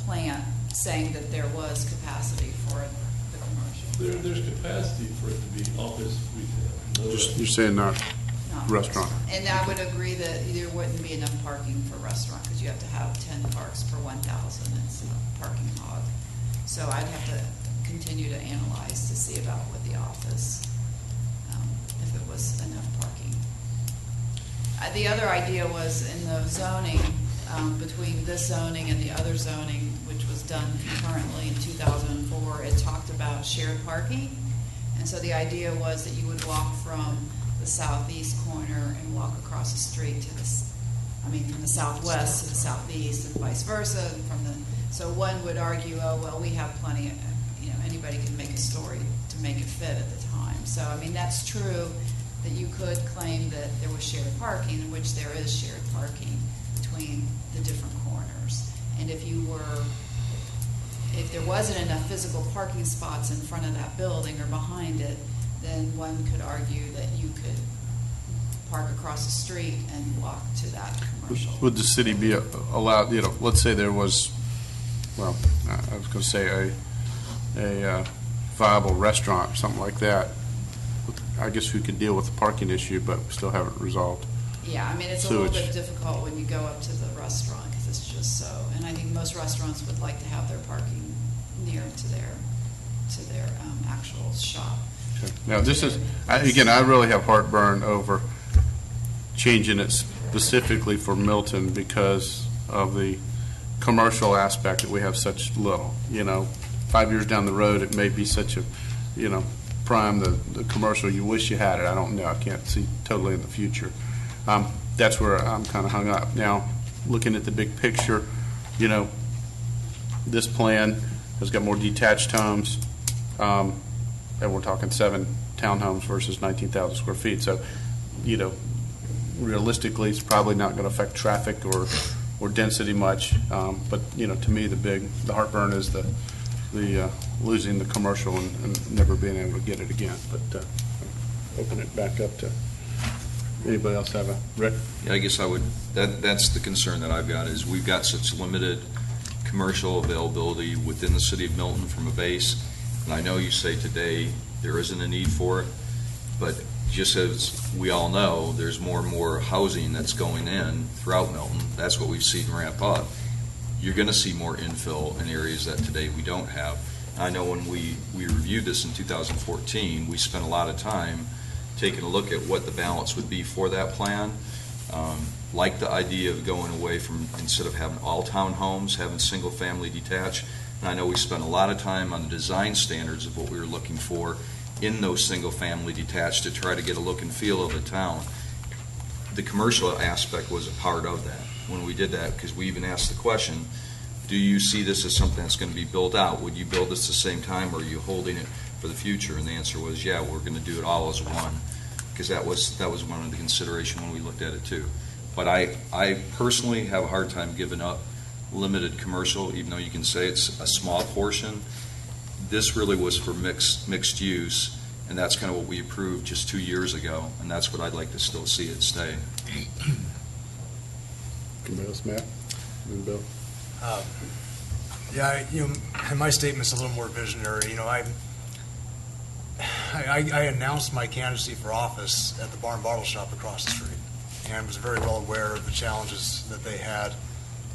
plant, saying that there was capacity for the commercial. There's capacity for it to be office retail. You're saying not restaurant. And I would agree that there wouldn't be enough parking for restaurant, because you have to have 10 parks per 1,000. It's a parking hog. So I'd have to continue to analyze to see about with the office, if it was enough parking. The other idea was in the zoning, between this zoning and the other zoning, which was done concurrently in 2004, it talked about shared parking. And so the idea was that you would walk from the southeast corner and walk across the street to from the southwest to the southeast, and vice versa. So one would argue, oh, well, we have plenty of, anybody can make a story to make it fit at the time. So, that's true that you could claim that there was shared parking, in which there is shared parking between the different corners. And if if there wasn't enough physical parking spots in front of that building or behind it, then one could argue that you could park across the street and walk to that commercial. Would the city be allowed, let's say there was, well, I was going to say a viable restaurant or something like that. I guess we could deal with the parking issue, but we still haven't resolved. Yeah, I mean, it's Sewage. a little bit difficult when you go up to the restaurant because it's just so, and I think most restaurants would like to have their parking near to their actual shop. Okay. Now, this is, again, I really have heartburn over changing it specifically for Milton because of the commercial aspect that we have such little. 5 years down the road, it may be such a, prime the commercial you wish you had it. I don't know. I can't see totally in the future. That's where I'm kind of hung up. Now, looking at the big picture, this plan has got more detached homes, and we're talking 7 townhomes versus 19,000 square feet. So, realistically, it's probably not going to affect traffic or density much. But to me, the heartburn is the losing the commercial and never being able to get it again. But open it back up to anybody else have a Rick? Yeah, I guess I would. That's the concern that I've got is we've got such limited commercial availability within the city of Milton from a base. And I know you say today there isn't a need for it, but just as we all know, there's more and more housing that's going in throughout Milton. That's what we've seen ramp up. You're going to see more infill in areas that today we don't have. I know when we reviewed this in 2014, we spent a lot of time taking a look at what the balance would be for that plan. Like the idea of going away from, instead of having all townhomes, having single-family detached. And I know we spent a lot of time on the design standards of what we were looking for in those single-family detached to try to get a look and feel of the town. The commercial aspect was a part of that when we did that, because we even asked the question, do you see this as something that's going to be built out? Would you build this at the same time, or are you holding it for the future? And the answer was, yeah, we're going to do it all as one, because that was one of the consideration when we looked at it too. But I personally have a hard time giving up limited commercial, even though you can say it's a small portion. This really was for mixed use, and that's kind of what we approved just 2 years ago, and that's what I'd like to still see it stay. Anybody else, Matt? And Bill? Yeah, my statement's a little more visionary. I announced my candidacy for office at the Barn Bottle Shop across the street, and was very well aware of the challenges that they had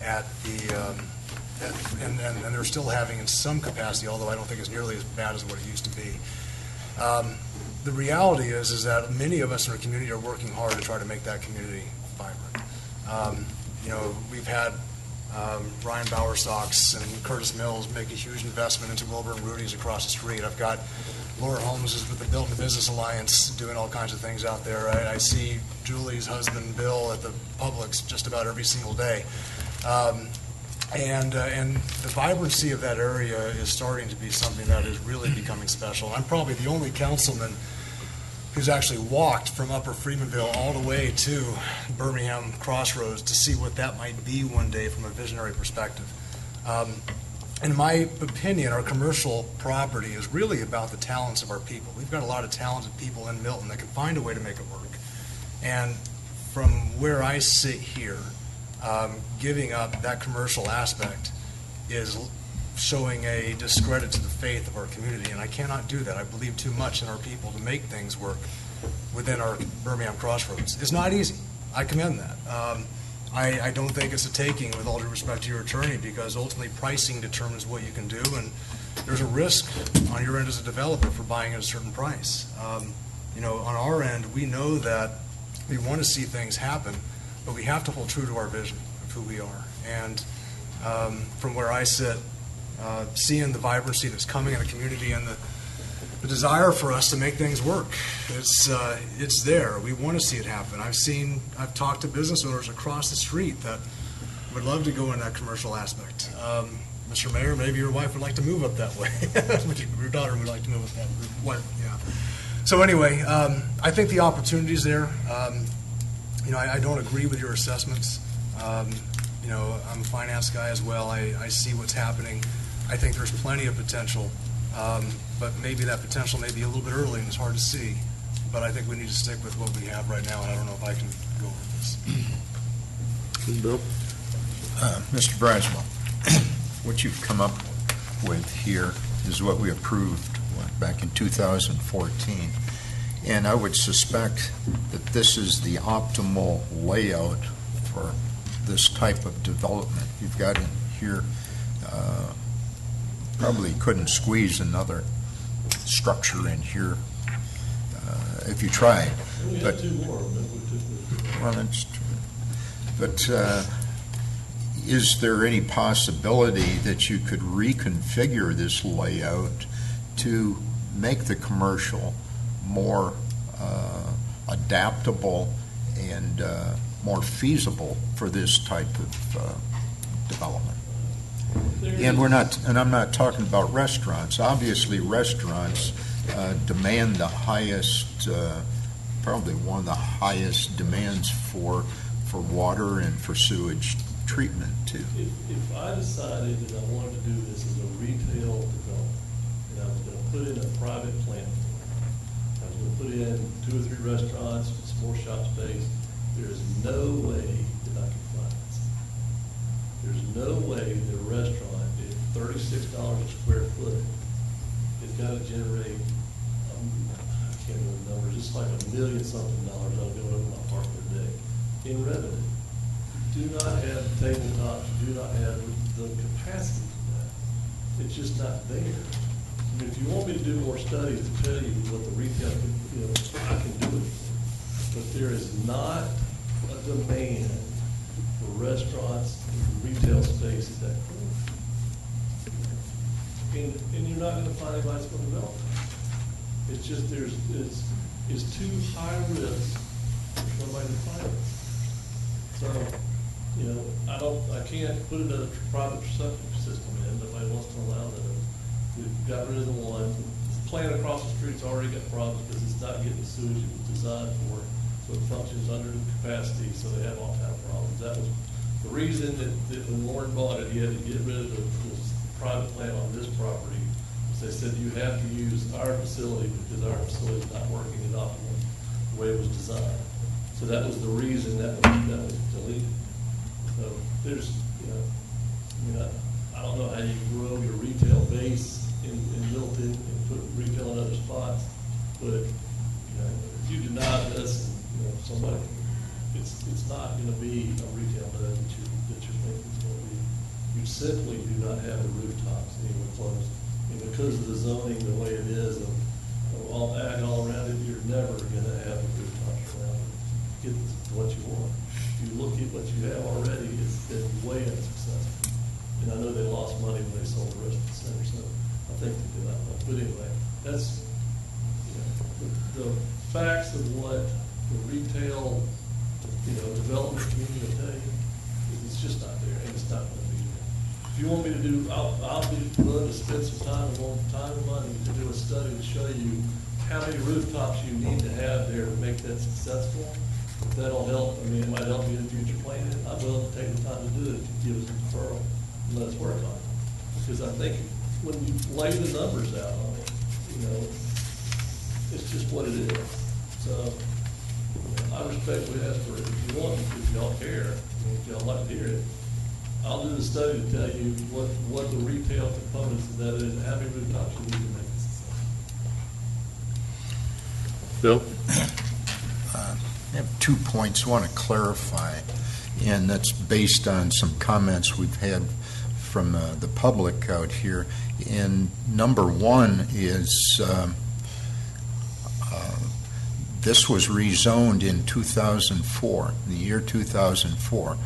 at the, and they're still having in some capacity, although I don't think it's nearly as bad as what it used to be. The reality is that many of us in our community are working hard to try to make that community vibrant. We've had Ryan Bowerstocks and Curtis Mills make a huge investment into Wilbur and Rudy's across the street. I've got Laura Holmes is with the Milton Business Alliance doing all kinds of things out there. I see Julie's husband Bill at the Publix just about every single day. And the vibrancy of that area is starting to be something that is really becoming special. I'm probably the only councilman who's actually walked from Upper Freemanville all the way to Birmingham Crossroads to see what that might be one day from a visionary perspective. In my opinion, our commercial property is really about the talents of our people. We've got a lot of talented people in Milton that can find a way to make it work. And from where I sit here, giving up that commercial aspect is showing a discredit to the faith of our community, and I cannot do that. I believe too much in our people to make things work within our Birmingham Crossroads. It's not easy. I commend that. I don't think it's a taking, with all due respect to your attorney, because ultimately pricing determines what you can do, and there's a risk on your end as a developer for buying at a certain price. On our end, we know that we want to see things happen, but we have to hold true to our vision of who we are. And from where I sit, seeing the vibrancy that's coming in the community and the desire for us to make things work, it's there. We want to see it happen. I've talked to business owners across the street that would love to go in that commercial aspect. Mr. Mayor, maybe your wife would like to move up that way. Your daughter would like to move up that way. Yeah. So anyway, I think the opportunity's there. I don't agree with your assessments. I'm a finance guy as well. I see what's happening. I think there's plenty of potential, but maybe that potential may be a little bit early and it's hard to see. But I think we need to stick with what we have right now, and I don't know if I can go with this. Bill? Mr. Braswell, what you've come up with here is what we approved back in 2014. And I would suspect that this is the optimal layout for this type of development. You've got in here, probably couldn't squeeze another structure in here if you tried. We But, had two more, but we took well, that's true. But is there any possibility that you could reconfigure this layout to make the commercial more adaptable and more feasible for this type of development? And I'm not talking about restaurants. Obviously, restaurants demand the highest, probably one of the highest demands for water and for sewage treatment too. If I decided that I wanted to do this as a retail development, and I was going to put in a private plant, I was going to put in 2 or 3 restaurants with some more shop space, there is no way that I could finance it. There's no way that a restaurant at $36 a square foot is got to generate, I can't remember the numbers, it's like $1 million something dollars I'll go over my park per day in revenue. Do not have tabletops, do not have the capacity for that. It's just not there. I mean, if you want me to do more studies to tell you what the retail, I can do it. But there is not a demand for restaurants and retail space at that point. And you're not going to find anybody that's going to develop it. It's just it's too high risk for somebody to find it. So, I can't put another private septic system in. Nobody wants to allow those. We've got rid of the one. The plant across the street's already got problems because it's not getting the sewage it was designed for. So it functions under the capacity, so they have all kind of problems. That was the reason that when Warren bought it, he had to get rid of this private plant on this property. They said you have to use our facility because our facility is not working at optimum the way it was designed. So that was the reason that was deleted. So there's, I don't know how you grow your retail base in Milton and put retail in other spots, but if you deny this, somebody, it's not going to be a retail node that you're thinking it's going to be. You simply do not have the rooftops anywhere close. And because of the zoning the way it is, of all ag all around it, you're never going to have the rooftops around it. Get what you want. If you look at what you have already, it's been way unsuccessful. And I know they lost money when they sold the rest of the center, so I think they did that. But anyway, that's the facts of what the retail development community will tell you. It's just not there, and it's not going to be there. If you want me to do, I'll be willing to spend some time and money to do a study to show you how many rooftops you need to have there to make that successful. If that'll help, it might help you in future planning. I'm willing to take the time to do it if you give us a referral and let us work on it. Because I think when you lay the numbers out on it, it's just what it is. So I respectfully ask for it if you want, if y'all care, if y'all like to hear it. I'll do the study to tell you what the retail components of that is and how many rooftops you need to make it successful. Bill? I have 2 points I want to clarify, and that's based on some comments we've had from the public out here. And number one is this was rezoned in 2004, the year 2004,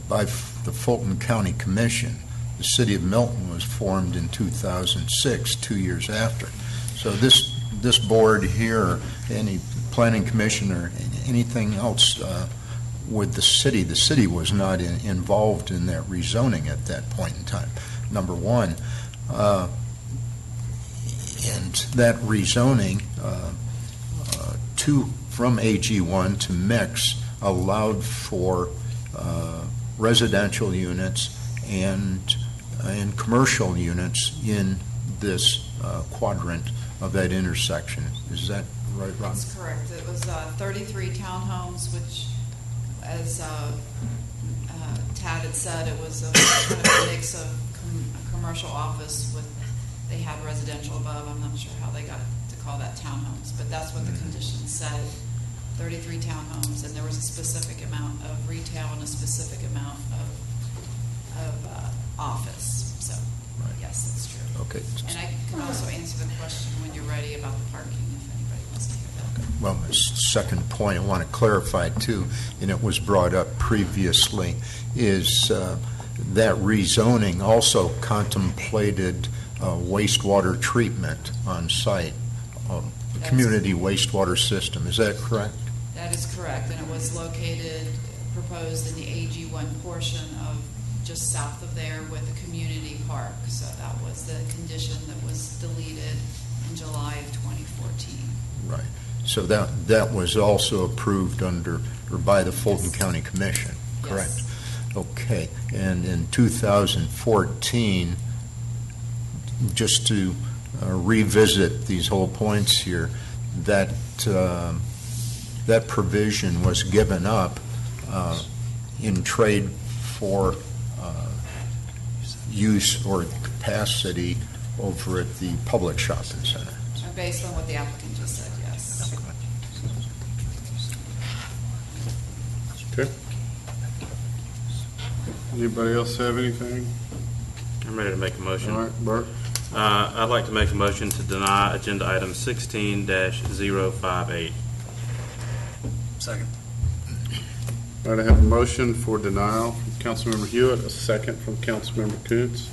by the Fulton County Commission. The City of Milton was formed in 2006, 2 years after. So this board here, any planning commission or anything else with the city was not involved in that rezoning at that point in time, number one. And that rezoning from AG1 to mix allowed for residential units and and commercial units in this quadrant of that intersection. Is that right, Ron? That's correct. It was 33 townhomes, which, as Tad had said, it was a kind of a mix of commercial office with, they had residential above. I'm not sure how they got to call that townhomes, but that's what the condition said. 33 townhomes, and there was a specific amount of retail and a specific amount of office. So, yes, that's true. Okay. And I can also answer the question when you're ready about the parking, if anybody wants to hear that. Well, the second point I want to clarify too, and it was brought up previously, is that rezoning also contemplated wastewater treatment on site, a community wastewater system. Is that correct? That is correct, and it was located, proposed in the AG1 portion of just south of there with a community park. So that was the condition that was deleted in July of 2014. Right. So that was also approved under or by the Fulton County Commission, correct? Yes. Okay. And in 2014, just to revisit these whole points here, that that provision was given up in trade for use or capacity over at the public shopping center. Based on what the applicant just said, yes. Okay. Anybody else have anything? I'm ready to make a motion. All right, Bert. I'd like to make a motion to deny agenda item 16-058. Second. All right, I have a motion for denial from Councilmember Hewitt, a second from Councilmember Kuntz.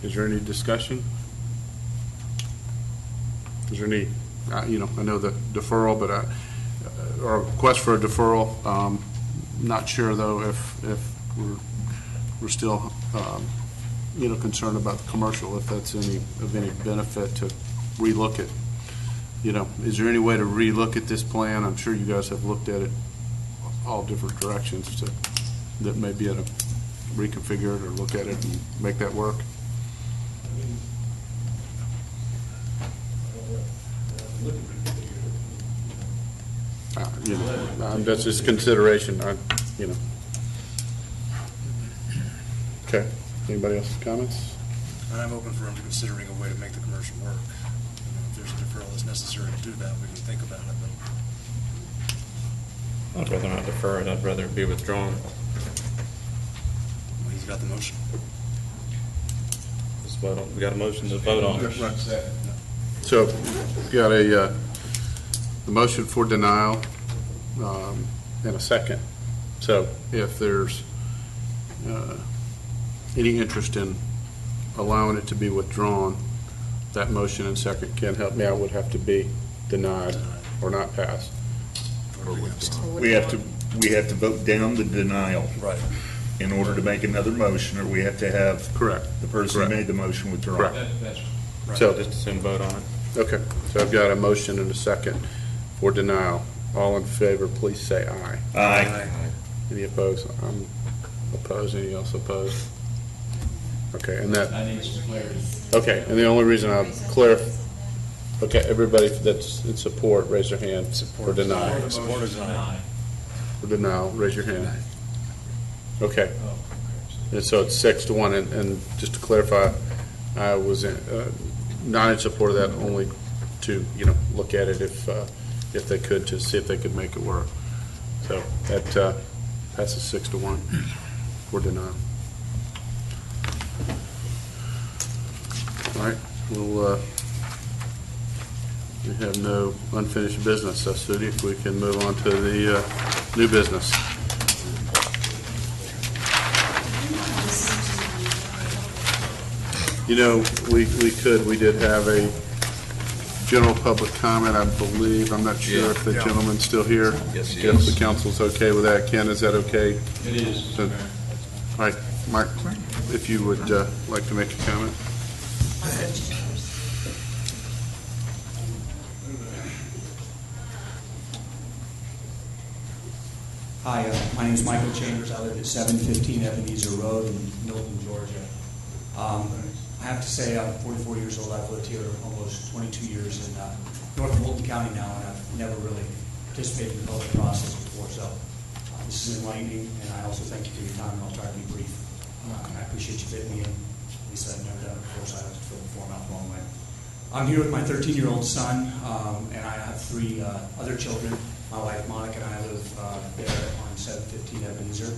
Is there any discussion? Is there any, I know the deferral, but or request for a deferral. Not sure though if we're still concerned about the commercial, if that's of any benefit to relook at. Is there any way to relook at this plan? I'm sure you guys have looked at it all different directions that may be able to reconfigure it or look at it and make that work. That's just consideration. Okay. Anybody else comments? I'm open for him considering a way to make the commercial work. If there's a deferral that's necessary to do that, we can think about it. But I'd rather not defer it. I'd rather it be withdrawn. he's got the motion. Let's vote on. We got a motion to vote on. So, got a motion for denial and a second. So, if there's any interest in allowing it to be withdrawn, that motion and second can't help me. I would have to be denied or not pass. We have to vote down the denial. Right. In order to make another motion, or we have to have correct the person who made the motion withdraw. Correct. That's right. So just assume vote on it. Okay. So I've got a motion and a second for denial. All in favor, please say aye. Aye. Any opposed? I'm opposed. Any else opposed? Okay, and that. I need some clarity. Okay, and the only reason I'll clarify. Okay, everybody that's in support, raise your hand. For denial. Support is denied. For denial, raise your hand. Okay. And so it's 6-1, and just to clarify, I was not in support of that, only to look at it if they could, to see if they could make it work. So that passes 6-1 for denial. All right, we have no unfinished business, so Sudi, if we can move on to the new business. We did have a general public comment, I believe. I'm not sure if the gentleman's still here. Yes, he If is. the council's okay with that. Ken, is that okay? It is. So- All right, Mike, if you would like to make a comment. Hi, my name is Michael Chambers. I live at 715 Ebenezer Road in Milton, Georgia. I have to say, I'm 44 years old. I've lived here almost 22 years in North Milton County now, and I've never really participated in the public process before. So this is enlightening, and I also thank you for your time, and I'll try to be brief. I appreciate you fitting me in. Lisa, I've never done it before, so I have to fill the form out the wrong way. I'm here with my 13-year-old son, and I have 3 other children. My wife, Monica, and I live there on 715 Ebenezer.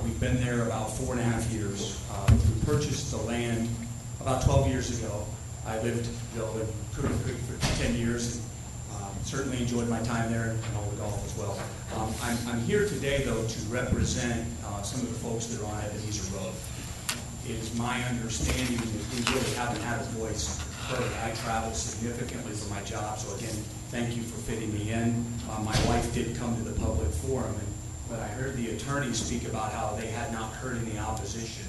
We've been there about 4.5 years. We purchased the land about 12 years ago. I lived in Crooked Creek for 10 years, and certainly enjoyed my time there and all the golf as well. I'm here today, though, to represent some of the folks that are on Ebenezer Road. It is my understanding that we really haven't had a voice heard. I travel significantly for my job, so again, thank you for fitting me in. My wife did come to the public forum, but I heard the attorneys speak about how they had not heard any opposition.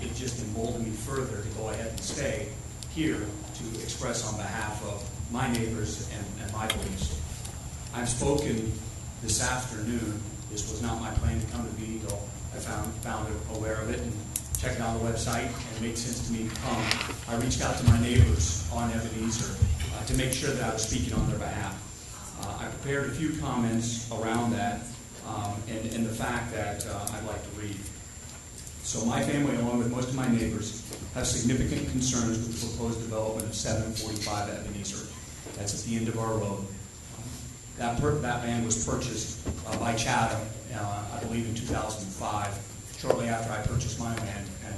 It just emboldened me further to go ahead and stay here to express on behalf of my neighbors and my beliefs. I've spoken this afternoon. This was not my plan to come to the meeting, though I found aware of it and checked it on the website, and it made sense to me to come. I reached out to my neighbors on Ebenezer to make sure that I was speaking on their behalf. I prepared a few comments around that and the fact that I'd like to read. So my family, along with most of my neighbors, have significant concerns with the proposed development of 745 Ebenezer. That's at the end of our road. That land was purchased by Chatham, I believe in 2005, shortly after I purchased my land. And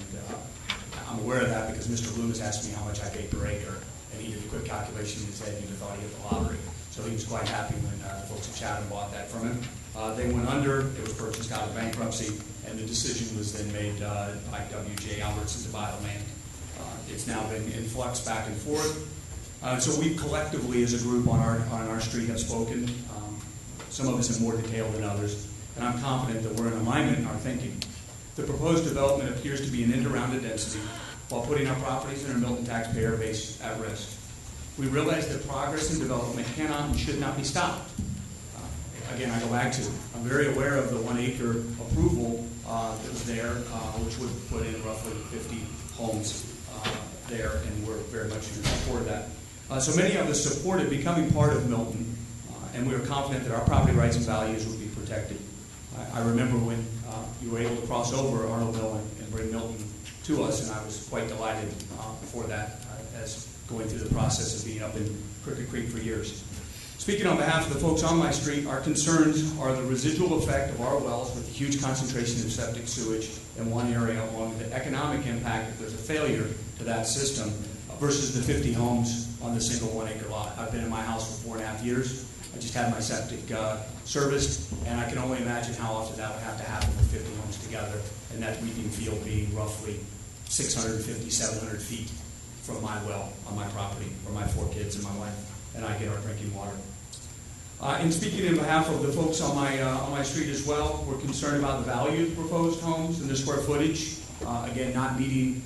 I'm aware of that because Mr. Bloom has asked me how much I paid per acre, and he did a quick calculation in his head and he thought he hit the lottery. So he was quite happy when the folks at Chatham bought that from him. They went under, it was purchased out of bankruptcy, and the decision was then made by W.J. Albertson to buy the land. It's now been in flux back and forth. So we collectively as a group on our street have spoken, some of us in more detail than others, and I'm confident that we're in alignment in our thinking. The proposed development appears to be an end around the density while putting our properties and our Milton taxpayer base at risk. We realize that progress and development cannot and should not be stopped. Again, I go back to, I'm very aware of the 1 acre approval that was there, which would put in roughly 50 homes there, and we're very much in support of that. So many of us supported becoming part of Milton, and we were confident that our property rights and values would be protected. I remember when you were able to cross over Arnoldville and bring Milton to us, and I was quite delighted for that as going through the process of being up in Crooked Creek for years. Speaking on behalf of the folks on my street, our concerns are the residual effect of our wells with a huge concentration of septic sewage in one area, along with the economic impact if there's a failure to that system versus the 50 homes on the single 1 acre lot. I've been in my house for 4.5 years. I just had my septic serviced, and I can only imagine how often that would have to happen with 50 homes together, and that reaping field being roughly 650, 700 feet from my well on my property, where my 4 kids and my wife and I get our drinking water. In speaking on behalf of the folks on my street as well, we're concerned about the value of the proposed homes and the square footage. Again, not meeting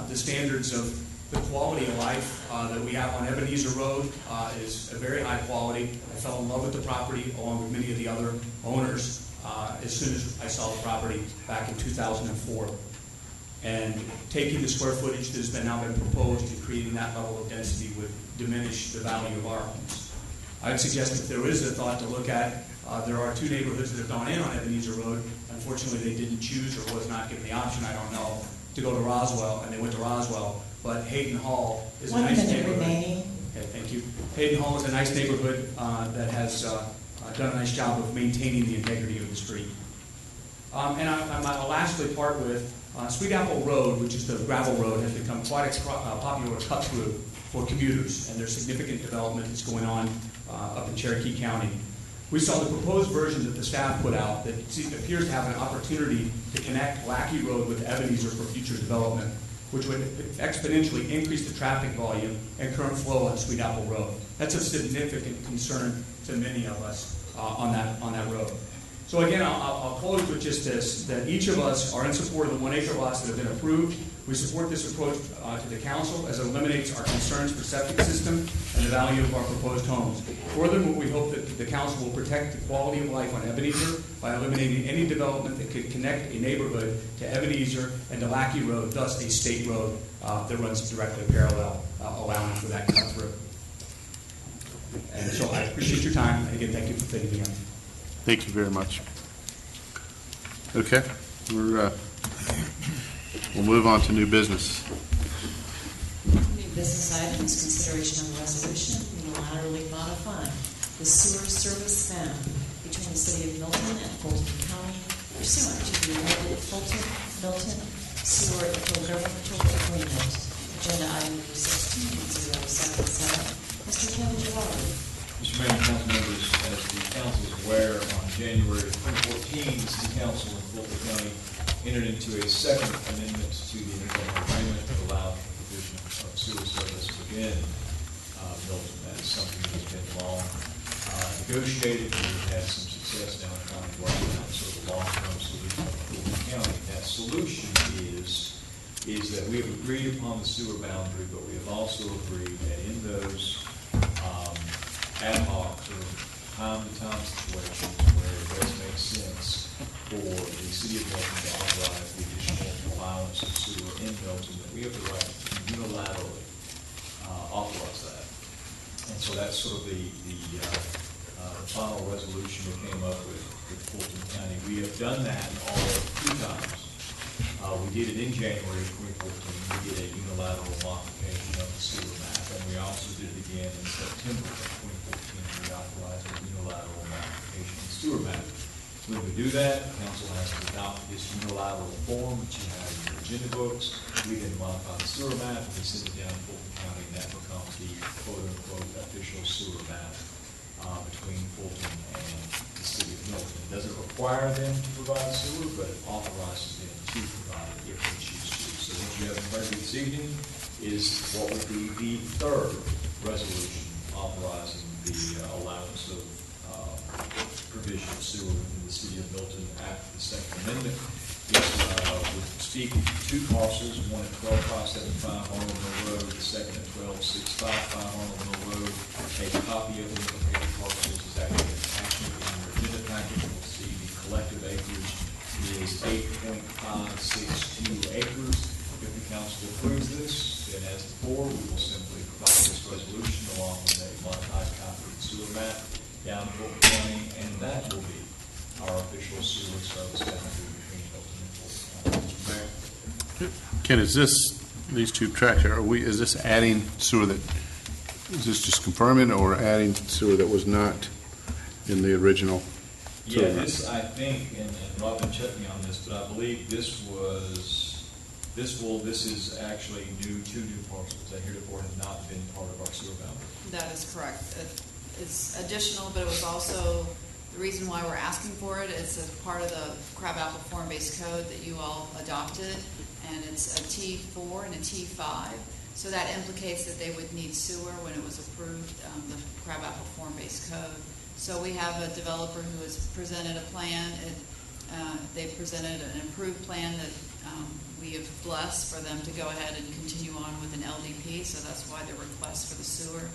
the standards of the quality of life that we have on Ebenezer Road is a very high quality. I fell in love with the property along with many of the other owners as soon as I saw the property back in 2004. And taking the square footage that has now been proposed and creating that level of density would diminish the value of our homes. I'd suggest if there is a thought to look at, there are 2 neighborhoods that have gone in on Ebenezer Road. Unfortunately, they didn't choose or was not given the option, I don't know, to go to Roswell, and they went to Roswell. But Hayden Hall is a nice neighborhood. 1 minute remaining. Okay, thank you. Hayden Hall is a nice neighborhood that has done a nice job of maintaining the integrity of the street. And I'll lastly part with Sweet Apple Road, which is the gravel road, has become quite a popular cut through for commuters, and there's significant development that's going on up in Cherokee County. We saw the proposed version that the staff put out that appears to have an opportunity to connect Lackey Road with Ebenezer for future development, which would exponentially increase the traffic volume and current flow on Sweet Apple Road. That's of significant concern to many of us on that road. So again, I'll close with just this, that each of us are in support of the 1 acre lots that have been approved. We support this approach to the council as it eliminates our concerns for septic system and the value of our proposed homes. Furthermore, we hope that the council will protect the quality of life on Ebenezer by eliminating any development that could connect a neighborhood to Ebenezer and to Lackey Road, thus a state road that runs directly parallel, allowing for that cut through. And so I appreciate your time. And again, thank you for fitting me in. Thank you very much. Okay, we'll move on to new business. New business items, consideration of a resolution unilaterally modifying the sewer service found between the city of Milton and Fulton County pursuant to the amended Fulton-Milton Sewer Intergovernmental Agreement. Agenda item number 16-077. Mr. Kevin Girardi. Mr. Mayor and council members, as the council is aware, on January 2014, the city council in Fulton County entered into a second amendment to the intergovernmental agreement that allowed for provision of sewer service within Milton. That is something that has been long negotiated. We've had some success now in trying to work out sort of a long-term solution for Fulton County. That solution is that we have agreed upon the sewer boundary, but we have also agreed that in those ad hoc or time-to-time situations where it does make sense for the city of Milton to authorize the additional allowance of sewer in Milton, that we have the right to unilaterally authorize that. And so that's sort of the final resolution we came up with Fulton County. We have done that all 2 times. We did it in January of 2014. We did a unilateral modification of the sewer map, and we also did it again in September of 2014. We authorized a unilateral modification of the sewer map. When we do that, the council has to adopt this unilateral form, which you have in your agenda books. We then modify the sewer map, and we send it down to Fulton County, and that becomes the quote-unquote official sewer map between Fulton and the city of Milton. It doesn't require them to provide sewer, but it authorizes them to provide it if they choose to. So what you have in front of you this evening is what would be the 3rd resolution authorizing the allowance of provision of sewer within the city of Milton after the second amendment. This would speak to 2 parcels, one at 12575 Arnold Mill Road, the second at 12655 Arnold Mill Road. A copy of the implicated parcels is actually attached in your agenda package. You'll see the collective acreage is 8.562 acres. If the council approves this, then as before, we will simply provide this resolution along with a modified copy of the sewer map down to Fulton County, and that will be our official sewer service boundary between Milton and Fulton County. Mr. Mayor? Ken, is these 2 tracks, is this adding sewer is this just confirming or adding sewer that was not in the original sewer map? This, I think, and Robin checked me on this, but I believe this is actually 2 new parcels that heretofore have not been part of our sewer boundary. That is correct. It's additional, but it was also, the reason why we're asking for it is a part of the crabapple form-based code that you all adopted, and it's a T4 and a T5. So that implicates that they would need sewer when it was approved, the crabapple form-based code. So we have a developer who has presented a plan. They presented an improved plan that we have blessed for them to go ahead and continue on with an LDP. So that's why the request for the sewer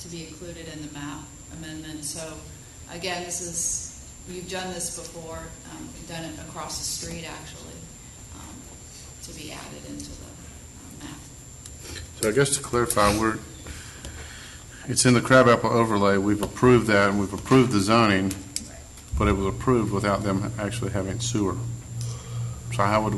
to be included in the map amendment. So again, you've done this before. We've done it across the street actually to be added into the map. So I guess to clarify, it's in the crabapple overlay. We've approved that, and we've approved the zoning, but it was approved without them actually having sewer. So how would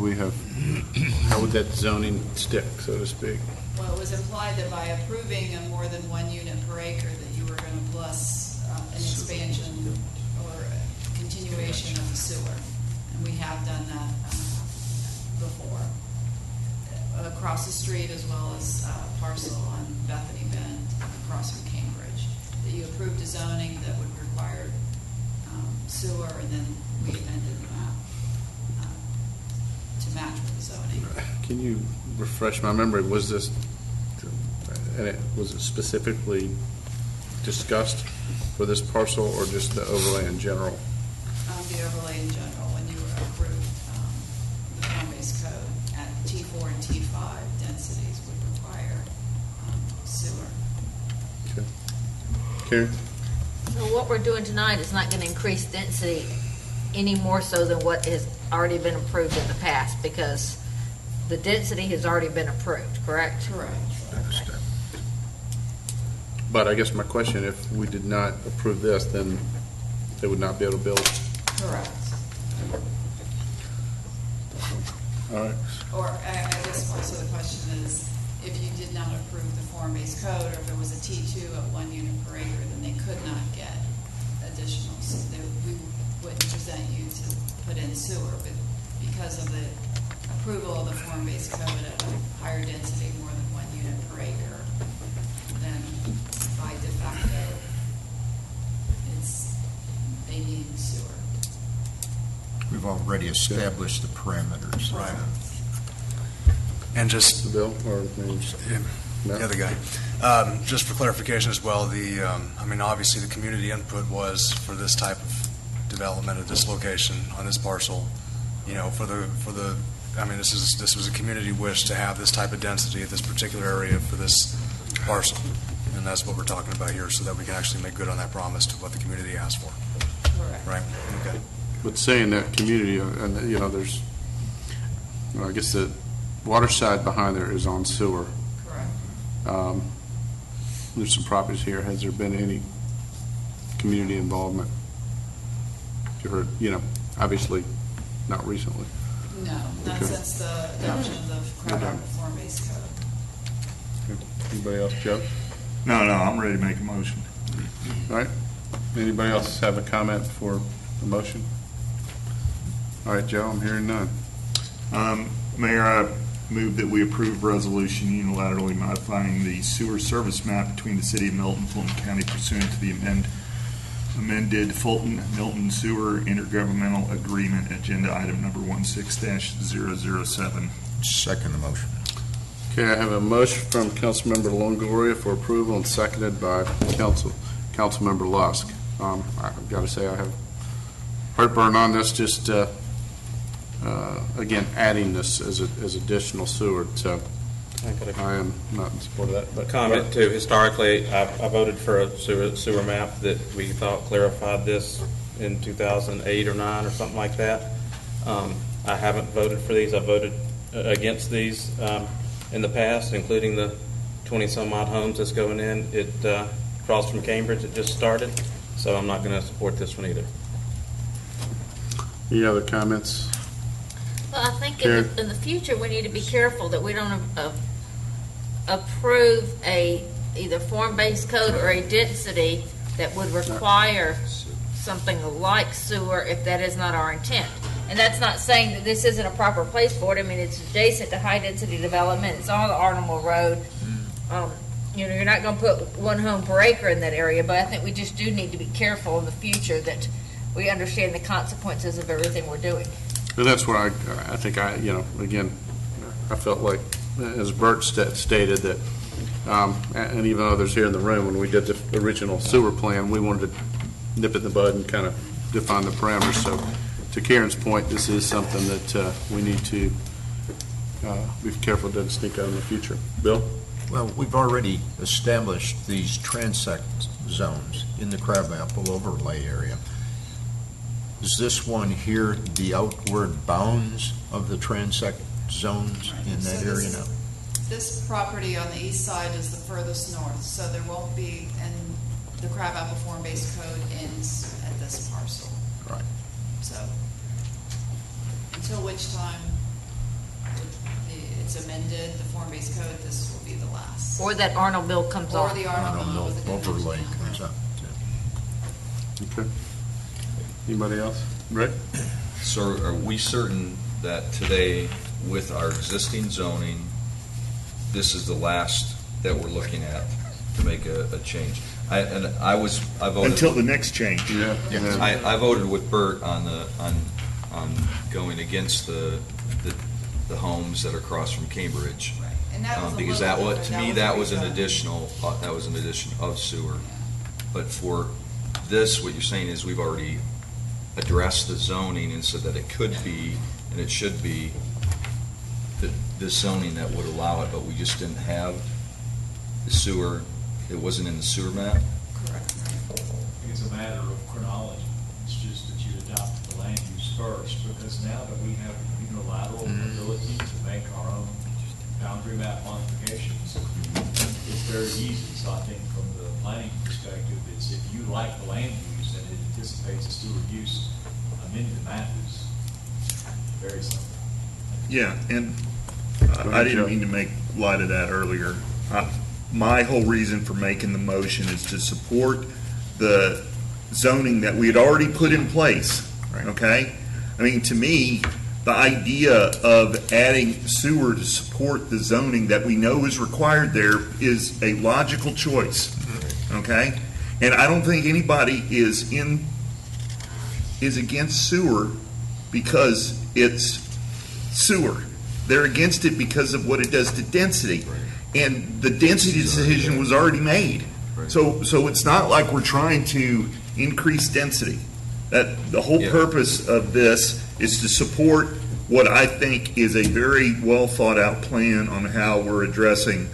that zoning stick, so to speak? Well, it was implied that by approving a more than 1 unit per acre that you were going to bless an expansion or a continuation of the sewer. And we have done that before. Across the street as well as parcel on Bethany Bend across from Cambridge. That you approved a zoning that would require sewer, and then we amended the map to match with the zoning. Can you refresh my memory? Was it specifically discussed for this parcel, or just the overlay in general? The overlay in general, when you approved the form-based code at T5 densities would require sewer. Karen? So what we're doing tonight is not going to increase density any more so than what has already been approved in the past, because the density has already been approved, correct? Correct. But I guess my question, if we did not approve this, then they would not be able to build. Correct. All right. Or I guess also the question is, if you did not approve the form-based code, or if it was a T2 at 1 unit per acre, then they could not get additional, so we wouldn't present you to put in sewer, but because of the approval of the form-based code at a higher density, more than 1 unit per acre, then by de facto, they need sewer. We've already established the parameters. Right. And just Bill, or the other guy. Just for clarification as well, obviously the community input was for this type of development at this location on this parcel. This was a community wish to have this type of density at this particular area for this parcel, and that's what we're talking about here, so that we can actually make good on that promise to what the community asked for. Correct. Right. Okay. But saying that community, there's, I guess the water side behind there is on sewer. Correct. There's some properties here. Has there been any community involvement? You heard, obviously not recently. No, not Okay. since the adoption of the crab apple form-based code. Okay. Anybody else, Joe? No, I'm ready to make a motion. All right. Anybody else have a comment for the motion? All right, Joe, I'm hearing none. Mayor, I move that we approve resolution unilaterally modifying the sewer service map between the city of Milton, Fulton County pursuant to the amended Fulton-Milton Sewer Intergovernmental Agreement, agenda item number 16-007. Second the motion. Okay, I have a motion from Councilmember Longoria for approval and seconded by Councilmember Lusk. I've got to say I have heartburn on this, just again, adding this as additional sewer. So I am not in support of that. But Comment too, historically, I voted for a sewer map that we thought clarified this in 2008 or 9 or something like that. I haven't voted for these. I voted against these in the past, including the 20-some odd homes that's going in. It across from Cambridge, it just started, so I'm not going to support this one either. Any other comments? Well, I think in the future, we need to be careful that we don't approve either form-based code or a density that would require something like sewer if that is not our intent. And that's not saying that this isn't a proper place for it. I mean, it's adjacent to high-density development. It's on the Arnold Road. You're not going to put 1 home per acre in that area, but I think we just do need to be careful in the future that we understand the consequences of everything we're doing. And that's where I think again, I felt like, as Bert stated, that, and even others here in the room, when we did the original sewer plan, we wanted to nip it in the bud and kind of define the parameters. So to Karen's point, this is something that we need to be careful it doesn't sneak out in the future. Bill? Well, we've already established these transect zones in the crabapple overlay area. Is this one here the outward bounds of the transect zones in that area now? This property on the east side is the furthest north, so there won't be, and the crabapple form-based code ends at this parcel. Right. So, until which time it's amended, the form-based code, this will be the last. Or that Arnold bill comes on. Or the Arnold bill with the overlay comes up. Okay. Anybody else? Rick? So are we certain that today, with our existing zoning, this is the last that we're looking at to make a change? I voted Until the next change. Yeah. I voted with Bert on going against the homes that are across from Cambridge. Right. And that was Because that was an addition of sewer. But for this, what you're saying is we've already addressed the zoning and said that it could be and it should be this zoning that would allow it, but we just didn't have the sewer, it wasn't in the sewer map? Correct. I think it's a matter of chronology. It's just that you adopt the land use first, because now that we have unilateral ability to make our own boundary map modifications, it's very easy. So I think from the planning perspective, it's if you like the land use and it anticipates a sewer use, amending the map is very simple. Yeah, and I didn't mean to make light of that earlier. My whole reason for making the motion is to support the zoning that we had already put in place, okay? I mean, to me, the idea of adding sewer to support the zoning that we know is required there is a logical choice, okay? And I don't think anybody is against sewer because it's sewer. They're against it because of what it does to density. And the density decision was already made. So it's not like we're trying to increase density. That the whole purpose of this is to support what I think is a very well thought out plan on how we're addressing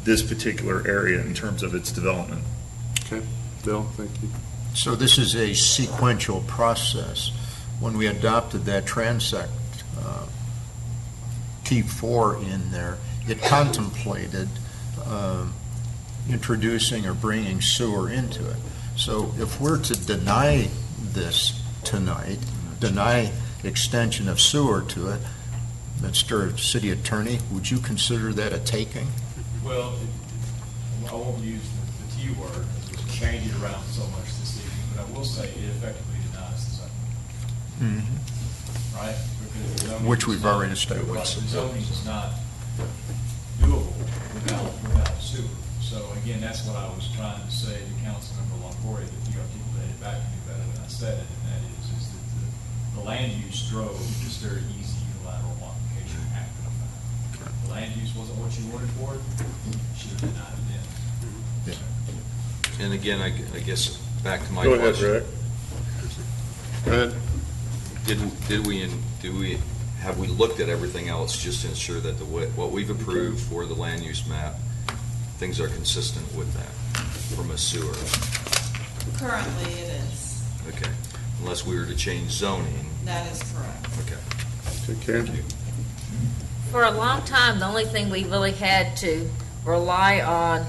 this particular area in terms of its development. Okay, Bill, thank you. So this is a sequential process. When we adopted that transect T4 in there, it contemplated introducing or bringing sewer into it. So if we're to deny this tonight, deny extension of sewer to it, Mr. City Attorney, would you consider that a taking? Well, I won't use the T word, because we change it around so much this evening, but I will say it effectively denies the zoning. Right? Because the zoning Which is we've not- already established. Right, the zoning is not doable without sewer. So again, that's what I was trying to say to Councilmember Longoria, that you articulated back to me better than I said it, and that is that the land use drove this very easy unilateral modification after the fact. The land use wasn't what you wanted for it, you should have denied it then. And again, I guess, back to my Go ahead, question. Rick. Go ahead. Have we looked at everything else just to ensure that what we've approved for the land use map, things are consistent with that from a sewer? Currently, it is. Okay, unless we were to change zoning. That is correct. Okay. Take care. For a long time, the only thing we really had to rely on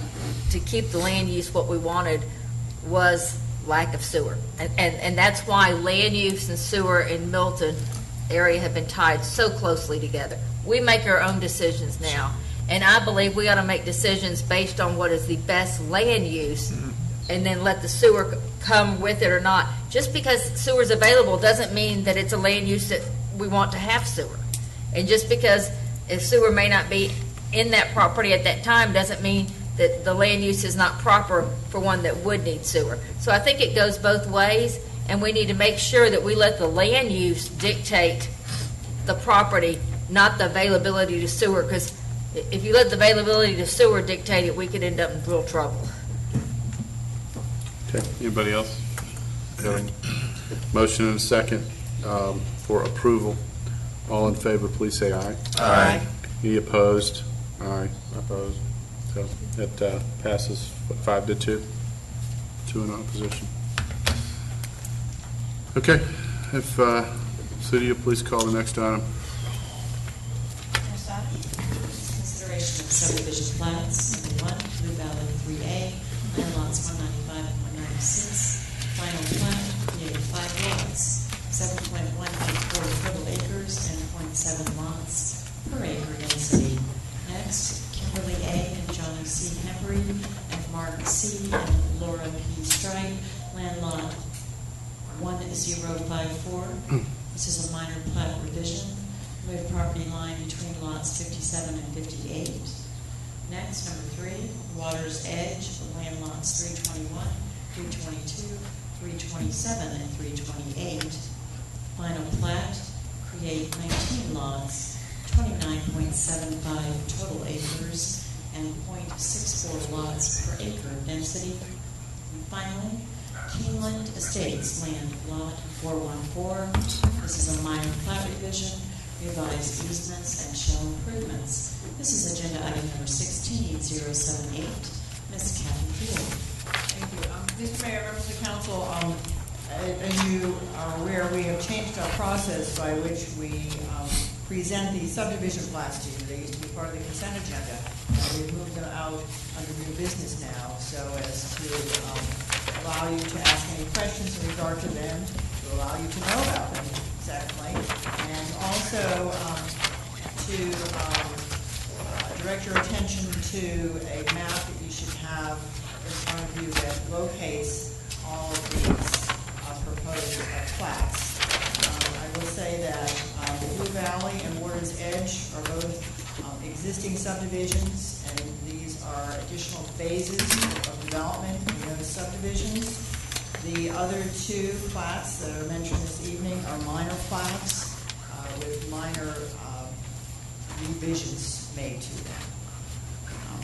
to keep the land use what we wanted was lack of sewer. And that's why land use and sewer in Milton area have been tied so closely together. We make our own decisions now, and I believe we ought to make decisions based on what is the best land use, and then let the sewer come with it or not. Just because sewer is available doesn't mean that it's a land use that we want to have sewer. And just because a sewer may not be in that property at that time doesn't mean that the land use is not proper for one that would need sewer. So I think it goes both ways, and we need to make sure that we let the land use dictate the property, not the availability to sewer, because if you let the availability to sewer dictate it, we could end up in real trouble. Okay, anybody else? Motion and a second for approval. All in favor, please say aye. Aye. Any opposed? Aye, opposed. So it passes 5-2. 2 in opposition. Okay, if City, you please call the next item. Next item, consideration of subdivision plats. Number 1, Blue Valley 3A, land lots 195 and 196. Final plat, create 5 lots, 7.184 total acres and 0.7 lots per acre density. Next, Kimberly A. and Johnny C. Hembury and Mark C. and Laura P. Strike, land lot 1054. This is a minor plat revision. Move property line between lots 57 and 58. Next, number 3, Water's Edge, land lots 321, 322, 327, and 328. Final plat, create 19 lots, 29.75 total acres, and 0.64 lots per acre density. And finally, Keeneland Estates, land lot 414. This is a minor plat revision. revise easements, and show improvements. This is agenda item number 16078. Ms. Kathy Field. Thank you. Mr. Mayor, members of the council, as you are aware, we have changed our process by which we present the subdivision plats to you. They used to be part of the consent agenda. We've moved them out under new business now so as to allow you to ask any questions in regard to them, to allow you to know about them, exactly, and also to direct your attention to a map that you should have in front of you that locates all of these proposed plats. I will say that Blue Valley and Warden's Edge are both existing subdivisions, and these are additional phases of development in those subdivisions. The other two plats that are mentioned this evening are minor plats with minor revisions made to them.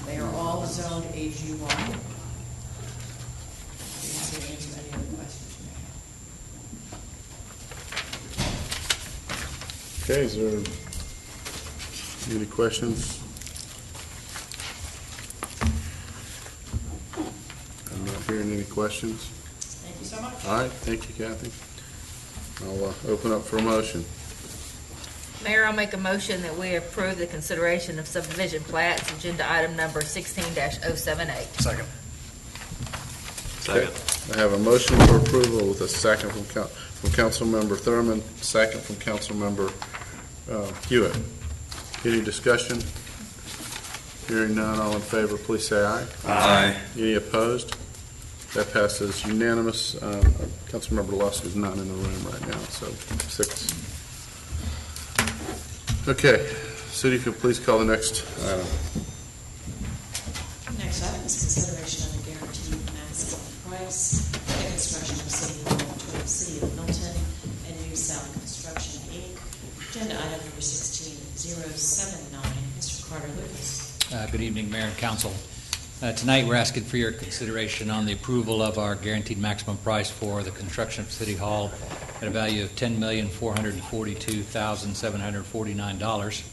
They are all zoned AG1. I'd be happy to answer any other questions you may have. Okay, is there any questions? I'm not hearing any questions. Thank you so much. All right, thank you, Kathy. I'll open up for a motion. Mayor, I'll make a motion that we approve the consideration of subdivision plats, agenda item number 16-078. Second. Okay. I have a motion for approval with a second from Councilmember Thurman, second from Councilmember Hewitt. Any discussion? Hearing none, all in favor, please say aye. Aye. Any opposed? That passes unanimous. Councilmember Lusk is not in the room right now, so 6. Okay, City, if you'll please call the next item. Next item is consideration of the guaranteed maximum price for the construction of City Hall between the City of Milton and New South Construction, Inc. Agenda item number 16079. Mr. Carter Lucas. Good evening, Mayor and Council. Tonight, we're asking for your consideration on the approval of our guaranteed maximum price for the construction of City Hall at a value of $10,442,749.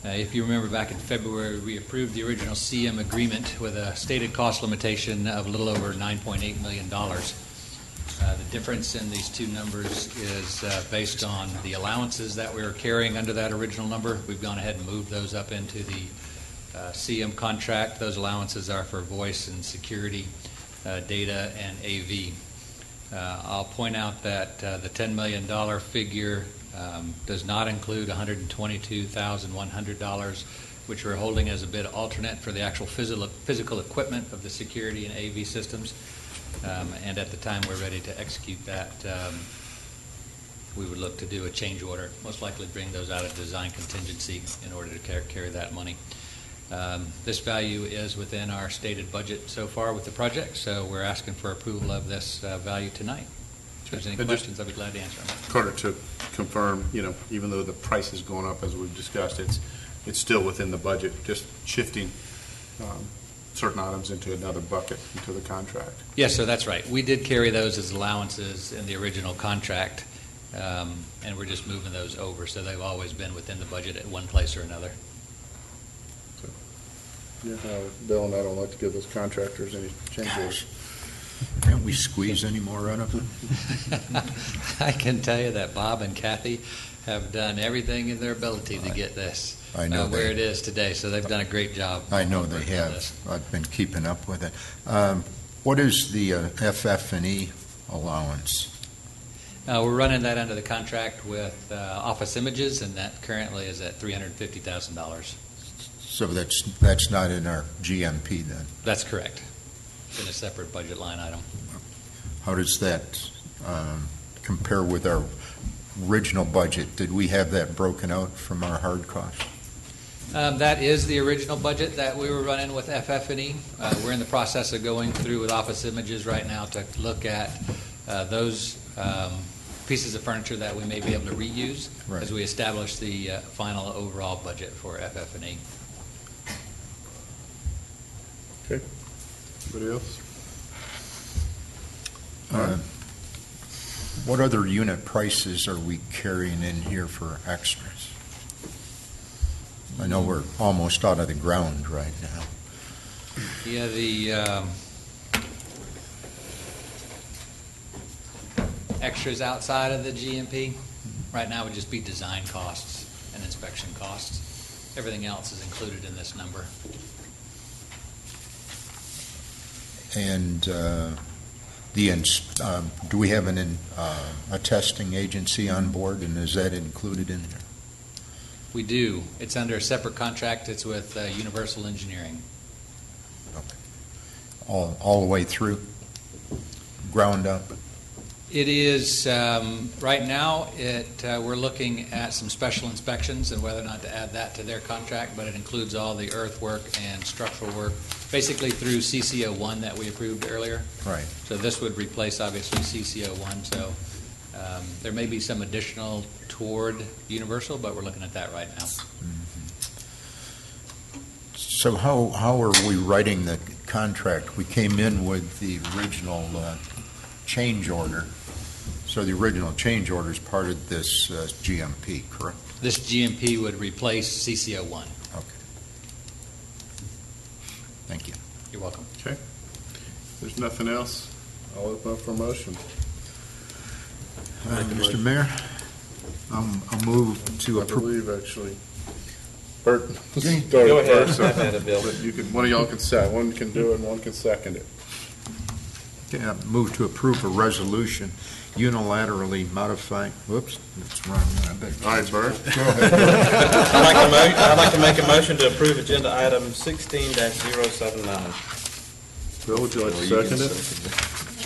If you remember back in February, we approved the original CM agreement with a stated cost limitation of a little over $9.8 million. The difference in these two numbers is based on the allowances that we were carrying under that original number. We've gone ahead and moved those up into the CM contract. Those allowances are for voice and security, data, and AV. I'll point out that the $10 million figure does not include $122,100, which we're holding as a bid alternate for the actual physical equipment of the security and AV systems. And at the time we're ready to execute that, we would look to do a change order, most likely bring those out of design contingency in order to carry that money. This value is within our stated budget so far with the project, so we're asking for approval of this value tonight. If there's any questions, I'd be glad to answer them. Carter, to confirm, even though the price is going up as we've discussed, it's still within the budget, just shifting certain items into another bucket into the contract. Yes, sir, that's right. We did carry those as allowances in the original contract, and we're just moving those over, so they've always been within the budget at one place or another. Yeah, Bill and I don't like to give those contractors any change orders. Can't we squeeze any more out of them? I can tell you that Bob and Kathy have done everything in their ability to get this where it is today, so they've done a great job. I know they have. I've been keeping up with it. What is the FF&E allowance? We're running that under the contract with Office Images, and that currently is at $350,000. So that's not in our GMP then? That's correct. It's in a separate budget line item. How does that compare with our original budget? Did we have that broken out from our hard costs? That is the original budget that we were running with FF&E. We're in the process of going through with Office Images right now to look at those pieces of furniture that we may be able to reuse as we establish the final overall budget for FF&E. Okay. Anybody else? What other unit prices are we carrying in here for extras? I know we're almost out of the ground right now. Yeah, the extras outside of the GMP right now would just be design costs and inspection costs. Everything else is included in this number. And do we have a testing agency on board, and is that included in there? We do. It's under a separate contract. It's with Universal Engineering. All the way through, ground up? It is, right now, we're looking at some special inspections and whether or not to add that to their contract, but it includes all the earthwork and structural work, basically through CCO1 that we approved earlier. Right. So this would replace, obviously, CCO1. So there may be some additional toward Universal, but we're looking at that right now. So how are we writing the contract? We came in with the original change order. So the original change order is part of this GMP, correct? This GMP would replace CCO1. Okay. Thank you. You're welcome. Okay. If there's nothing else, I'll open up for a motion. Mr. Mayor, I'll move to I approve. believe, actually, Bert, Okay. go ahead. first. I've had it, Bill. But you can, one of y'all can say, one can do it and one can second it. Okay, I move to approve a resolution unilaterally modifying, whoops, that's wrong. I better- All right, Bert. Go ahead. I'd like to make a motion to approve agenda item 16-079. Bill, would you like to second it?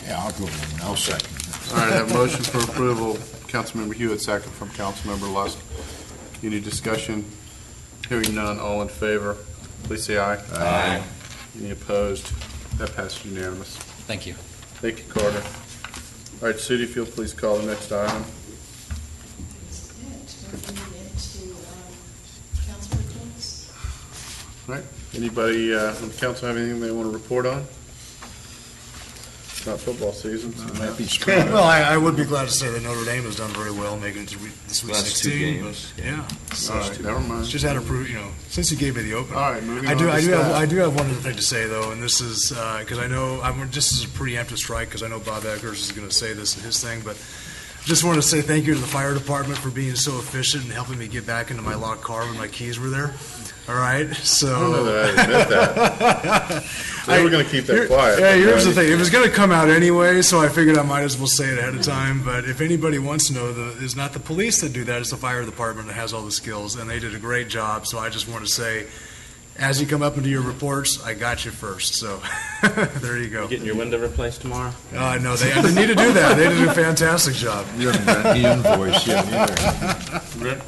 Yeah, I'll go ahead and I'll second it. All right, I have a motion for approval. Councilmember Hewitt, second from Councilmember Lusk. Any discussion? Hearing none, all in favor, please say aye. Aye. Any opposed? That passes unanimous. Thank you. Thank you, Carter. All right, City, if you'll please call the next item. We're moving into council reports. All right, anybody on the council have anything they want to report on? It's not football season, so Happy Well, I would be glad to say that Notre Dame has done very well, making it to the Sweet Last two 16. games. But, yeah. All right, never mind. Just had to prove, since you gave me the opening. All right, moving I on do to staff. I do have one other thing to say, though, and this is, because I know, this is a preemptive strike, because I know Bob Eggers is going to say this in his thing, but just wanted to say thank you to the fire department for being so efficient and helping me get back into my locked car when my keys were there. All right, so. I don't know that I admit that. They were going to keep that quiet. Yeah, here's the thing. It was going to come out anyway, so I figured I might as well say it ahead of time. But if anybody wants to know, it's not the police that do that. It's the fire department that has all the skills, and they did a great job. So I just want to say, as you come up into your reports, I got you first. So there you go. You getting your window replaced tomorrow? No, they didn't need to do that. They did a fantastic job. You haven't got the invoice yet either. Rick?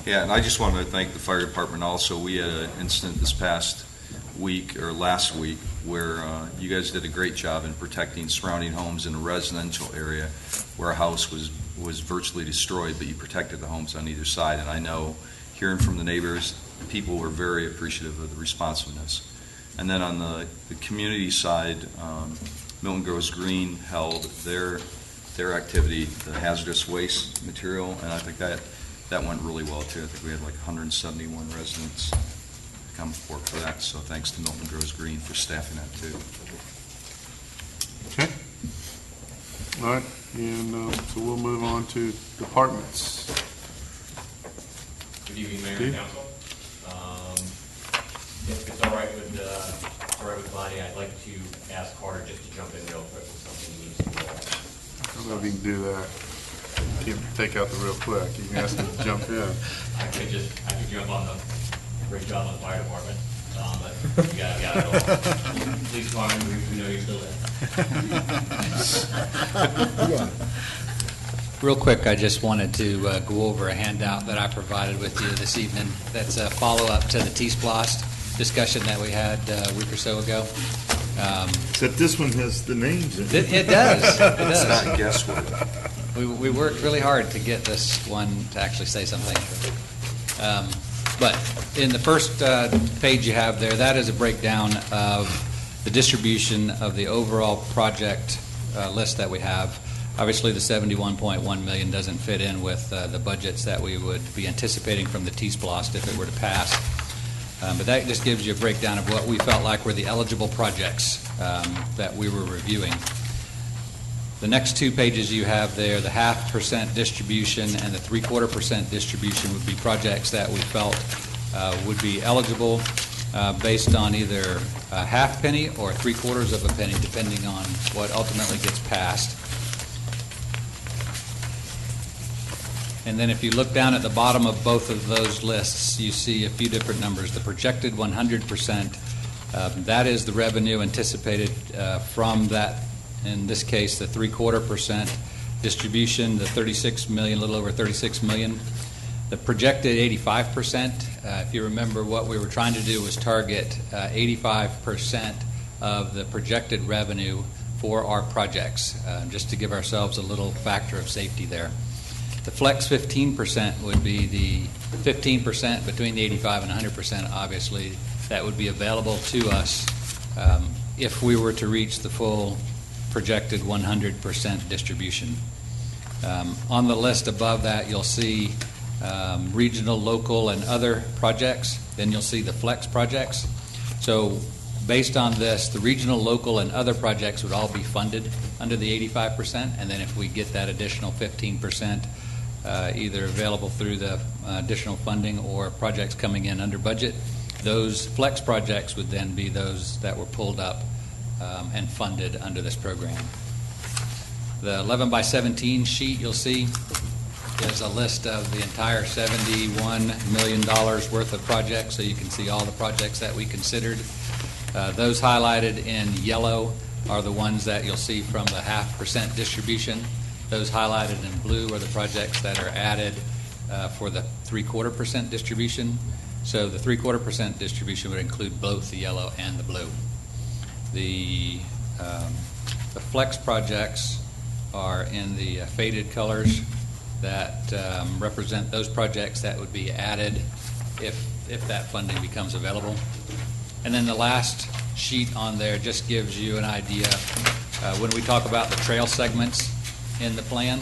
Yeah, and I just wanted to thank the fire department also. We had an incident this past week, or last week, where you guys did a great job in protecting surrounding homes in a residential area where a house was virtually destroyed, but you protected the homes on either side. And I know, hearing from the neighbors, people were very appreciative of the responsiveness. And then on the community side, Milton Grows Green held their activity, the hazardous waste material, and I think that went really well, too. I think we had like 171 residents come forward for that, so thanks to Milton Grows Green for staffing that, too. Okay. All right, and so we'll move on to departments. Good evening, Mayor Steve? and Council. If it's all right with Bonnie, I'd like to ask Carter just to jump in real quick with something he needs to know. I don't know if you can do that. You can take out the real quick. You can ask them to jump in. I could jump on the great job on the fire department, but you got it all. Please, Carter, we know you're still there. Real quick, I just wanted to go over a handout that I provided with you this evening. That's a follow-up to the T-Splost discussion that we had a week or so ago. Except this one has the names in it. It does. It does. It's not guesswork. We worked really hard to get this one to actually say something. But in the first page you have there, that is a breakdown of the distribution of the overall project list that we have Obviously, the $71.1 million doesn't fit in with the budgets that we would be anticipating from the T-Splost if it were to pass. But that just gives you a breakdown of what we felt like were the eligible projects that we were reviewing. The next 2 pages you have there, the 0.5% distribution and the 3/4% distribution would be projects that we felt would be eligible based on either a half penny or 3/4 of a penny, depending on what ultimately gets passed. And then if you look down at the bottom of both of those lists, you see a few different numbers. The projected 100%, that is the revenue anticipated from that, in this case, the 3/4% distribution, the 36 million, a little over 36 million. The projected 85%, if you remember, what we were trying to do was target 85% of the projected revenue for our projects, just to give ourselves a little factor of safety there. The flex 15% would be the 15% between the 85 and 100%, obviously, that would be available to us if we were to reach the full projected 100% distribution. On the list above that, you'll see regional, local, and other projects. Then you'll see the flex projects. So based on this, the regional, local, and other projects would all be funded under the 85%, and then if we get that additional 15%, either available through the additional funding or projects coming in under budget, those flex projects would then be those that were pulled up and funded under this program. The 11 by 17 sheet you'll see is a list of the entire $71 million worth of projects, so you can see all the projects that we considered. Those highlighted in yellow are the ones that you'll see from the 0.5% distribution. Those highlighted in blue are the projects that are added for the 3/4% distribution. So the 3/4% distribution would include both the yellow and the blue. The flex projects are in the faded colors that represent those projects that would be added if that funding becomes available. And then the last sheet on there just gives you an idea. When we talk about the trail segments in the plan,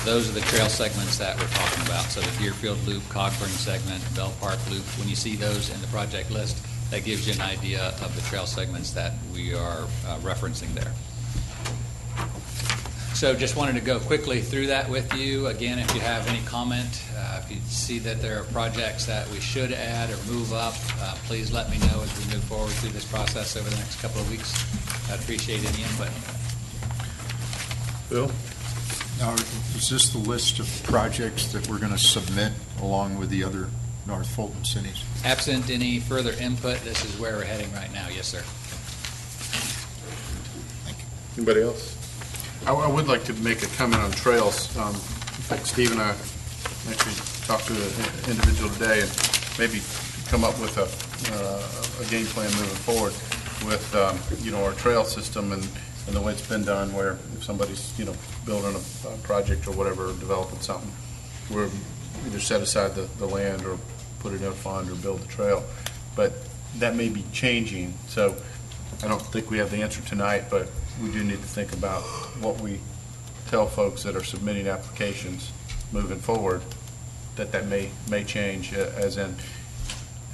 those are the trail segments that we're talking about. So the Deerfield Loop, Cogburn segment, Bell Park Loop, when you see those in the project list, that gives you an idea of the trail segments that we are referencing there. So just wanted to go quickly through that with you. Again, if you have any comment, if you see that there are projects that we should add or move up, please let me know as we move forward through this process over the next couple of weeks. I'd appreciate any input. Bill? Now, is this the list of projects that we're going to submit along with the other North Fulton cities? Absent any further input, this is where we're heading right now. Yes, sir. Anybody else? I would like to make a comment on trails. In fact, Steve and I actually talked to an individual today and maybe come up with a game plan moving forward with our trail system and the way it's been done, where if somebody's building a project or whatever, or developing something, we're either set aside the land or put it in a fund or build the trail. But that may be changing, so I don't think we have the answer tonight, but we do need to think about what we tell folks that are submitting applications moving forward, that may change, as in,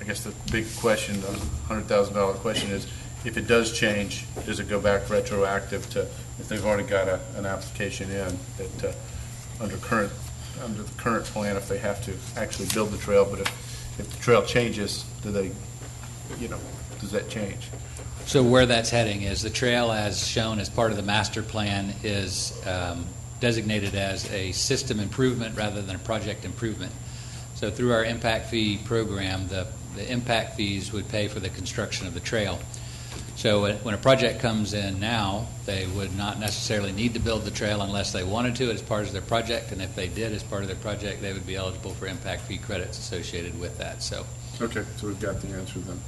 I guess the big question, the $100,000 question is, if it does change, does it go back retroactive to, if they've already got an application in, that under the current plan, if they have to actually build the trail, but if the trail changes, does that change? So where that's heading is the trail, as shown as part of the master plan, is designated as a system improvement rather than a project improvement. So through our impact fee program, the impact fees would pay for the construction of the trail. So when a project comes in now, they would not necessarily need to build the trail unless they wanted to as part of their project, and if they did as part of their project, they would be eligible for impact fee credits associated with that. So okay, so we've got the answer then.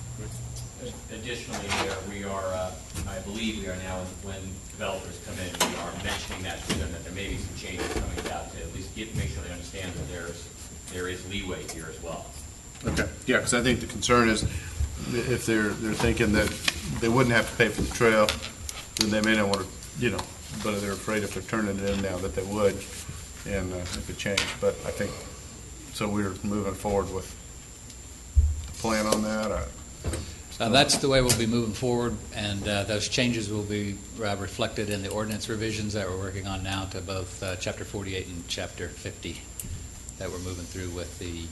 Additionally, we are, I believe we are now, when developers come in, we are mentioning that to them, that there may be some changes coming about to at least make sure they understand that there is leeway here as well. Okay, yeah, because I think the concern is if they're thinking that they wouldn't have to pay for the trail, then they may not want to, but they're afraid if they're turning it in now that they would, and it could change. But I think, so we're moving forward with a plan on that. That's the way we'll be moving forward, and those changes will be reflected in the ordinance revisions that we're working on now to both Chapter 48 and Chapter 50 that we're moving through with the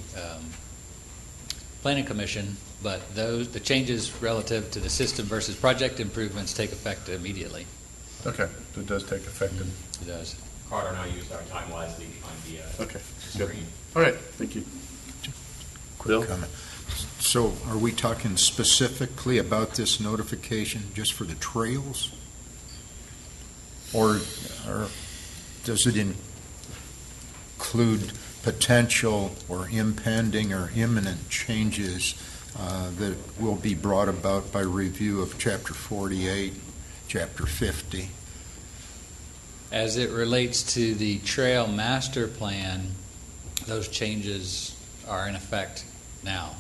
Planning Commission. But the changes relative to the system versus project improvements take effect immediately. Okay, so it does take effect. It does. Carter and I used our time wisely on the Okay, screen. good. All right, thank you. Quick comment. So are we talking specifically about this notification just for the trails? Or does it include potential or impending or imminent changes that will be brought about by review of Chapter 48, Chapter 50? As it relates to the Trail Master Plan, those changes are in effect now.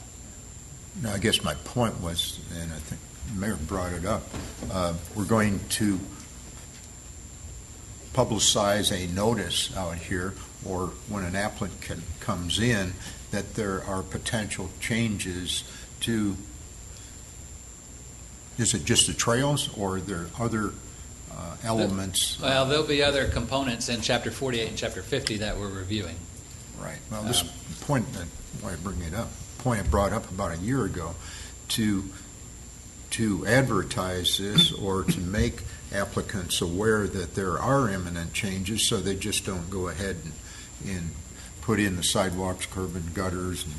No, I guess my point was, and I think the mayor brought it up, we're going to publicize a notice out here, or when an applicant comes in, that there are potential changes to, is it just the trails, or are there other elements? Well, there'll be other components in Chapter 48 and Chapter 50 that we're reviewing. Right. Well, this point, why I bring it up, point I brought up about a year ago, to advertise this or to make applicants aware that there are imminent changes, so they just don't go ahead and put in the sidewalks, curb and gutters, and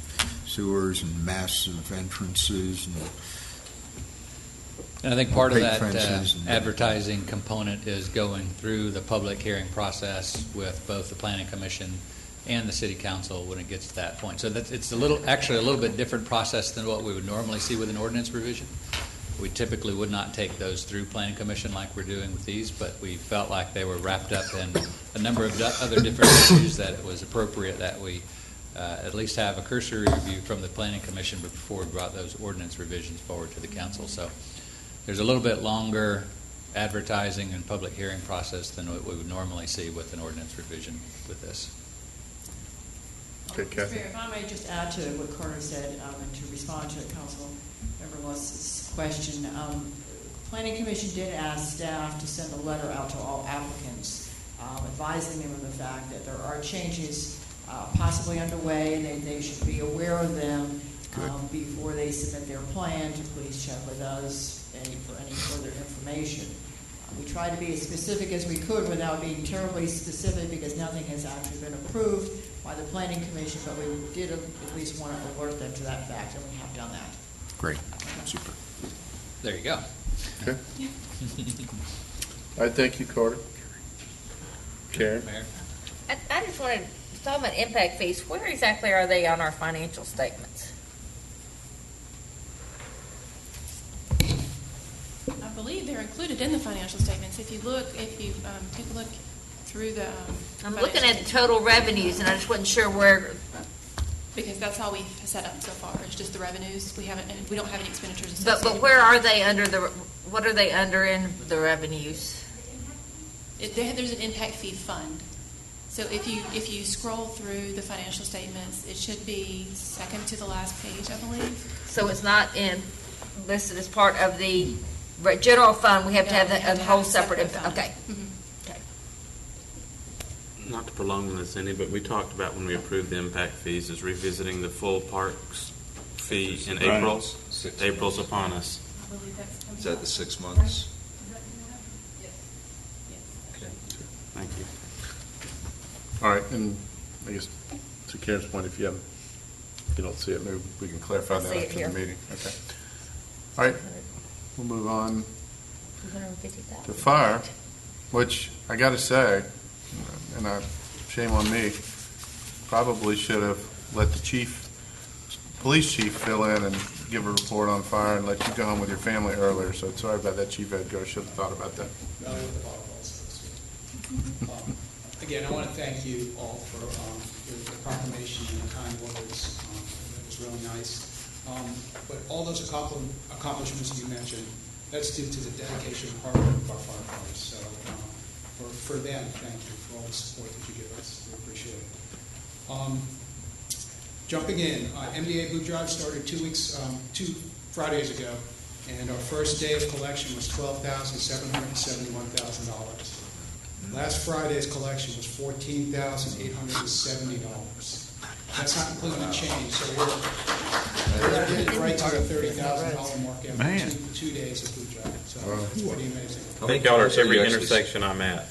sewers, and massive entrances, And I think part of that fences advertising component is going through the public hearing process with both the Planning Commission and the City Council when it gets to that point. So it's actually a little bit different process than what we would normally see with an ordinance revision. We typically would not take those through Planning Commission like we're doing with these, but we felt like they were wrapped up in a number of other different issues that it was appropriate that we at least have a cursory review from the Planning Commission before we brought those ordinance revisions forward to the Council. So there's a little bit longer advertising and public hearing process than what we would normally see with an ordinance revision with this. Okay, Kathy. If I may just add to what Carter said, and to respond to Council Member Lewis's question, Planning Commission did ask staff to send a letter out to all applicants, advising them of the fact that there are changes possibly underway, and they should be aware of them before they submit their plan. To please check with us for any further information. We tried to be as specific as we could without being terribly specific, because nothing has actually been approved by the Planning Commission, but we did at least want to alert them to that fact, and we have done that. Great. Super. There you go. Okay. All right, thank you, Carter. Karen? Mayor? I just wanted to talk about impact fees. Where exactly are they on our financial statements? I believe they're included in the financial statements. If you take a look through the. I'm looking at the total revenues, and I just wasn't sure where. Because that's all we've set up so far. It's just the revenues. We don't have any expenditures associated. But where are they under what are they under in the revenues? There's an impact fee fund. So if you scroll through the financial statements, it should be second to the last page, I believe. So it's not listed as part of the general fund. We have to have a whole separate fund. Okay. Mm-hmm. Not to prolong this any, but we talked about when we approved the impact fees is revisiting the full parks fee in April. April's upon us. Is that the 6 months? Okay. Thank you. All right, and I guess to Karen's point, if you don't see it, maybe we can clarify that after the meeting. Okay. All right, we'll move on to fire, which I got to say, and shame on me, probably should have let the police chief fill in and give a report on fire and let you go home with your family earlier. So sorry about that, Chief Edgar. I should have thought about that. Again, I want to thank you all for the proclamation and the kind words. It was really nice. But all those accomplishments you mentioned, that's due to the dedication and hard work of our firefighters. So for them, thank you for all the support that you give us. We appreciate it. Jumping in, MDA Boot Drive started 2 Fridays ago, and our first day of collection was $12,771,000. Last Friday's collection was $14,870. That's not including the change, so we're getting right to the $30,000 mark after two days of Boot Drive. So it's pretty amazing. I think y'all are at every intersection I'm at.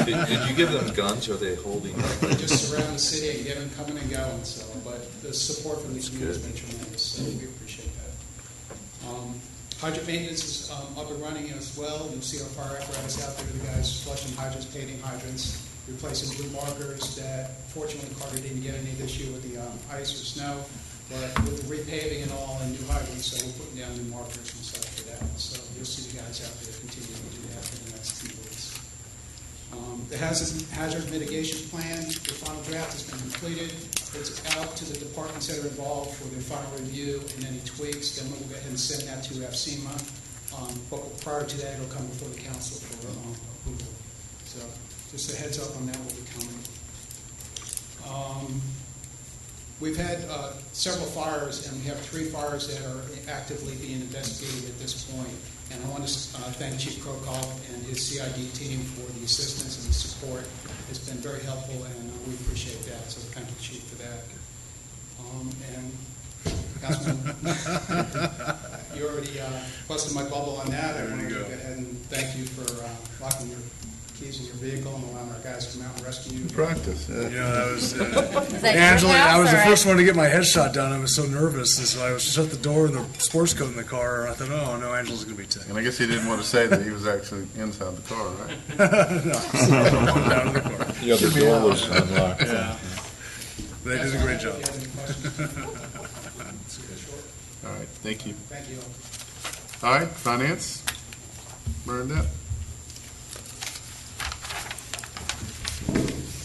Did you give them guns, or are they holding them? They just surround the city and get them coming and going, so, but the support from the community has been tremendous, so we appreciate that. Hydrant maintenance is up and running as well. You'll see our fire apparatus out there, the guys flushing hydrants, painting hydrants, replacing blue markers that fortunately Carter didn't get any this year with the ice or snow, but with the repaving and all and new hydrants, so we're putting down new markers and stuff for that. So you'll see the guys out there continuing to do that for the next few weeks. The hazard mitigation plan, the final draft has been completed. It's out to the departments that are involved for their final review and any tweaks. Then we'll go ahead and send that to FCMA. But prior to that, it'll come before the council for approval. So just a heads up on that will be coming. We've had several fires, and we have 3 fires that are actively being investigated at this point. And I want to thank Chief Krokoff and his CID team for the assistance and the support. It's been very helpful, and we appreciate that. So thank you, Chief, for that. And Councilman, you already busted my bubble on that. I want to go ahead and thank you for locking your keys in your vehicle and allowing our guys to come out and rescue you. Practice. That was Angela. I was the first one to get my headshot done. I was so nervous, and so I shut the door and the sports coat in the car. And I thought, oh no, Angela's going to be taken. And I guess he didn't want to say that he was actually inside the car, right? No. Out of the car. The other door was unlocked. Yeah. They did a great job. All right, thank you. Thank you. All right, finance, Bernadette.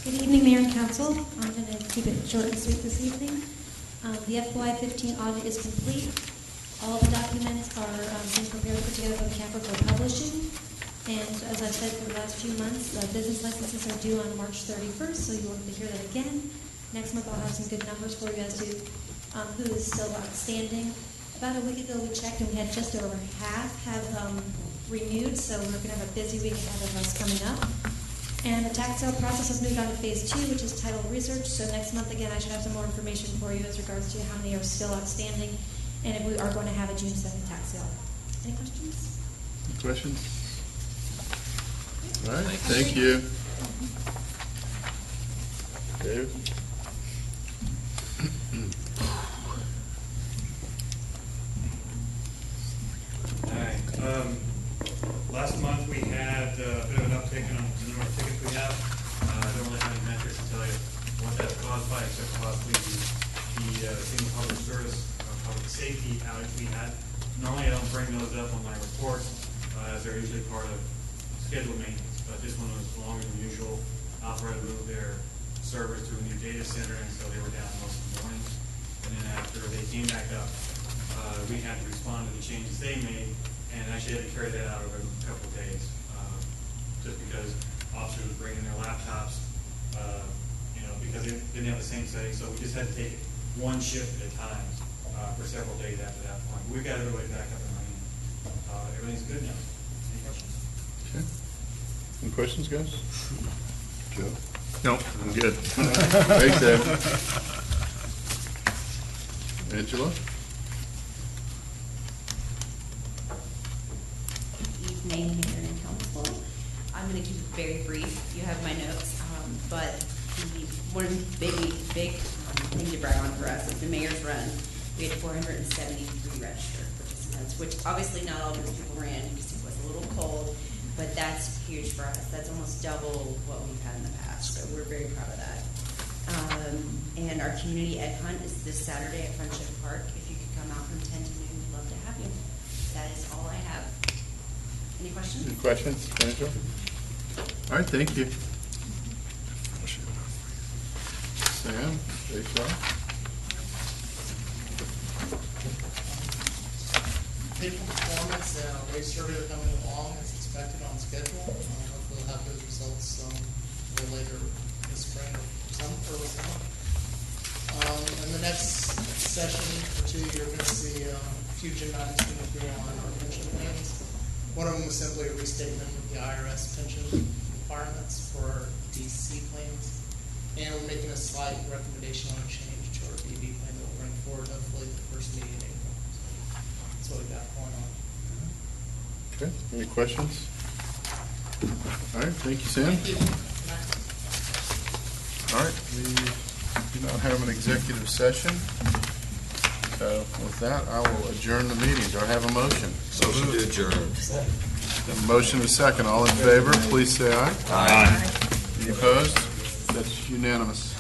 Good evening, Mayor and Council. I'm going to keep it short and sweet this evening. The FY15 audit is complete. All the documents are being prepared to put together by the camper for publishing. And as I've said for the last few months, business licenses are due on March 31st, so you want to hear that again. Next month I'll have some good numbers for you as to who is still outstanding. About a week ago we checked and we had just over half have renewed, so we're going to have a busy week ahead of us coming up. And the tax sale process has moved on to phase 2, which is title research. So next month, again, I should have some more information for you as regards to how many are still outstanding and if we are going to have a June 2nd tax sale. Any questions? Any questions? All right, thank you. David? Hi. Last month we had a bit of an uptick in the number of tickets we have. I don't really have any metrics to tell you what that's caused by, except possibly the single public service, public safety outage we had. Normally I don't bring those up on my reports, as they're usually part of scheduled maintenance, but this one was longer than usual. Alpha had to move their servers to a new data center, and so they were down most of the morning. And then after they came back up, we had to respond to the changes they made, and actually had to carry that out over a couple of days, just because officers were bringing their laptops, because they didn't have the same settings. So we just had to take one shift at a time for several days after that point. We've got everybody back up and running. Everything's good now. Any questions? Okay. Any questions, guys? Joe? No, I'm good. Thanks, Ed. Angela? Evening, Mayor and Council. I'm going to keep it very brief. You have my notes, but the one big thing to brag on for us is the mayor's run. We had 473 registered participants, which obviously not all those people ran because it was a little cold, but that's huge for us. That's almost double what we've had in the past, so we're very proud of that. And our community ed hunt is this Saturday at Friendship Park. If you could come out from 10 to noon, we'd love to have you. That is all I have. Any questions? Any questions, Angela? All right, thank you. Sam, HR? People performance and our race survey are coming along as expected on schedule. Hopefully we'll have those results a little later this spring or early summer. And the next session or two, you're going to see a few agenda items going to be on our pension plans. One of them was simply a restatement of the IRS pension requirements for our DC plans. And we're making a slight recommendation on a change to our BB plan that we'll bring forward hopefully the first meeting in April. That's what we got going on. Okay, any questions? All right, thank you, Sam. Thank you. All right, we do not have an executive session. So with that, I will adjourn the meeting. Do I have a motion? Motion to adjourn. A motion and a second. All in favor, please say aye. Aye. Any opposed? That's unanimous.